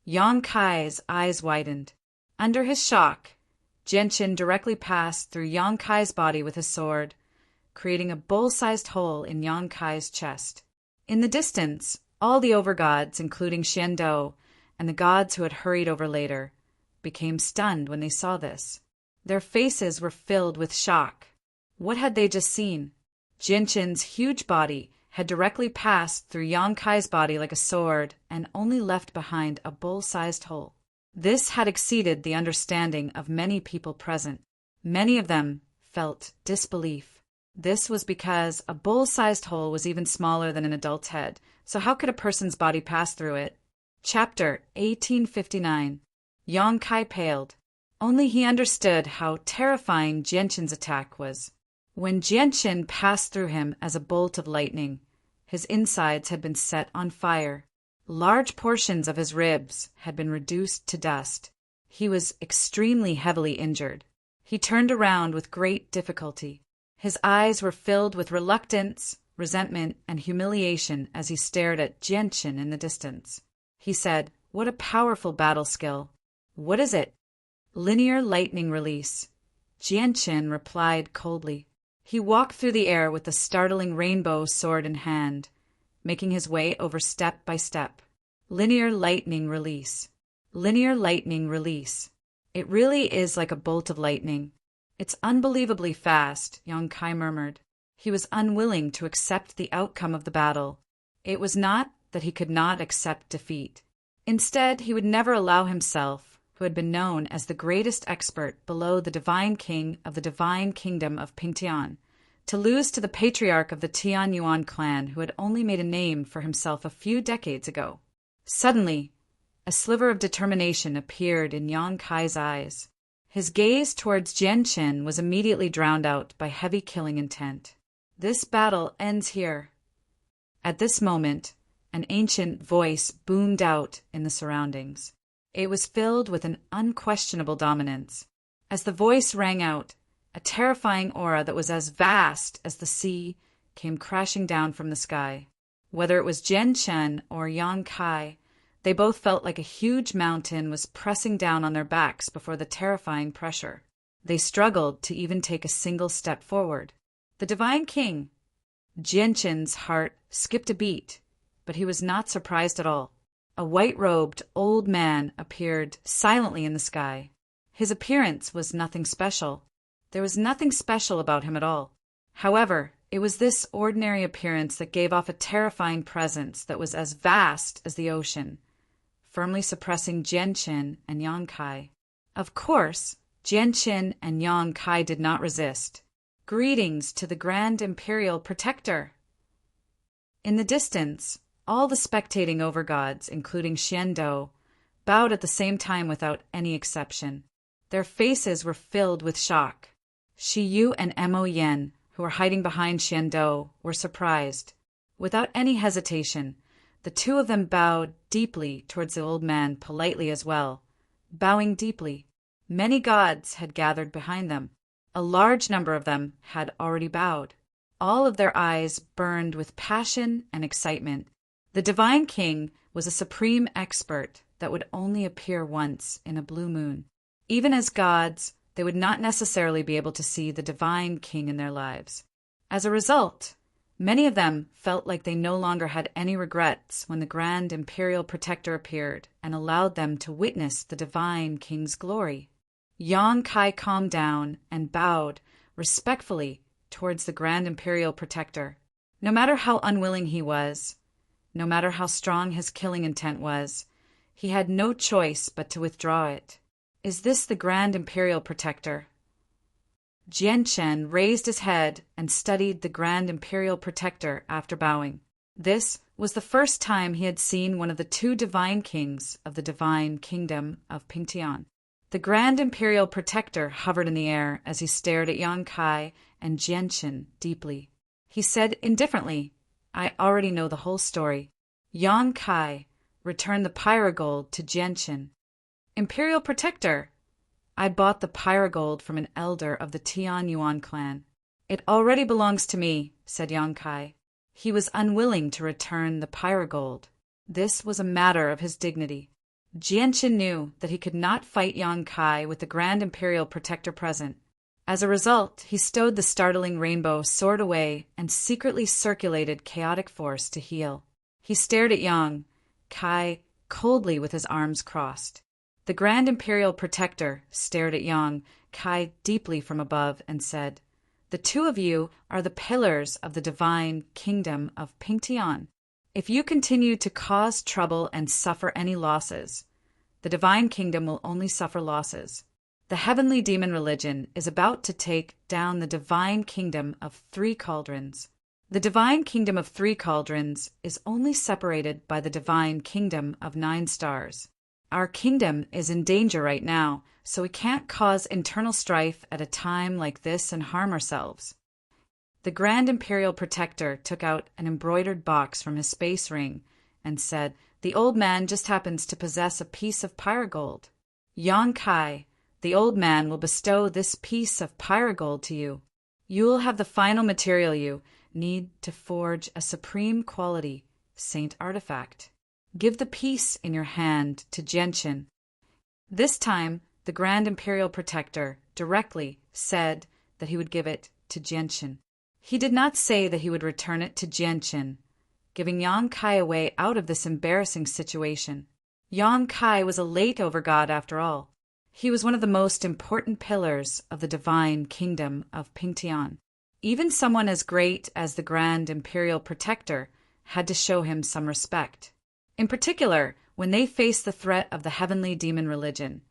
Yang Kai's eyes widened. Under his shock, Jianqin directly passed through Yang Kai's body with his sword, creating a bowl-sized hole in Yang Kai's chest. In the distance, all the overgods, including Xiandou and the gods who had hurried over later, became stunned when they saw this. Their faces were filled with shock. What had they just seen? Jianqin's huge body had directly passed through Yang Kai's body like a sword and only left behind a bowl-sized hole. This had exceeded the understanding of many people present. Many of them felt disbelief. This was because a bowl-sized hole was even smaller than an adult's head, so how could a person's body pass through it? Chapter 1859. Yang Kai paled. Only he understood how terrifying Jianqin's attack was. When Jianqin passed through him as a bolt of lightning, his insides had been set on fire. Large portions of his ribs had been reduced to dust. He was extremely heavily injured. He turned around with great difficulty. His eyes were filled with reluctance, resentment, and humiliation as he stared at Jianqin in the distance. He said, "What a powerful battle skill. What is it?" "Linear lightning release." Jianqin replied coldly. He walked through the air with the startling rainbow sword in hand, making his way over step by step. Linear lightning release. Linear lightning release. It really is like a bolt of lightning. It's unbelievably fast, Yang Kai murmured. He was unwilling to accept the outcome of the battle. It was not that he could not accept defeat. Instead, he would never allow himself, who had been known as the greatest expert below the divine king of the divine kingdom of Pingtian, to lose to the patriarch of the Tianyuan clan who had only made a name for himself a few decades ago. Suddenly, a sliver of determination appeared in Yang Kai's eyes. His gaze towards Jianqin was immediately drowned out by heavy killing intent. This battle ends here. At this moment, an ancient voice boomed out in the surroundings. It was filled with an unquestionable dominance. As the voice rang out, a terrifying aura that was as vast as the sea came crashing down from the sky. Whether it was Jianqin or Yang Kai, they both felt like a huge mountain was pressing down on their backs before the terrifying pressure. They struggled to even take a single step forward. The divine king! Jianqin's heart skipped a beat, but he was not surprised at all. A white-robed old man appeared silently in the sky. His appearance was nothing special. There was nothing special about him at all. However, it was this ordinary appearance that gave off a terrifying presence that was as vast as the ocean, firmly suppressing Jianqin and Yang Kai. Of course, Jianqin and Yang Kai did not resist. Greetings to the Grand Imperial Protector! In the distance, all the spectating overgods, including Xiandou, bowed at the same time without any exception. Their faces were filled with shock. Shi Yu and Mo Yen, who were hiding behind Xiandou, were surprised. Without any hesitation, the two of them bowed deeply towards the old man politely as well, bowing deeply. Many gods had gathered behind them. A large number of them had already bowed. All of their eyes burned with passion and excitement. The divine king was a supreme expert that would only appear once in a blue moon. Even as gods, they would not necessarily be able to see the divine king in their lives. As a result, many of them felt like they no longer had any regrets when the Grand Imperial Protector appeared and allowed them to witness the divine king's glory. Yang Kai calmed down and bowed respectfully towards the Grand Imperial Protector. No matter how unwilling he was, no matter how strong his killing intent was, he had no choice but to withdraw it. "Is this the Grand Imperial Protector?" Jianchen raised his head and studied the Grand Imperial Protector after bowing. This was the first time he had seen one of the two divine kings of the divine kingdom of Pingtian. The Grand Imperial Protector hovered in the air as he stared at Yang Kai and Jianchen deeply. He said indifferently, "I already know the whole story." Yang Kai returned the pyrogold to Jianchen. "Imperial Protector, I bought the pyrogold from an elder of the Tian Yuan clan." "It already belongs to me," said Yang Kai. He was unwilling to return the pyrogold. This was a matter of his dignity. Jianchen knew that he could not fight Yang Kai with the Grand Imperial Protector present. As a result, he stowed the startling rainbow sword away and secretly circulated chaotic force to heal. He stared at Yang Kai coldly with his arms crossed. The Grand Imperial Protector stared at Yang Kai deeply from above and said, "The two of you are the pillars of the divine kingdom of Pingtian. If you continue to cause trouble and suffer any losses, the divine kingdom will only suffer losses. The heavenly demon religion is about to take down the divine kingdom of Three Cauldrons. The divine kingdom of Three Cauldrons is only separated by the divine kingdom of 9 stars. Our kingdom is in danger right now, so we can't cause internal strife at a time like this and harm ourselves." The Grand Imperial Protector took out an embroidered box from his space ring and said, "The old man just happens to possess a piece of pyrogold. Yang Kai, the old man will bestow this piece of pyrogold to you. You will have the final material you need to forge a supreme quality saint artifact. Give the piece in your hand to Jianchen." This time, the Grand Imperial Protector directly said that he would give it to Jianchen. He did not say that he would return it to Jianchen, giving Yang Kai a way out of this embarrassing situation. Yang Kai was a late overgod after all. He was one of the most important pillars of the divine kingdom of Pingtian. Even someone as great as the Grand Imperial Protector had to show him some respect. In particular, when they faced the threat of the heavenly demon religion,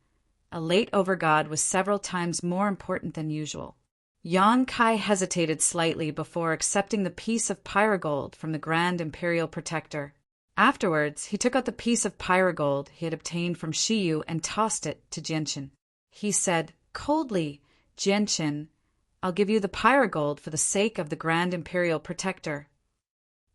a late overgod was several times more important than usual. Yang Kai hesitated slightly before accepting the piece of pyrogold from the Grand Imperial Protector. Afterwards, he took out the piece of pyrogold he had obtained from Shiyu and tossed it to Jianchen. He said coldly, "Jianchen, I'll give you the pyrogold for the sake of the Grand Imperial Protector.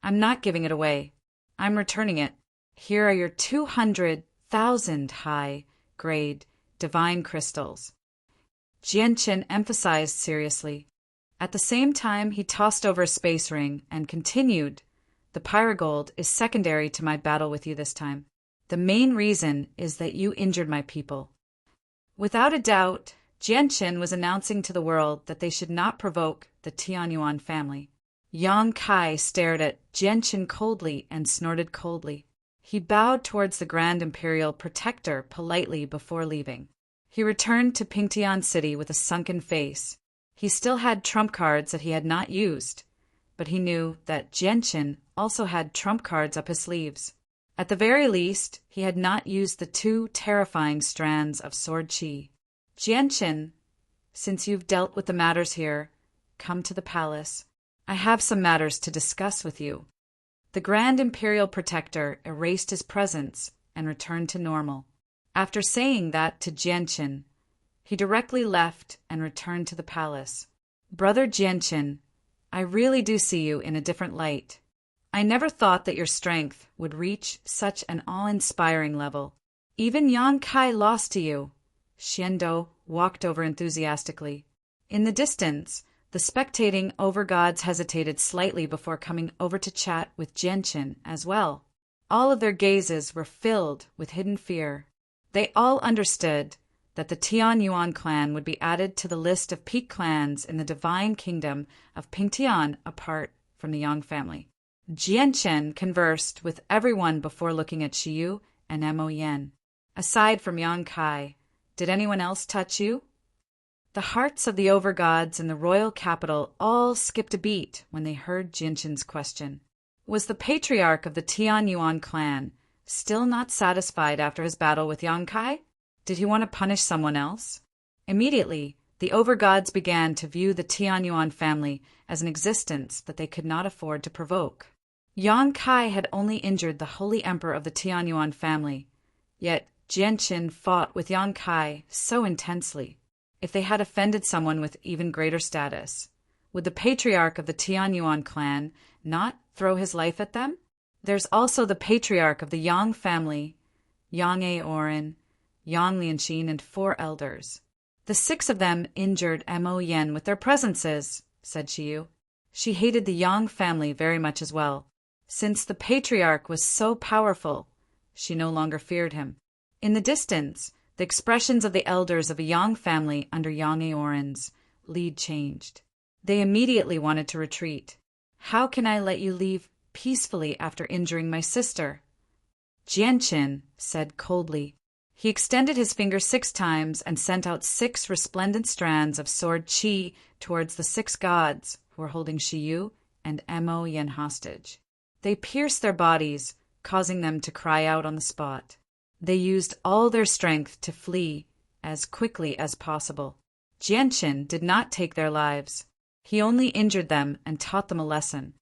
I'm not giving it away. I'm returning it. Here are your 200,000 high-grade divine crystals." Jianchen emphasized seriously. At the same time, he tossed over a space ring and continued, "The pyrogold is secondary to my battle with you this time. The main reason is that you injured my people." Without a doubt, Jianchen was announcing to the world that they should not provoke the Tianyuan family. Yang Kai stared at Jianchen coldly and snorted coldly. He bowed towards the Grand Imperial Protector politely before leaving. He returned to Pingtian City with a sunken face. He still had trump cards that he had not used, but he knew that Jianchen also had trump cards up his sleeves. At the very least, he had not used the 2 terrifying strands of sword chi. "Jianchen, since you've dealt with the matters here, come to the palace. I have some matters to discuss with you." The Grand Imperial Protector erased his presence and returned to normal. After saying that to Jianchen, he directly left and returned to the palace. "Brother Jianchen, I really do see you in a different light. I never thought that your strength would reach such an awe-inspiring level. Even Yang Kai lost to you." Xiando walked over enthusiastically. In the distance, the spectating overgods hesitated slightly before coming over to chat with Jianchen as well. All of their gazes were filled with hidden fear. They all understood that the Tianyuan clan would be added to the list of peak clans in the divine kingdom of Pingtian apart from the Yang family. Jianchen conversed with everyone before looking at Shiyu and Mo Yen. Aside from Yang Kai, did anyone else touch you? The hearts of the overgods in the royal capital all skipped a beat when they heard Jianchen's question. Was the patriarch of the Tianyuan clan still not satisfied after his battle with Yang Kai? Did he want to punish someone else? Immediately, the overgods began to view the Tianyuan family as an existence that they could not afford to provoke. Yang Kai had only injured the holy emperor of the Tianyuan family, yet Jianchen fought with Yang Kai so intensely. If they had offended someone with even greater status, would the patriarch of the Tianyuan clan not throw his life at them? There's also the patriarch of the Yang family, Yang Aoren, Yang Lianxin, and 4 elders. The 6 of them injured Mo Yen with their presences, said Shiyu. She hated the Yang family very much as well. Since the patriarch was so powerful, she no longer feared him. In the distance, the expressions of the elders of a Yang family under Yang Aoren's lead changed. They immediately wanted to retreat. How can I let you leave peacefully after injuring my sister? Jianchen said coldly. He extended his finger 6 times and sent out 6 resplendent strands of sword qi towards the 6 gods who were holding Shiyu and Mo Yen hostage. They pierced their bodies, causing them to cry out on the spot. They used all their strength to flee as quickly as possible. Jianchen did not take their lives. He only injured them and taught them a lesson.